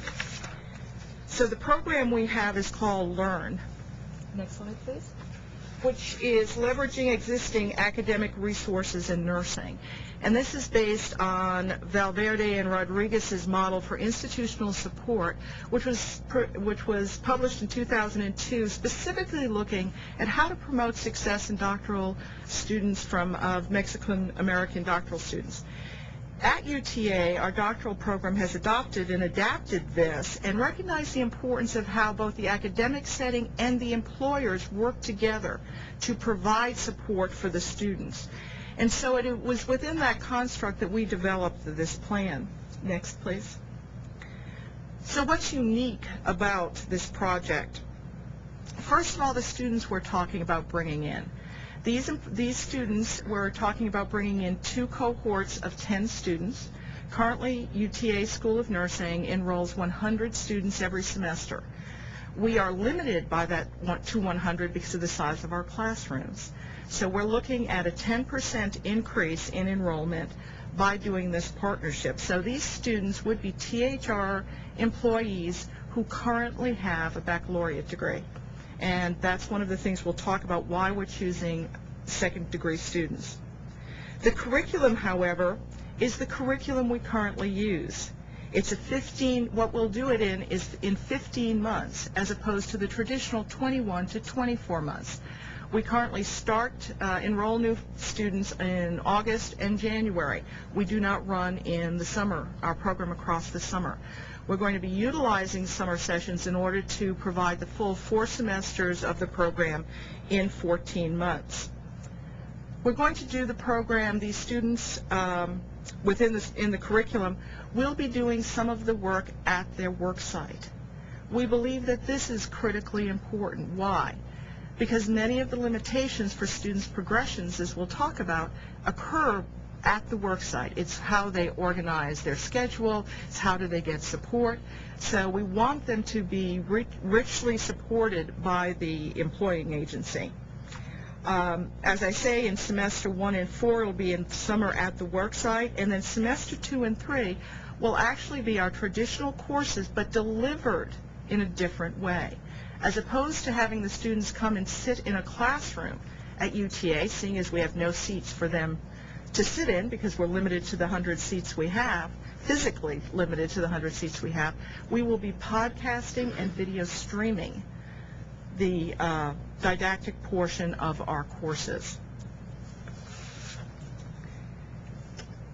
So the program we have is called LEARN. Next slide, please. Which is leveraging existing academic resources in nursing. And this is based on Valverde and Rodriguez's model for institutional support, which was published in 2002, specifically looking at how to promote success in doctoral students of Mexican-American doctoral students. At UTA, our doctoral program has adopted and adapted this and recognized the importance of how both the academic setting and the employers work together to provide support for the students. And so it was within that construct that we developed this plan. Next, please. So what's unique about this project? First of all, the students we're talking about bringing in. These students, we're talking about bringing in 2 cohorts of 10 students. Currently, UTA School of Nursing enrolls 100 students every semester. We are limited by that to 100 because of the size of our classrooms. So we're looking at a 10% increase in enrollment by doing this partnership. So these students would be THR employees who currently have a baccalaureate degree. And that's one of the things we'll talk about, why we're choosing second-degree students. The curriculum, however, is the curriculum we currently use. It's what we'll do it in is in 15 months, as opposed to the traditional 21 to 24 months. We currently enroll new students in August and January. We do not run in the summer, our program across the summer. We're going to be utilizing summer sessions in order to provide the full 4 semesters of the program in 14 months. We're going to do the program, these students in the curriculum will be doing some of the work at their work site. We believe that this is critically important. Why? Because many of the limitations for students' progressions, as we'll talk about, occur at the work site. It's how they organize their schedule, it's how do they get support. So we want them to be richly supported by the employing agency. As I say, in semester 1 and 4 it will be in summer at the work site, and then semester 2 and 3 will actually be our traditional courses but delivered in a different way. As opposed to having the students come and sit in a classroom at UTA, seeing as we have no seats for them to sit in because we're limited to the 100 seats we have, physically limited to the 100 seats we have, we will be podcasting and video streaming the didactic portion of our courses.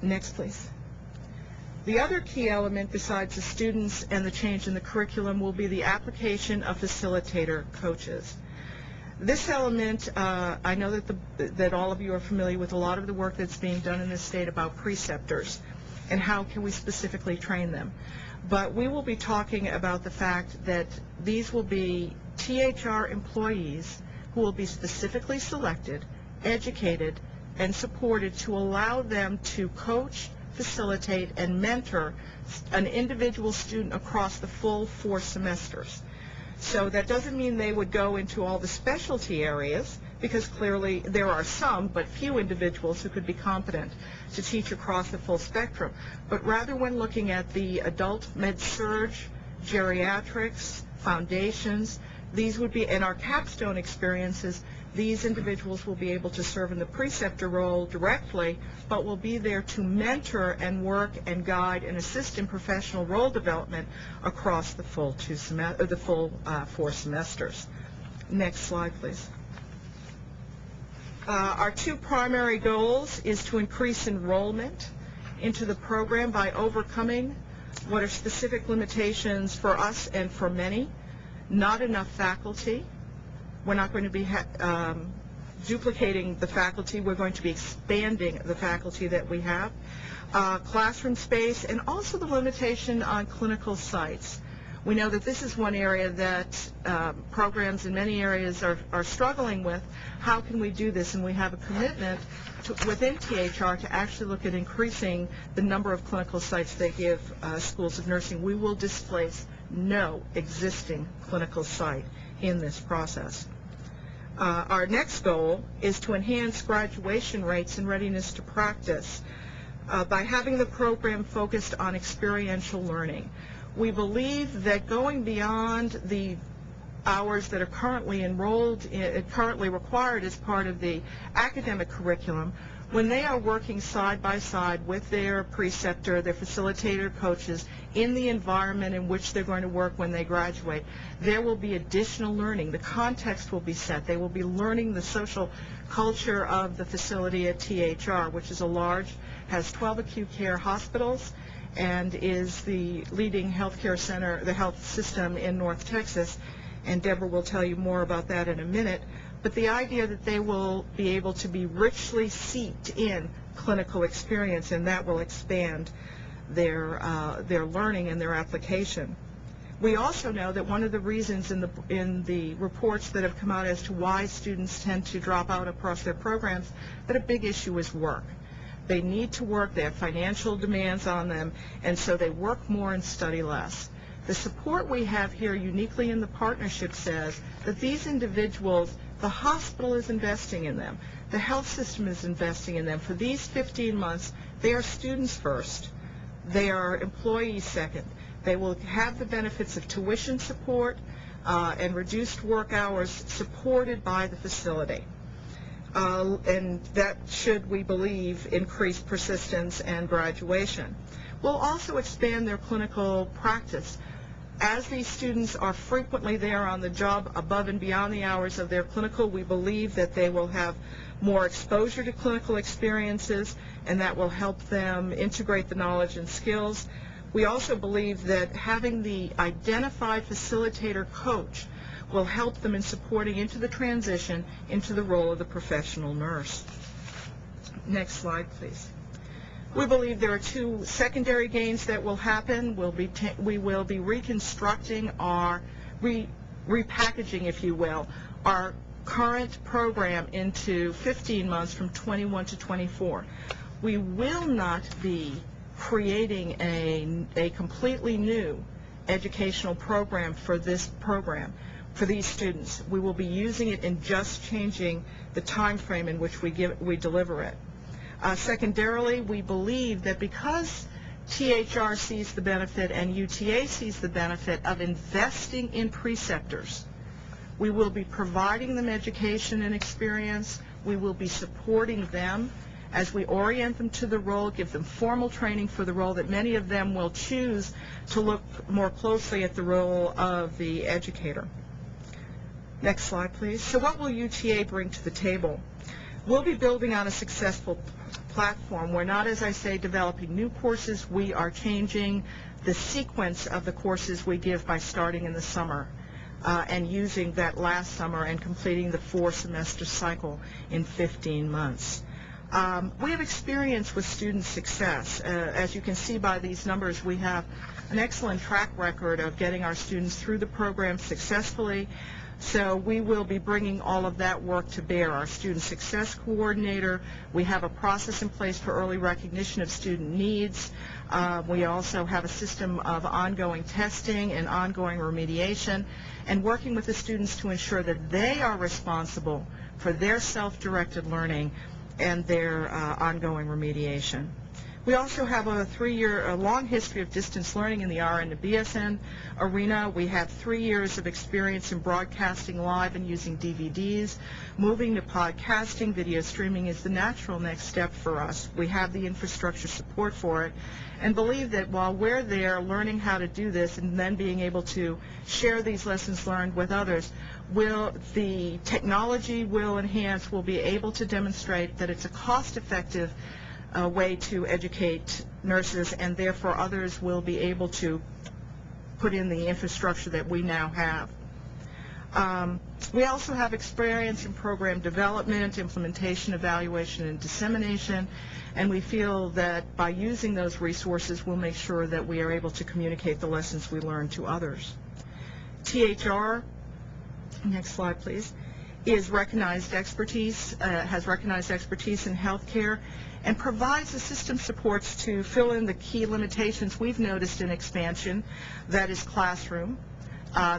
Next, please. The other key element besides the students and the change in the curriculum will be the application of facilitator coaches. This element, I know that all of you are familiar with a lot of the work that's being done in this state about preceptors and how can we specifically train them. But we will be talking about the fact that these will be THR employees who will be specifically selected, educated, and supported to allow them to coach, facilitate, and mentor an individual student across the full 4 semesters. So that doesn't mean they would go into all the specialty areas, because clearly there are some, but few individuals who could be competent to teach across the full spectrum. But rather when looking at the adult med-surg, geriatrics, foundations, These would be, in our capstone experiences, these individuals will be able to serve in the preceptor role directly, but will be there to mentor and work and guide and assist in professional role development across the full 4 semesters. Next slide, please. Our 2 primary goals is to increase enrollment into the program by overcoming what are specific limitations for us and for many. Not enough faculty. We're not going to be duplicating the faculty. We're going to be expanding the faculty that we have. Classroom space, and also the limitation on clinical sites. We know that this is one area that programs in many areas are struggling with. How can we do this? And we have a commitment within THR to actually look at increasing the number of clinical sites they give schools of nursing. We will displace no existing clinical site in this process. Our next goal is to enhance graduation rates and readiness to practice by having the program focused on experiential learning. We believe that going beyond the hours that are currently currently required as part of the academic curriculum, when they are working side by side with their preceptor, their facilitator, coaches, in the environment in which they're going to work when they graduate, there will be additional learning. The context will be set. They will be learning the social culture of the facility at THR, which is has 12 acute care hospitals, and is the leading healthcare center, the health system in North Texas. And Deborah will tell you more about that in a minute. But the idea that they will be able to be richly seeped in clinical experience, and that will expand their learning and their application. We also know that one of the reasons in the reports that have come out as to why students tend to drop out across their programs, that a big issue is work. They need to work, they have financial demands on them, and so they work more and study less. The support we have here uniquely in the partnership says that these individuals, the hospital is investing in them, the health system is investing in them. For these 15 months, they are students first, they are employees second. They will have the benefits of tuition support and reduced work hours supported by the facility. And that should, we believe, increase persistence and graduation. We'll also expand their clinical practice. As these students are frequently there on the job above and beyond the hours of their clinical, we believe that they will have more exposure to clinical experiences, and that will help them integrate the knowledge and skills. We also believe that having the identified facilitator coach will help them in supporting into the transition into the role of the professional nurse. Next slide, please. We believe there are 2 secondary gains that will happen. We will be reconstructing our, repackaging, if you will, our current program into 15 months from 21 to 24. We will not be creating a completely new educational program for this program, for these students. We will be using it and just changing the time frame in which we deliver it. Secondarily, we believe that because THR sees the benefit and UTA sees the benefit of investing in preceptors, we will be providing them education and experience. We will be supporting them as we orient them to the role, give them formal training for the role, that many of them will choose to look more closely at the role of the educator. Next slide, please. So what will UTA bring to the table? We'll be building on a successful platform. We're not, as I say, developing new courses. We are changing the sequence of the courses we give by starting in the summer and using that last summer and completing the 4-semester cycle in 15 months. We have experience with student success. As you can see by these numbers, we have an excellent track record of getting our students through the program successfully. So we will be bringing all of that work to bear. Our student success coordinator, we have a process in place for early recognition of student needs. We also have a system of ongoing testing and ongoing remediation, and working with the students to ensure that they are responsible for their self-directed learning and their ongoing remediation. We also have a long history of distance learning in the RN to BSN arena. We have 3 years of experience in broadcasting live and using DVDs. Moving to podcasting, video streaming is the natural next step for us. We have the infrastructure support for it, and believe that while we're there learning how to do this and then being able to share these lessons learned with others, the technology will enhance, we'll be able to demonstrate that it's a cost-effective way to educate nurses, and therefore others will be able to put in the infrastructure that we now have. We also have experience in program development, implementation, evaluation, and dissemination, and we feel that by using those resources, we'll make sure that we are able to communicate the lessons we learn to others. THR, next slide please, has recognized expertise in healthcare and provides the system supports to fill in the key limitations we've noticed in expansion, that is classroom.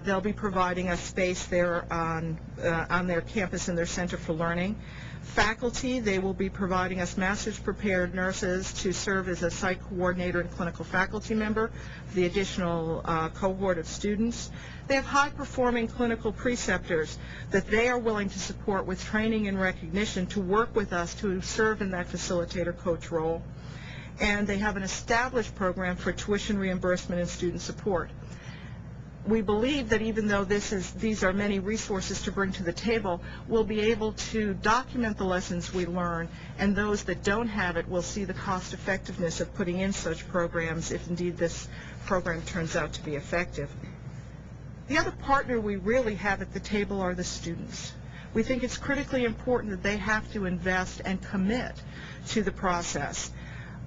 They'll be providing us space there on their campus in their Center for Learning. Faculty, they will be providing us master's prepared nurses to serve as a site coordinator and clinical faculty member for the additional cohort of students. They have high-performing clinical preceptors that they are willing to support with training and recognition to work with us to serve in that facilitator coach role. And they have an established program for tuition reimbursement and student support. We believe that even though these are many resources to bring to the table, we'll be able to document the lessons we learn, and those that don't have it will see the cost effectiveness of putting in such programs if indeed this program turns out to be effective. The other partner we really have at the table are the students. We think it's critically important that they have to invest and commit to the process.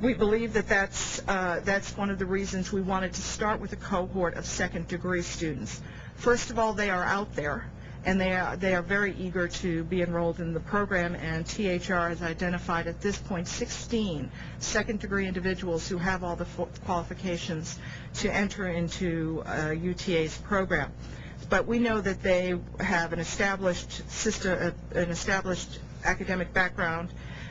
We believe that that's one of the reasons we wanted to start with a cohort of second-degree students. First of all, they are out there, and they are very eager to be enrolled in the program, and THR has identified at this point 16 second-degree individuals who have all the qualifications to enter into UTA's program. But we know that they have an established system, an established academic background.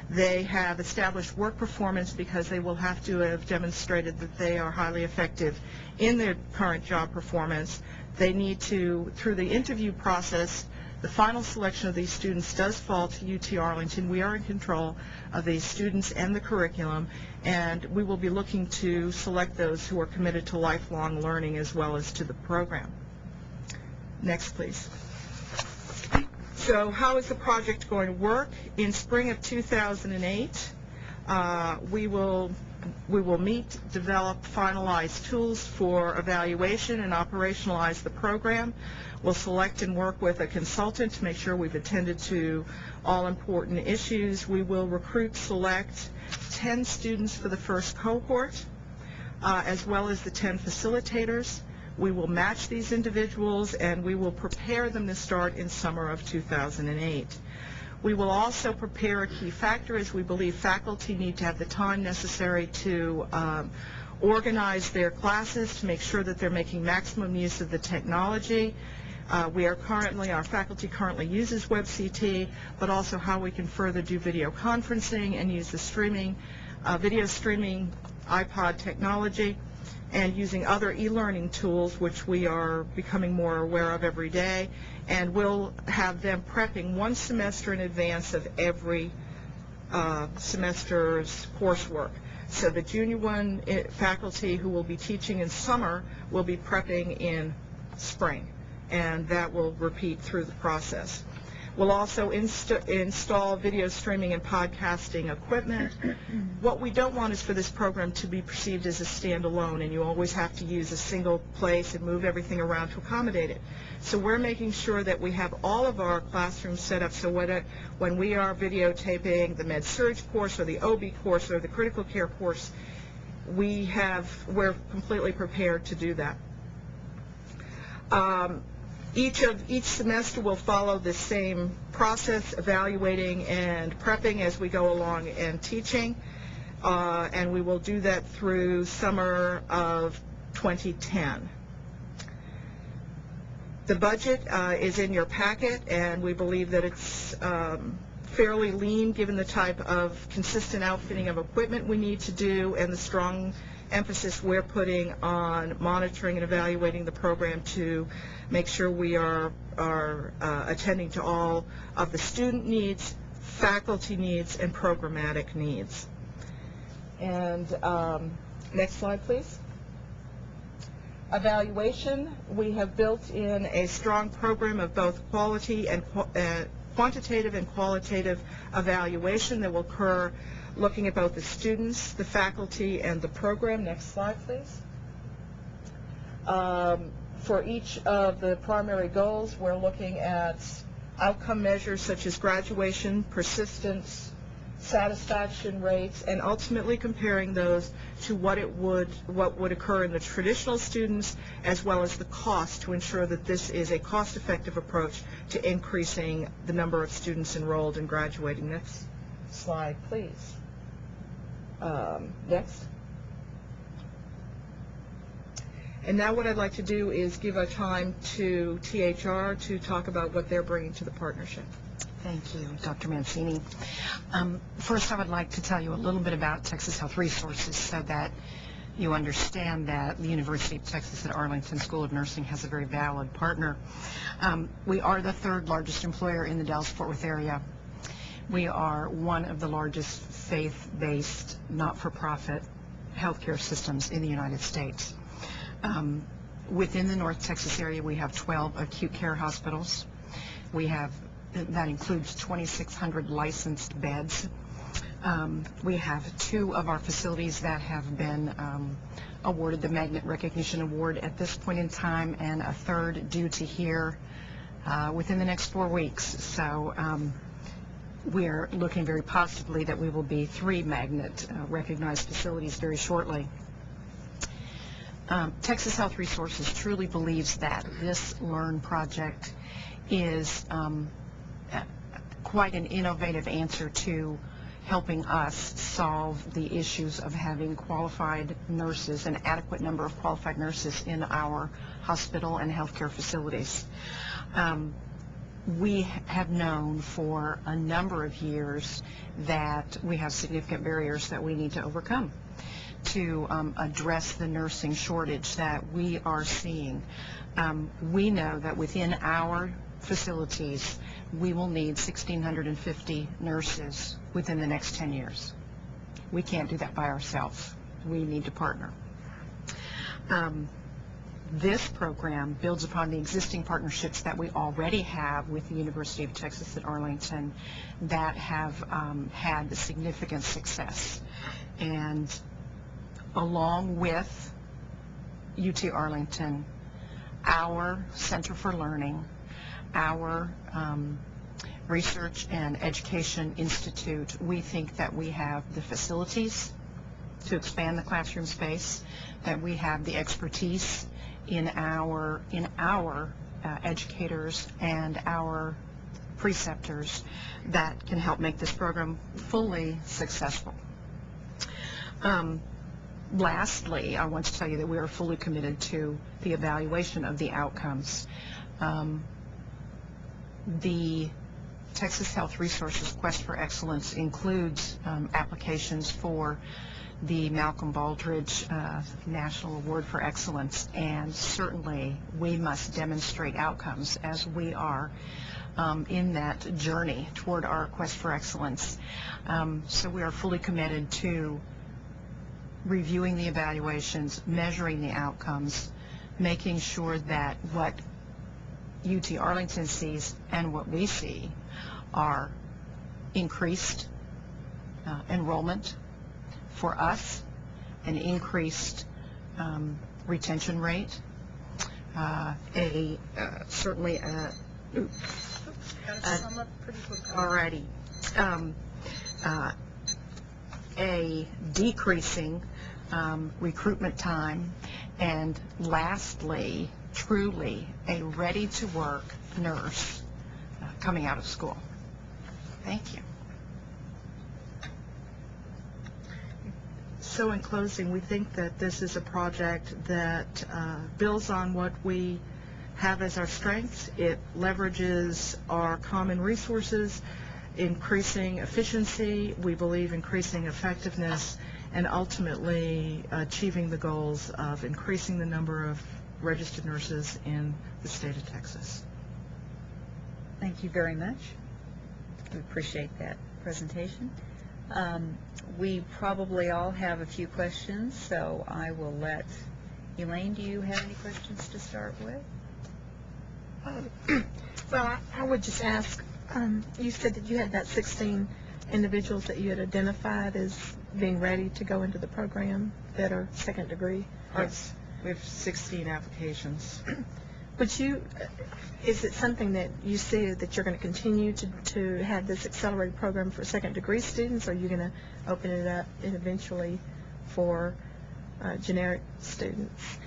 They have established work performance because they will have to have demonstrated that they are highly effective in their current job performance. They need to, through the interview process, the final selection of these students does fall to UT Arlington. We are in control of these students and the curriculum, and we will be looking to select those who are committed to lifelong learning as well as to the program. Next, please. So how is the project going to work? In spring of 2008, we will meet, develop, finalize tools for evaluation and operationalize the program. We'll select and work with a consultant to make sure we've attended to all important issues. We will recruit, select 10 students for the first cohort, as well as the 10 facilitators. We will match these individuals, and we will prepare them to start in summer of 2008. We will also prepare a key factor, as we believe faculty need to have the time necessary to organize their classes to make sure that they're making maximum use of the technology. Our faculty currently uses WebCT, but also how we can further do video conferencing and use the video streaming iPod technology, and using other e-learning tools, which we are becoming more aware of every day, and we'll have them prepping one semester in advance of every semester's coursework. So the Junior 1 faculty who will be teaching in summer will be prepping in spring, and that will repeat through the process. We'll also install video streaming and podcasting equipment. What we don't want is for this program to be perceived as a standalone, and you always have to use a single place and move everything around to accommodate it. So we're making sure that we have all of our classrooms set up so when we are videotaping the med-surg course or the OB course or the critical care course, we're completely prepared to do that. Each semester will follow the same process, evaluating and prepping as we go along and teaching, and we will do that through summer of 2010. The budget is in your packet, and we believe that it's fairly lean given the type of consistent outfitting of equipment we need to do and the strong emphasis we're putting on monitoring and evaluating the program to make sure we are attending to all of the student needs, faculty needs, and programmatic needs. And next slide, please. Evaluation. We have built in a strong program of both quality and quantitative and qualitative evaluation that will occur looking at both the students, the faculty, and the program. Next slide, please. For each of the primary goals, we're looking at outcome measures such as graduation, persistence, satisfaction rates, and ultimately comparing those to what would occur in the traditional students, as well as the cost, to ensure that this is a cost-effective approach to increasing the number of students enrolled and graduating. Next slide, please. Next. And now what I'd like to do is give a time to THR to talk about what they're bringing to the partnership. Thank you, Dr. Mancini. First, I would like to tell you a little bit about Texas Health Resources so that you understand that the University of Texas at Arlington School of Nursing has a very valid partner. We are the third largest employer in the Dallas-Fort Worth area. We are one of the largest faith-based, not-for-profit healthcare systems in the United States. Within the North Texas area, we have 12 acute care hospitals. That includes 2,600 licensed beds. We have 2 of our facilities that have been awarded the Magnet Recognition Award at this point in time, and a third due to here within the next 4 weeks. So we're looking very positively that we will be 3 Magnet recognized facilities very shortly. Texas Health Resources truly believes that this LEARN project is quite an innovative answer to helping us solve the issues of having qualified nurses, an adequate number of qualified nurses in our hospital and healthcare facilities. We have known for a number of years that we have significant barriers that we need to overcome to address the nursing shortage that we are seeing. We know that within our facilities, we will need 1,650 nurses within the next 10 years. We can't do that by ourselves. We need to partner. This program builds upon the existing partnerships that we already have with the University of Texas at Arlington that have had significant success. And along with UT Arlington, our Center for Learning, our Research and Education Institute, we think that we have the facilities to expand the classroom space, that we have the expertise in our educators and our preceptors that can help make this program fully successful. Lastly, I want to tell you that we are fully committed to the evaluation of the outcomes. The Texas Health Resources Quest for Excellence includes applications for the Malcolm Baldrige National Award for Excellence, and certainly we must demonstrate outcomes as we are in that journey toward our Quest for Excellence. So we are fully committed to reviewing the evaluations, measuring the outcomes, making sure that what UT Arlington sees and what we see are increased enrollment for us, an increased retention rate, certainly a decreasing recruitment time, and lastly, truly a ready-to-work nurse coming out of school. Thank you. So in closing, we think that this is a project that builds on what we have as our strengths. It leverages our common resources increasing efficiency, we believe increasing effectiveness, and ultimately achieving the goals of increasing the number of registered nurses in the state of Texas. Thank you very much. We appreciate that presentation. We probably all have a few questions, so I will let Elaine, do you have any questions to start with? Well, I would just ask, you said that you had that 16 individuals that you had identified as being ready to go into the program that are second degree? Yes, we have 16 applications. Is it something that you see that you're going to continue to have this accelerated program for second degree students, or are you going to open it up eventually for generic students?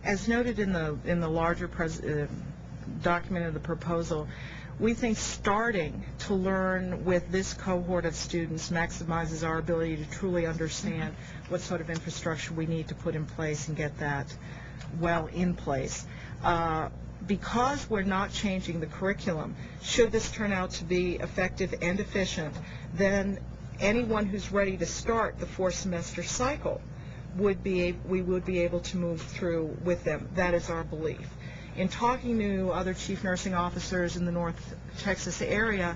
As noted in the larger document of the proposal, we think starting to learn with this cohort of students maximizes our ability to truly understand what sort of infrastructure we need to put in place and get that well in place. Because we're not changing the curriculum, should this turn out to be effective and efficient, then anyone who's ready to start the 4-semester cycle we would be able to move through with them. That is our belief. In talking to other chief nursing officers in the North Texas area,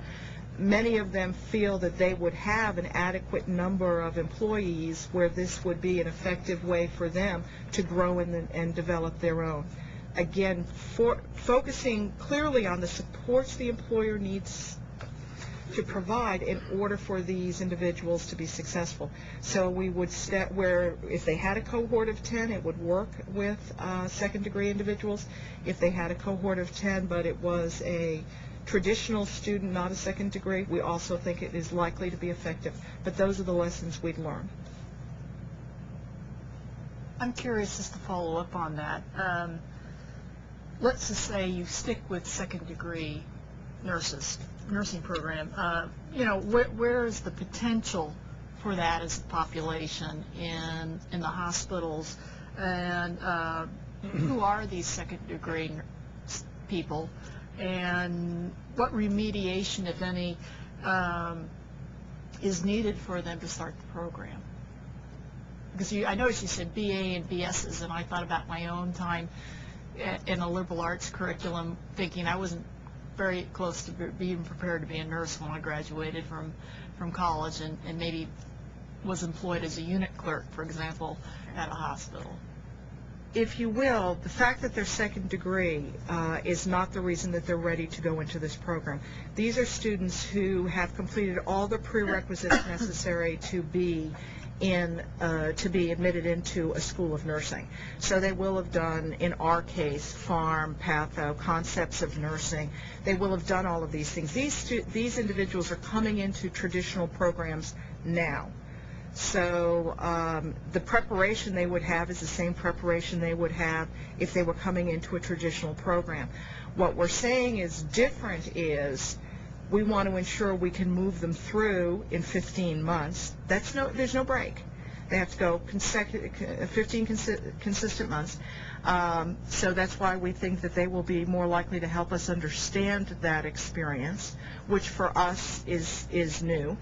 many of them feel that they would have an adequate number of employees where this would be an effective way for them to grow and develop their own. Again, focusing clearly on the supports the employer needs to provide in order for these individuals to be successful. So we would where if they had a cohort of 10, it would work with second degree individuals. If they had a cohort of 10 but it was a traditional student, not a second degree, we also think it is likely to be effective. But those are the lessons we'd learn. I'm curious, just to follow up on that. Let's just say you stick with second degree nursing program. Where is the potential for that as a population in the hospitals? And who are these second degree people? And what remediation, if any, is needed for them to start the program? Because I noticed you said BA and BSs, and I thought about my own time in a liberal arts curriculum, thinking I wasn't very close to being prepared to be a nurse when I graduated from college, and maybe was employed as a unit clerk, for example, at a hospital. If you will, the fact that they're second degree is not the reason that they're ready to go into this program. These are students who have completed all the prerequisites necessary to be admitted into a school of nursing. So they will have done, in our case, pharm, patho, concepts of nursing. They will have done all of these things. These individuals are coming into traditional programs now. So the preparation they would have is the same preparation they would have if they were coming into a traditional program. What we're saying is different is we want to ensure we can move them through in 15 months. There's no break. They have to go 15 consistent months. So that's why we think that they will be more likely to help us understand that experience, which for us is new.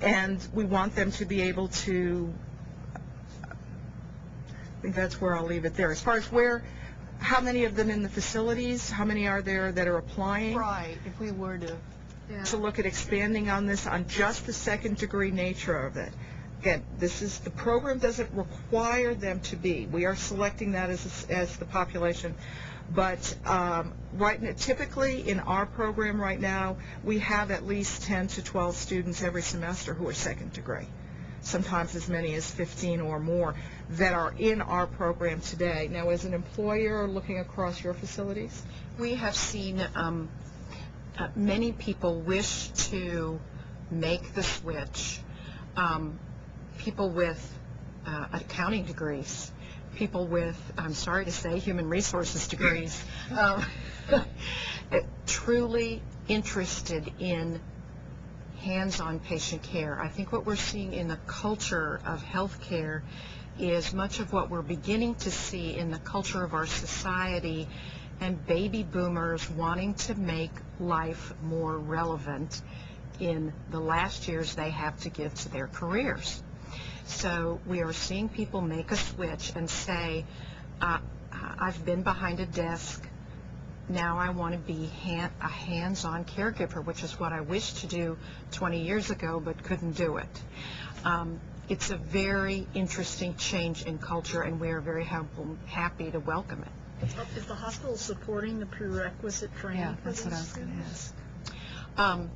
And we want them to be able to, I think that's where I'll leave it there. As far as how many of them in the facilities, how many are there that are applying? Right, if we were to look at expanding on this, on just the second degree nature of it. Again, the program doesn't require them to be. We are selecting that as the population. But typically in our program right now, we have at least 10 to 12 students every semester who are second degree. Sometimes as many as 15 or more that are in our program today. Now, as an employer looking across your facilities? We have seen many people wish to make the switch. People with accounting degrees, people with, I'm sorry to say, human resources degrees, truly interested in hands-on patient care. I think what we're seeing in the culture of healthcare is much of what we're beginning to see in the culture of our society and baby boomers wanting to make life more relevant in the last years they have to give to their careers. So we are seeing people make a switch and say, I've been behind a desk, now I want to be a hands-on caregiver, which is what I wished to do 20 years ago but couldn't do it. It's a very interesting change in culture, and we are very happy to welcome it. Is the hospital supporting the prerequisite training? Yeah, that's what I was going to ask.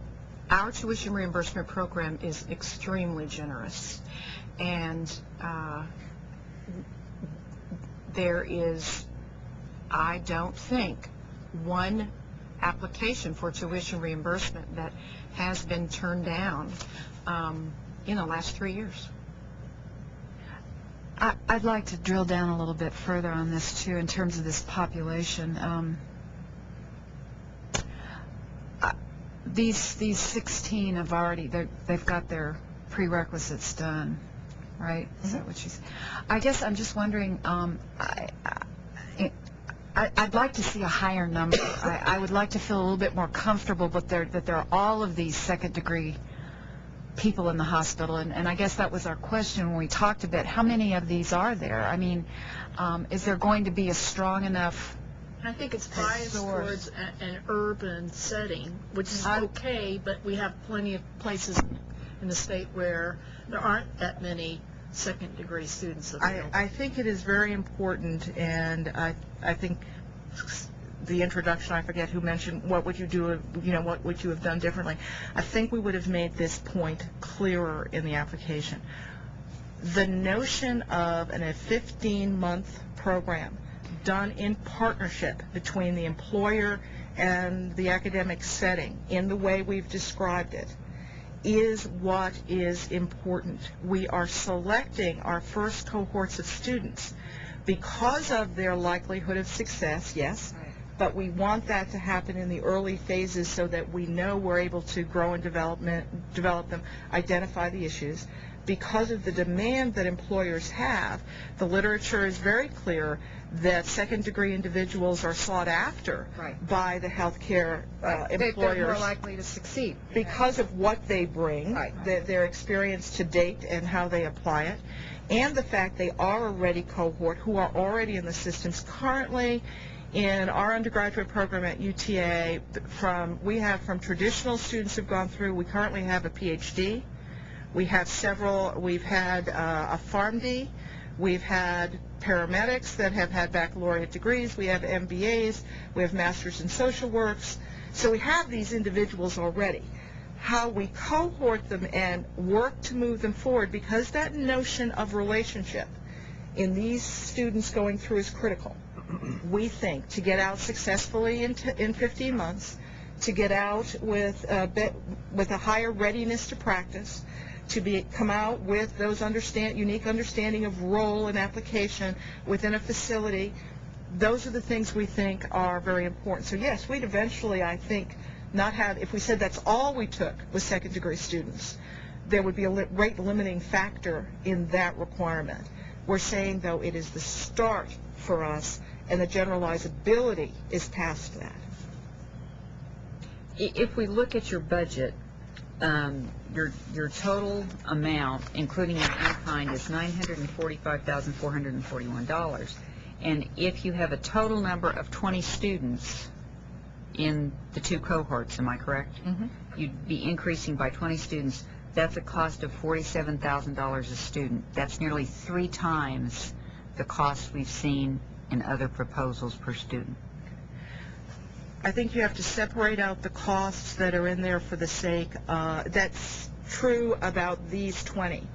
Our tuition reimbursement program is extremely generous, and there is, I don't think, one application for tuition reimbursement that has been turned down in the last 3 years. I'd like to drill down a little bit further on this too, in terms of this population. These 16 have already, they've got their prerequisites done, right? Is that what she's? I guess I'm just wondering. I'd like to see a higher number. I would like to feel a little bit more comfortable, but that there are all of these second-degree people in the hospital, and I guess that was our question when we talked a bit. How many of these are there? I mean, is there going to be a strong enough? I think it's biased towards an urban setting, which is okay, but we have plenty of places in the state where there aren't that many second-degree students available. I think it is very important, and I think the introduction, I forget who mentioned, what would you do, what would you have done differently? I think we would have made this point clearer in the application. The notion of a 15-month program done in partnership between the employer and the academic setting in the way we've described it is what is important. We are selecting our first cohorts of students because of their likelihood of success, yes, but we want that to happen in the early phases so that we know we're able to grow and develop them, identify the issues. Because of the demand that employers have, the literature is very clear that second-degree individuals are sought after by the healthcare employers. They're more likely to succeed. Because of what they bring, their experience to date and how they apply it, and the fact they are a ready cohort who are already in the systems. Currently, in our undergraduate program at UTA, we have from traditional students who've gone through, we currently have a PhD. We have several, we've had a PharmD, we've had paramedics that have had baccalaureate degrees, we have MBAs, we have masters in social works. So we have these individuals already. How we cohort them and work to move them forward, because that notion of relationship in these students going through is critical. We think to get out successfully in 15 months, to get out with a higher readiness to practice, to come out with those unique understanding of role and application within a facility, those are the things we think are very important. So yes, we'd eventually, I think, not have, if we said that's all we took was second-degree students, there would be a rate limiting factor in that requirement. We're saying, though, it is the start for us, and the generalizability is past that. If we look at your budget, your total amount, including your in-kind, is $945,441. And if you have a total number of 20 students in the two cohorts, am I correct? Mm-hmm. You'd be increasing by 20 students. That's a cost of $47,000 a student. That's nearly 3 times the cost we've seen in other proposals per student. I think you have to separate out the costs that are in there for the sake, that's true about these 20.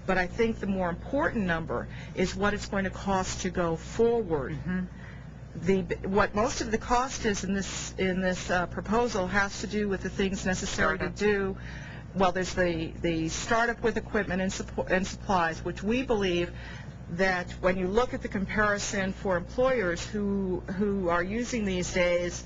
But I think the more important number is what it's going to cost to go forward. Mm-hmm. What most of the cost is in this proposal has to do with the things necessary to do. Well, there's the startup with equipment and supplies, which we believe that when you look at the comparison for employers who are using these days,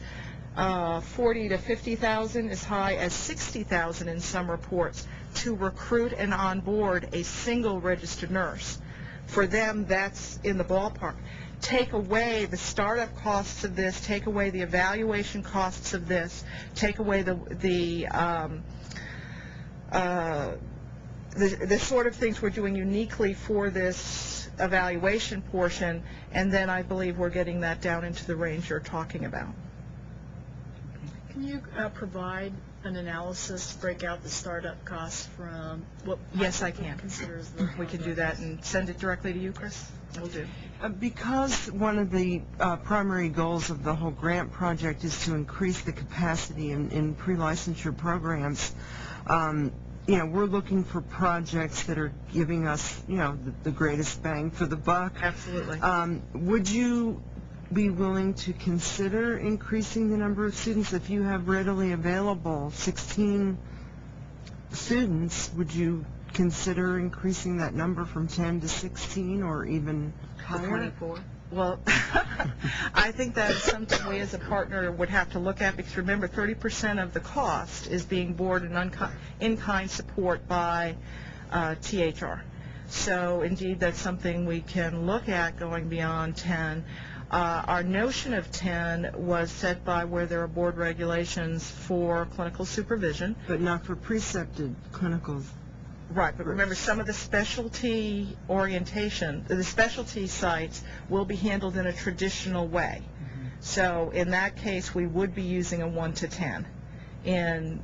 40 to 50,000, as high as 60,000 in some reports, to recruit and onboard a single registered nurse. For them, that's in the ballpark. take away the startup costs of this, take away the evaluation costs of this, take away the sort of things we're doing uniquely for this evaluation portion, and then I believe we're getting that down into the range you're talking about. Can you provide an analysis, break out the startup costs from what? Yes, I can. Considers the We can do that and send it directly to you, Chris. We'll do. Because one of the primary goals of the whole grant project is to increase the capacity in pre-licensure programs, we're looking for projects that are giving us, the greatest bang for the buck. Absolutely. Would you be willing to consider increasing the number of students? If you have readily available 16 students, would you consider increasing that number from 10 to 16 or even higher? 24. Well, I think that is something we as a partner would have to look at, because remember, 30% of the cost is being borne in-kind support by THR. So indeed, that's something we can look at going beyond 10. Our notion of 10 was set by where there are board regulations for clinical supervision. But not for precepted clinicals. Right, but remember, some of the specialty orientation, the specialty sites will be handled in a traditional way. So in that case, we would be using a 1 to 10. And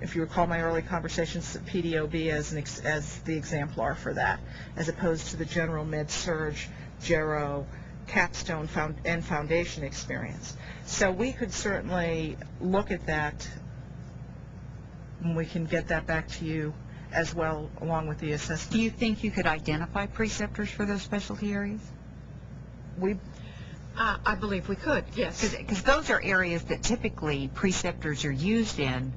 if you recall my early conversations, PDOB as the exemplar for that, as opposed to the general med-surg, gero, capstone and foundation experience. So we could certainly look at that, and we can get that back to you as well, along with the assessment. Do you think you could identify preceptors for those specialty areas? I believe we could, yes. Because those are areas that typically preceptors are used in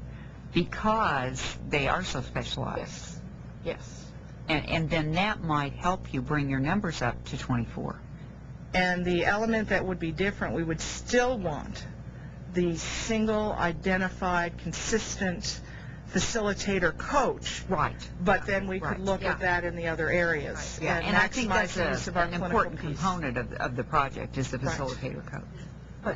because they are so specialized. Yes. And then that might help you bring your numbers up to 24. And the element that would be different, we would still want the single, identified, consistent facilitator coach. Right. But then we could look at that in the other areas. Yeah, and I think that's use of our an important component of the project is the facilitator coach.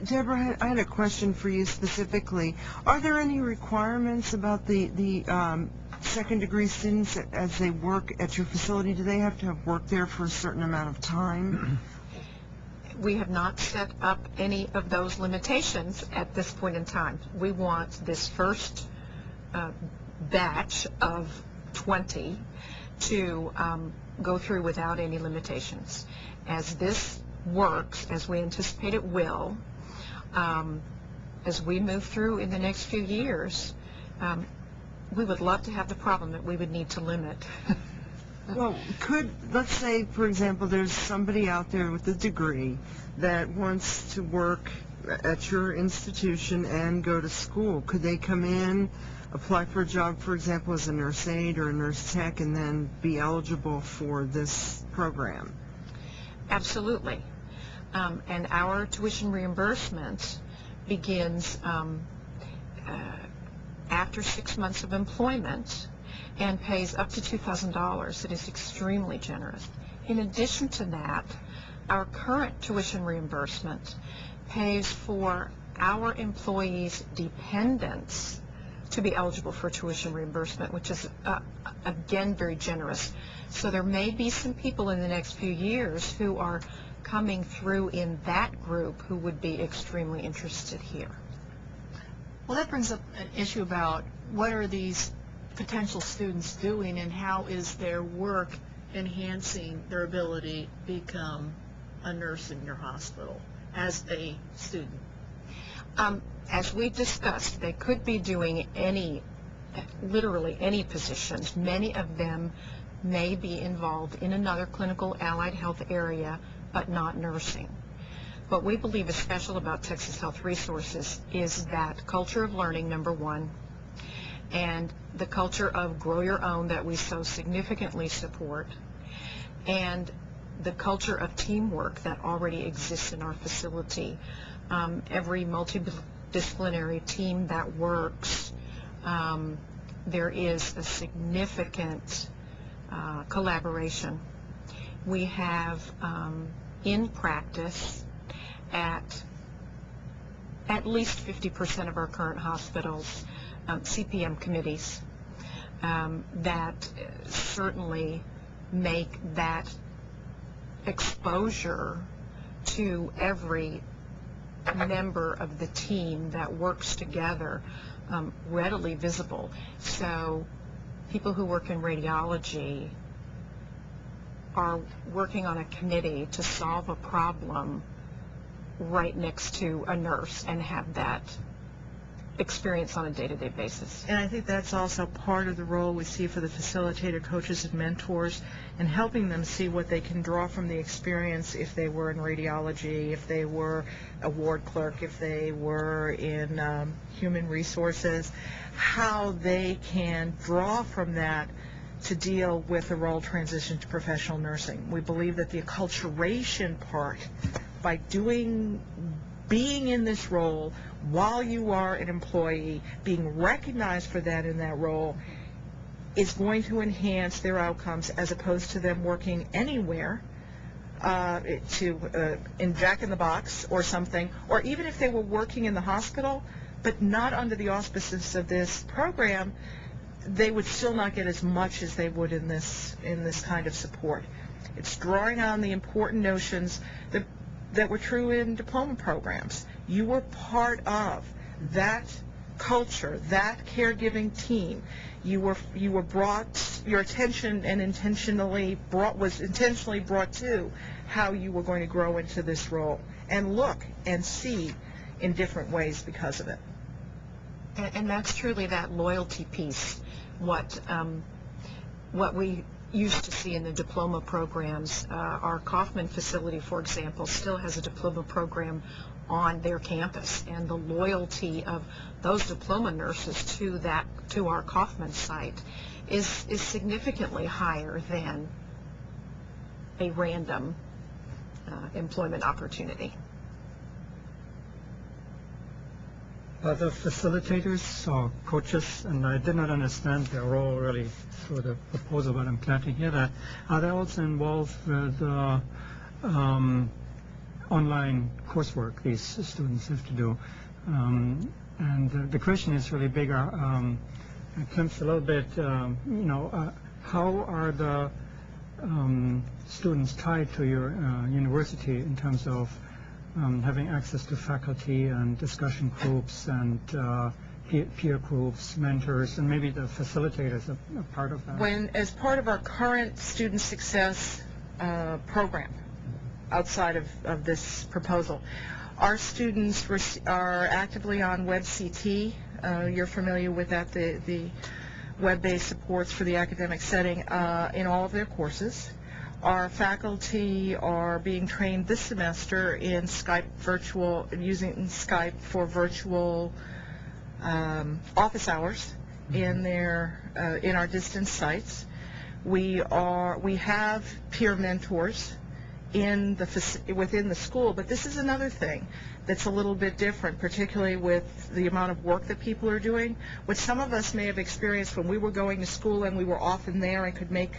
Deborah, I had a question for you specifically. Are there any requirements about the second-degree students as they work at your facility? Do they have to have worked there for a certain amount of time? We have not set up any of those limitations at this point in time. We want this first batch of 20 to go through without any limitations. As this works, as we anticipate it will, as we move through in the next few years, we would love to have the problem that we would need to limit. Well, let's say, for example, there's somebody out there with a degree that wants to work at your institution and go to school. Could they come in, apply for a job, for example, as a nurse aide or a nurse tech, and then be eligible for this program? Absolutely. And our tuition reimbursement begins after 6 months of employment and pays up to $2,000. It is extremely generous. In addition to that, our current tuition reimbursement pays for our employees' dependents to be eligible for tuition reimbursement, which is, again, very generous. So there may be some people in the next few years who are coming through in that group who would be extremely interested here. Well, that brings up an issue about what are these potential students doing and how is their work enhancing their ability to become a nurse in your hospital as a student? As we discussed, they could be doing literally any positions. Many of them may be involved in another clinical allied health area, but not nursing. What we believe is special about Texas Health Resources is that culture of learning, number one, and the culture of grow your own that we so significantly support, and the culture of teamwork that already exists in our facility. Every multidisciplinary team that works, there is a significant collaboration. We have in practice at least 50% of our current hospitals, CPM committees that certainly make that exposure to every member of the team that works together readily visible. So people who work in radiology are working on a committee to solve a problem right next to a nurse and have that experience on a day-to-day basis. And I think that's also part of the role we see for the facilitator, coaches, and mentors, and helping them see what they can draw from the experience if they were in radiology, if they were a ward clerk, if they were in human resources, how they can draw from that to deal with the role transition to professional nursing. We believe that the acculturation part, by being in this role while you are an employee, being recognized for that in that role, is going to enhance their outcomes as opposed to them working anywhere in Jack in the Box or something, or even if they were working in the hospital but not under the auspices of this program, they would still not get as much as they would in this kind of support. It's drawing on the important notions that were true in diploma programs. You were part of that culture, that caregiving team. You were brought, your attention and was intentionally brought to how you were going to grow into this role and look and see in different ways because of it. And that's truly that loyalty piece. What we used to see in the diploma programs. Our Kaufman facility, for example, still has a diploma program on their campus, and the loyalty of those diploma nurses to our Kaufman site is significantly higher than a random employment opportunity. The facilitators or coaches, and I did not understand their role really through the proposal, but I'm glad to hear that. Are they also involved with online coursework these students have to do? And the question is really bigger. It comes a little bit, how are the students tied to your university in terms of having access to faculty and discussion groups and peer groups, mentors, and maybe the facilitators are part of that? As part of our current student success program, outside of this proposal, our students are actively on WebCT. You're familiar with that, the web-based supports for the academic setting in all of their courses. Our faculty are being trained this semester in using Skype for virtual office hours in our distance sites. We have peer mentors within the school, but this is another thing that's a little bit different, particularly with the amount of work that people are doing. What some of us may have experienced when we were going to school and we were often there and could make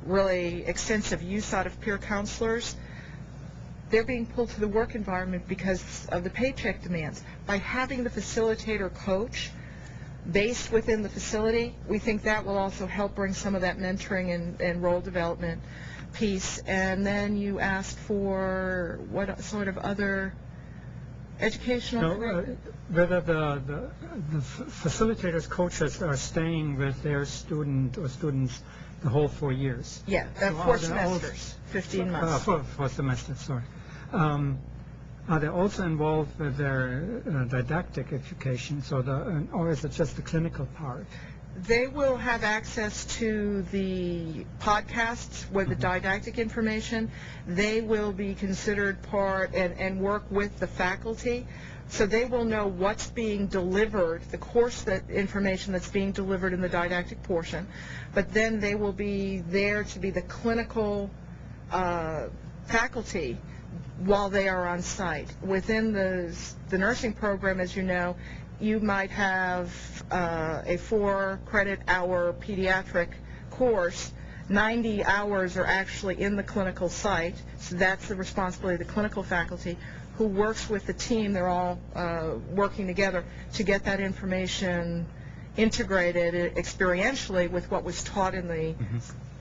really extensive use out of peer counselors, they're being pulled to the work environment because of the paycheck demands. By having the facilitator coach based within the facility, we think that will also help bring some of that mentoring and role development piece. And then you asked for what sort of other educational... Whether the facilitators, coaches are staying with their student or students the whole 4 years. Yeah, 4 semesters, 15 months. 4 semesters, sorry. Are they also involved with their didactic education, or is it just the clinical part? They will have access to the podcasts with the didactic information. They will be considered part and work with the faculty. So they will know what's being delivered, the course information that's being delivered in the didactic portion, but then they will be there to be the clinical faculty while they are on site. Within the nursing program, as you know, you might have a 4-credit hour pediatric course, 90 hours are actually in the clinical site, so that's the responsibility of the clinical faculty who works with the team. They're all working together to get that information integrated experientially with what was taught in the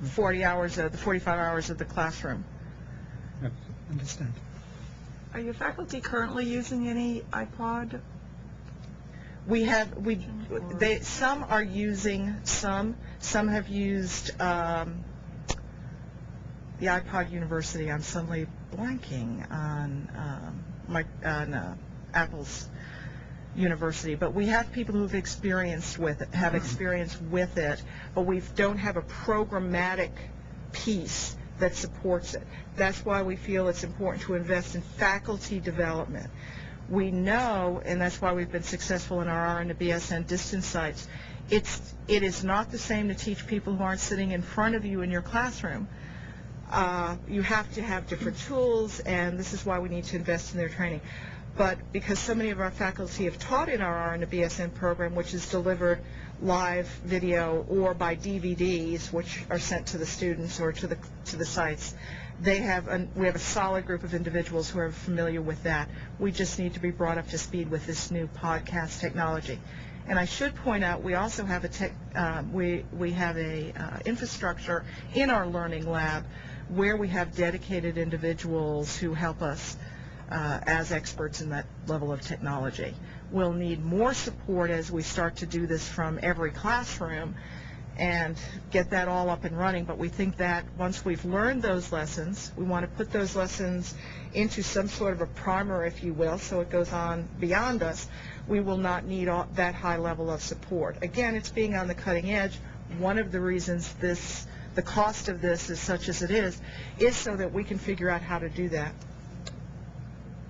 45 hours of the classroom. Understand. Are your faculty currently using any iPod? Some are using some have used the iPod University. I'm suddenly blanking on Apple's University, but we have people who've experience with it, but we don't have a programmatic piece that supports it. That's why we feel it's important to invest in faculty development. We know, and that's why we've been successful in our RN to BSN distance sites, it is not the same to teach people who aren't sitting in front of you in your classroom. You have to have different tools, and this is why we need to invest in their training. But because so many of our faculty have taught in our RN to BSN program, which is delivered live video or by DVDs, which are sent to the students or to the sites, we have a solid group of individuals who are familiar with that. We just need to be brought up to speed with this new podcast technology. And I should point out, we also have a infrastructure in our learning lab where we have dedicated individuals who help us as experts in that level of technology. We'll need more support as we start to do this from every classroom and get that all up and running, but we think that once we've learned those lessons, we want to put those lessons into some sort of a primer, if you will, so it goes on beyond us. We will not need that high level of support. Again, it's being on the cutting edge. One of the reasons the cost of this is such as it is so that we can figure out how to do that.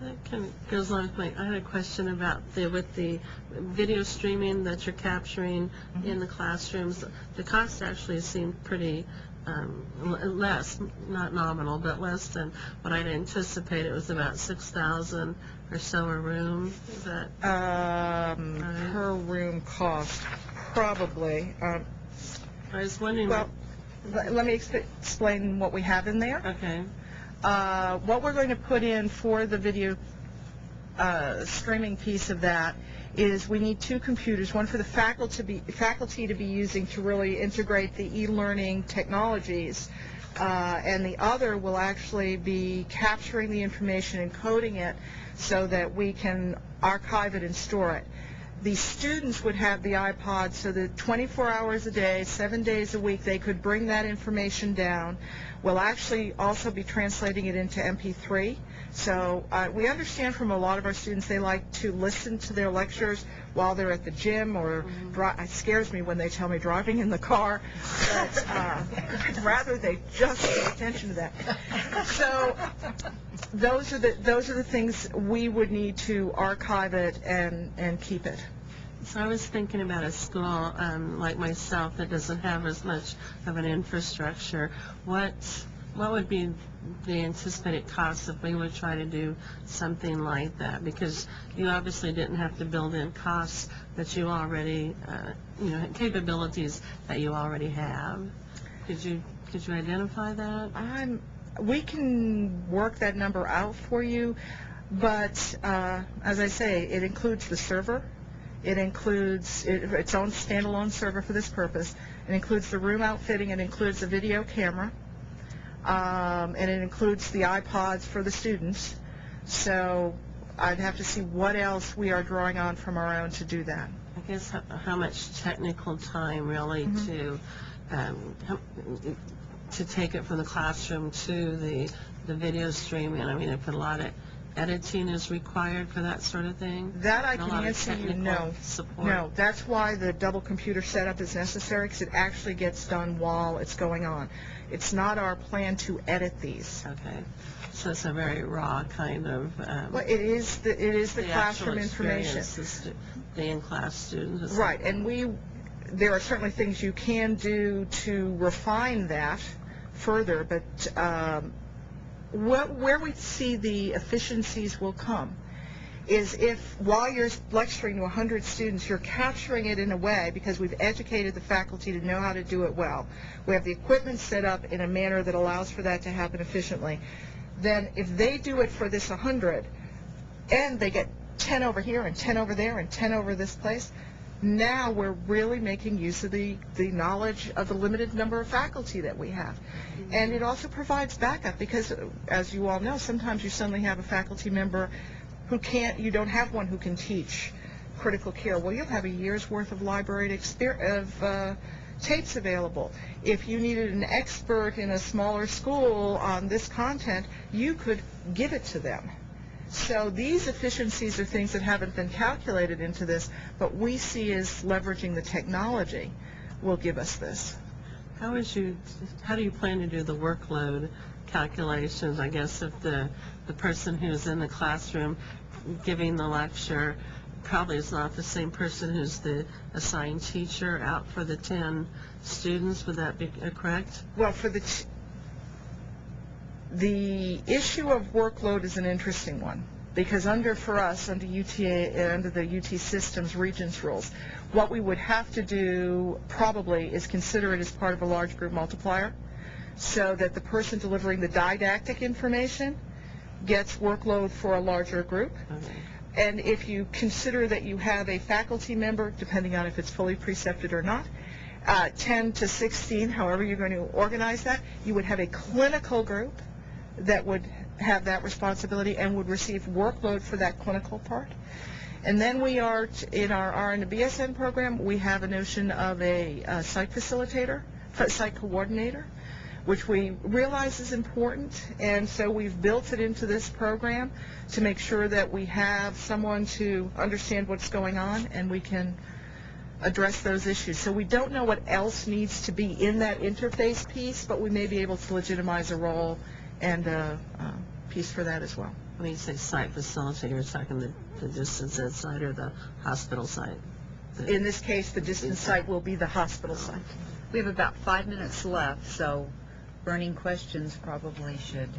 That kind of goes along with I had a question about with the video streaming that you're capturing in the classrooms. The cost actually seemed pretty less, not nominal, but less than what I'd anticipated. It was about $6,000 or so a room. Is that per room cost? Probably. I was wondering. Well, let me explain what we have in there. Okay. What we're going to put in for the video streaming piece of that is we need two computers, one for the faculty to be using to really integrate the e-learning technologies, and the other will actually be capturing the information and coding it so that we can archive it and store it. The students would have the iPod so that 24 hours a day, 7 days a week, they could bring that information down. We'll actually also be translating it into MP3. So we understand from a lot of our students they like to listen to their lectures while they're at the gym, or it scares me when they tell me driving in the car, but I'd rather they just pay attention to that. So those are the things we would need to archive it and keep it. So I was thinking about a school like myself that doesn't have as much of an infrastructure. What would be the anticipated cost if we would try to do something like that? Because you obviously didn't have to build in costs that you already, capabilities that you already have. Could you identify that? We can work that number out for you, but as I say, it includes the server. It includes its own standalone server for this purpose. It includes the room outfitting. It includes the video camera. And it includes the iPods for the students. So I'd have to see what else we are drawing on from our own to do that. I guess how much technical time really to take it from the classroom to the video streaming. I mean, if a lot of editing is required for that sort of thing? That I can answer you, no. Support. No, that's why the double computer setup is necessary, because it actually gets done while it's going on. It's not our plan to edit these. Okay. So it's a very raw kind of... well, it is the classroom information. The in-class students. Right, and there are certainly things you can do to refine that further, but where we see the efficiencies will come is if while you're lecturing to 100 students, you're capturing it in a way, because we've educated the faculty to know how to do it well. We have the equipment set up in a manner that allows for that to happen efficiently. Then if they do it for this 100, and they get 10 over here and 10 over there and 10 over this place, now we're really making use of the knowledge of the limited number of faculty that we have. And it also provides backup, because as you all know, sometimes you suddenly have a faculty member who can't, you don't have one who can teach critical care. Well, you'll have a year's worth of library tapes available. If you needed an expert in a smaller school on this content, you could give it to them. So these efficiencies are things that haven't been calculated into this, but we see as leveraging the technology will give us this. How do you plan to do the workload calculations? I guess if the person who's in the classroom giving the lecture probably is not the same person who's the assigned teacher out for the 10 students, would that be correct? Well, for the issue of workload is an interesting one, because under the UT systems regions rules, what we would have to do probably is consider it as part of a large group multiplier, so that the person delivering the didactic information gets workload for a larger group. Okay. And if you consider that you have a faculty member, depending on if it's fully precepted or not, 10 to 16, however you're going to organize that, you would have a clinical group that would have that responsibility and would receive workload for that clinical part. And then we are, in our RN to BSN program, we have a notion of a site facilitator, site coordinator, which we realize is important, and so we've built it into this program to make sure that we have someone to understand what's going on and we can address those issues. So we don't know what else needs to be in that interface piece, but we may be able to legitimize a role and a piece for that as well. When you say site facilitator, you're talking the distance ed site or the hospital site? In this case, the distance site will be the hospital site. We have about 5 minutes left, so burning questions probably should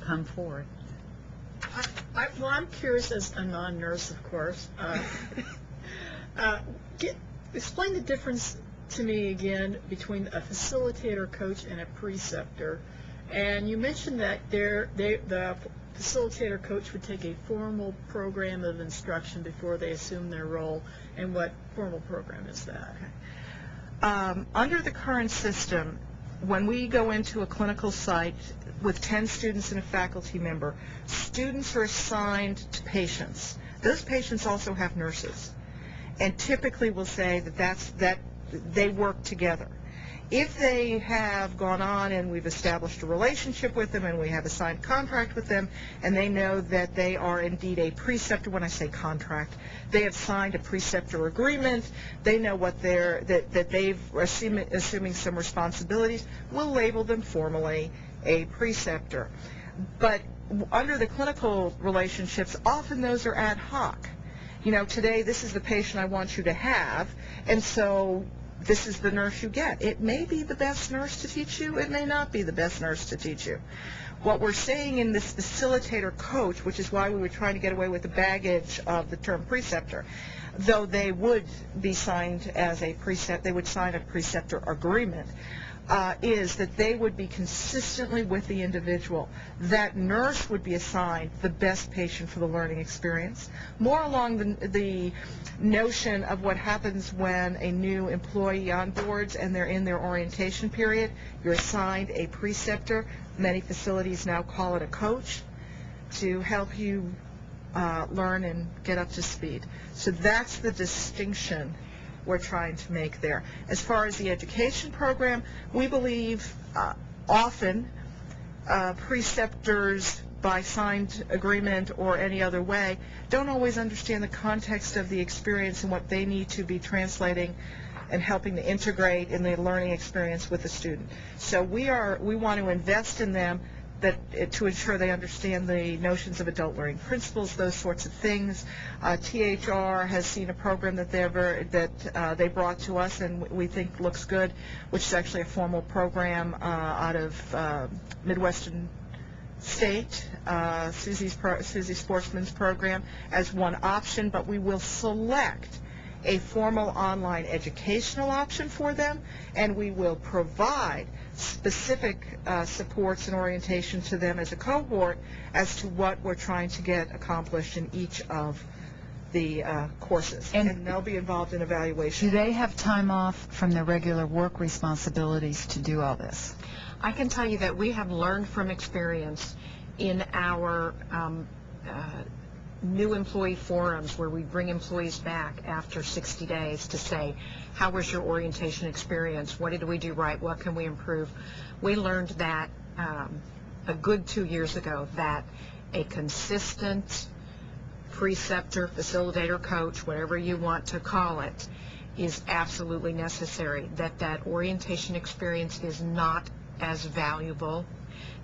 come forward. Well, I'm curious, as a non-nurse, of course. Explain the difference to me again between a facilitator, coach, and a preceptor. And you mentioned that the facilitator, coach would take a formal program of instruction before they assume their role. And what formal program is that? Under the current system, when we go into a clinical site with 10 students and a faculty member, students are assigned to patients. Those patients also have nurses, and typically we'll say that they work together. If they have gone on and we've established a relationship with them and we have a signed contract with them and they know that they are indeed a preceptor, when I say contract, they have signed a preceptor agreement, they know what that they've assuming some responsibilities, we'll label them formally a preceptor. But under the clinical relationships, often those are ad hoc. You know, today this is the patient I want you to have, and so this is the nurse you get. It may be the best nurse to teach you. It may not be the best nurse to teach you. What we're saying in this facilitator coach, which is why we were trying to get away with the baggage of the term preceptor, though they would be signed as a they would sign a preceptor agreement, is that they would be consistently with the individual. That nurse would be assigned the best patient for the learning experience, more along the notion of what happens when a new employee onboards and they're in their orientation period. You're assigned a preceptor. Many facilities now call it a coach to help you learn and get up to speed. So that's the distinction we're trying to make there. As far as the education program, we believe often preceptors, by signed agreement or any other way, don't always understand the context of the experience and what they need to be translating and helping to integrate in the learning experience with the student. So we want to invest in them to ensure they understand the notions of adult learning principles, those sorts of things. THR has seen a program that they brought to us and we think looks good, which is actually a formal program out of Midwestern State, Susie Sportsman's program, as one option, but we will select a formal online educational option for them, and we will provide specific supports and orientation to them as a cohort as to what we're trying to get accomplished in each of the courses. And they'll be involved in evaluation. Do they have time off from their regular work responsibilities to do all this? I can tell you that we have learned from experience in our new employee forums where we bring employees back after 60 days to say, how was your orientation experience? What did we do right? What can we improve? We learned that a good 2 years ago that a consistent preceptor, facilitator, coach, whatever you want to call it, is absolutely necessary, that orientation experience is not as valuable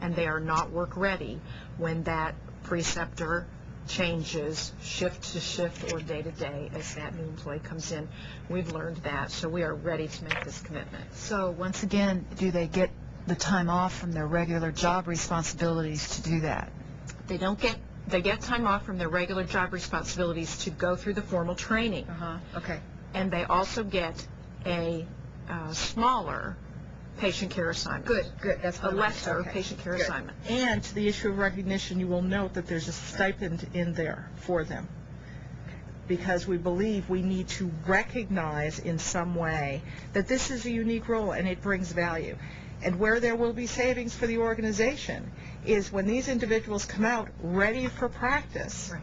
and they are not work ready when that preceptor changes shift to shift or day to day as that new employee comes in. We've learned that, so we are ready to make this commitment. So once again, do they get the time off from their regular job responsibilities to do that? They get time off from their regular job responsibilities to go through the formal training. Okay. And they also get a smaller patient care assignment. Good. That's what a lesser patient care assignment. And to the issue of recognition, you will note that there's a stipend in there for them, because we believe we need to recognize in some way that this is a unique role and it brings value. And where there will be savings for the organization is when these individuals come out ready for practice,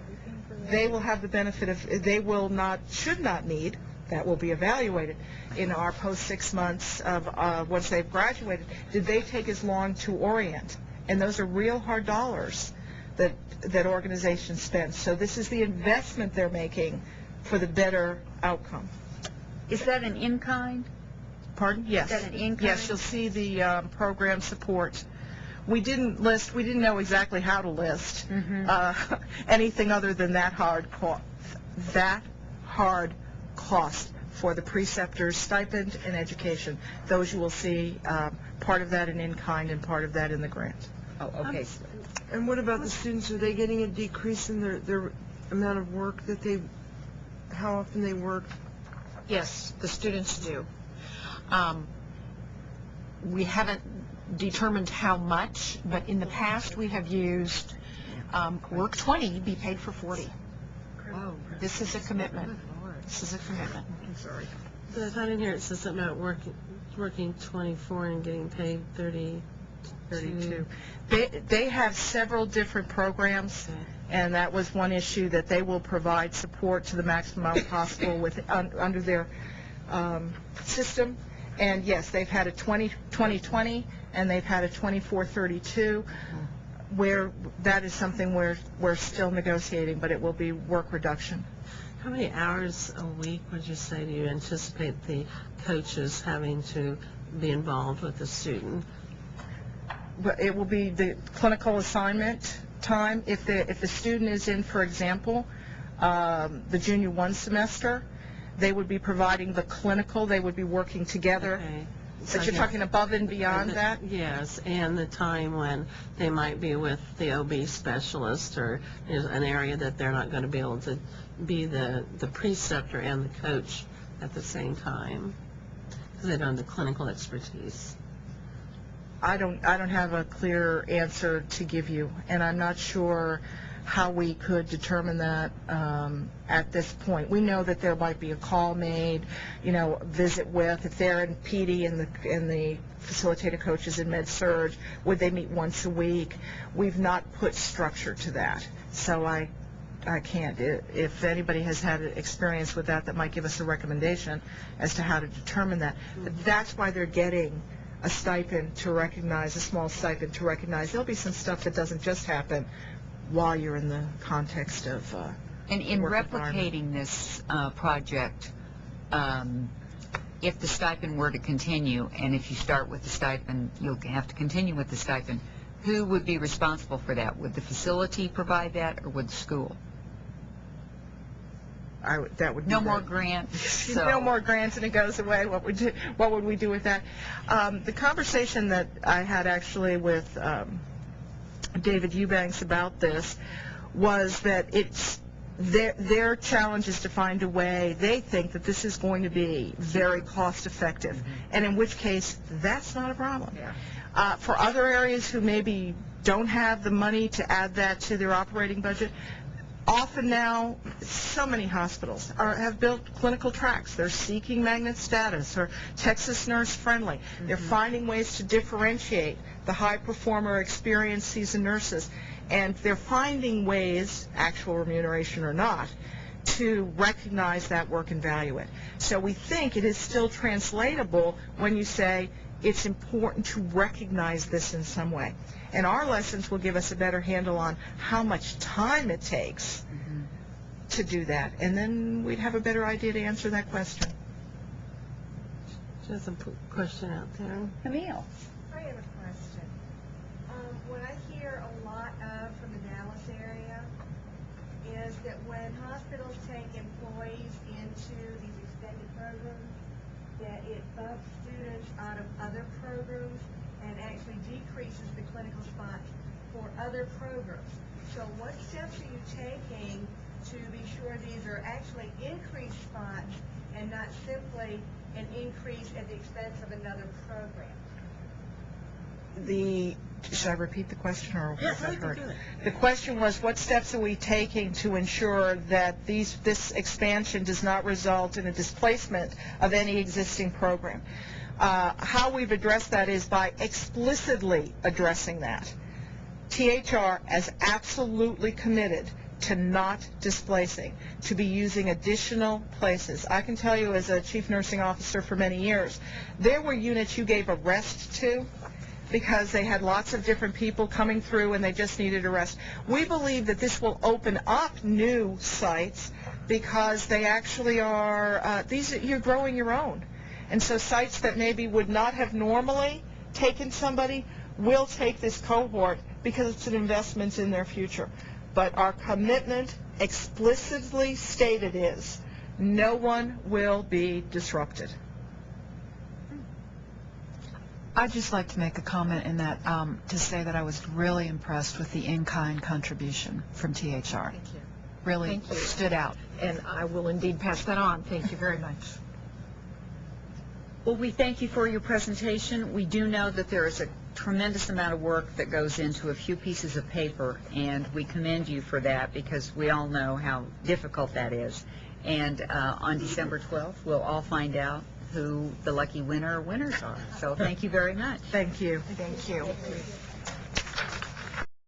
they will have the benefit of, they will not, should not need, that will be evaluated in our post 6 months of once they've graduated, did they take as long to orient? And those are real hard dollars that organizations spend. So this is the investment they're making for the better outcome. Is that an in-kind? Pardon? Yes. Is that an in-kind? Yes, you'll see the program support. We didn't know exactly how to list anything other than that hard cost for the preceptor's stipend and education. Those you will see, part of that in-kind and part of that in the grant. Oh, okay. And what about the students? Are they getting a decrease in their amount of work that how often they work? Yes, the students do. We haven't determined how much, but in the past we have used work 20, be paid for 40. Oh, this is a commitment. This is a commitment. I'm sorry. But I thought in here it says something about working 24 and getting paid 32. They have several different programs, and that was one issue, that they will provide support to the maximum amount possible under their system. And yes, they've had a 20-20, and they've had a 24-32, where that is something we're still negotiating, but it will be work reduction. How many hours a week would you say do you anticipate the coaches having to be involved with the student? It will be the clinical assignment time. If the student is in, for example, the junior 1 semester, they would be providing the clinical. They would be working together. Okay. But you're talking above and beyond that? Yes, and the time when they might be with the OB specialist, or is an area that they're not going to be able to be the preceptor and the coach at the same time, because they don't have the clinical expertise. I don't have a clear answer to give you, and I'm not sure how we could determine that at this point. We know that there might be a call made, visit with, if they're in PD and the facilitator coaches in Med-Surg, would they meet once a week? We've not put structure to that, so I can't. If anybody has had experience with that might give us a recommendation as to how to determine that. But that's why they're getting a stipend to recognize, a small stipend to recognize. There'll be some stuff that doesn't just happen while you're in the context of and in replicating this project, if the stipend were to continue, and if you start with the stipend, you'll have to continue with the stipend, who would be responsible for that? Would the facility provide that, or would the school? That would be no more grants. No more grants, and it goes away. What would we do with that? The conversation that I had actually with David Eubanks about this, was that it's their challenge is to find a way. They think that this is going to be very cost effective, and in which case that's not a problem. For other areas who maybe don't have the money to add that to their operating budget, often now, so many hospitals have built clinical tracks. They're seeking magnet status or Texas Nurse Friendly. They're finding ways to differentiate the high performer, experienced seasoned nurses, and they're finding ways, actual remuneration or not, to recognize that work and value it. So we think it is still translatable when you say it's important to recognize this in some way. And our lessons will give us a better handle on how much time it takes to do that. And then we'd have a better idea to answer that question. There's a question out there. Camille. I have a question. What I hear a lot of from the Dallas area is that when hospitals take employees into these extended programs, that it bumps students out of other programs and actually decreases the clinical spots for other programs. So what steps are you taking to be sure these are actually increased spots and not simply an increase at the expense of another program? Should I repeat the question, or Yes, was I I can heard? do it. The question was, what steps are we taking to ensure that this expansion does not result in a displacement of any existing program? How we've addressed that is by explicitly addressing that. THR is absolutely committed to not displacing, to be using additional places. I can tell you, as a chief nursing officer for many years, there were units you gave a rest to because they had lots of different people coming through and they just needed a rest. We believe that this will open up new sites because they actually are, you're growing your own. And so sites that maybe would not have normally taken somebody will take this cohort because it's an investment in their future. But our commitment explicitly stated is no one will be disrupted. I'd just like to make a comment in that to say that I was really impressed with the in-kind contribution from THR. Thank you. Really Thank you. stood out. And I will indeed pass that on. Thank you very much. Well, we thank you for your presentation. We do know that there is a tremendous amount of work that goes into a few pieces of paper, and we commend you for that because we all know how difficult that is. And on December 12th, we'll all find out who the lucky winner or winners are. So thank you very much. Thank you. Thank you.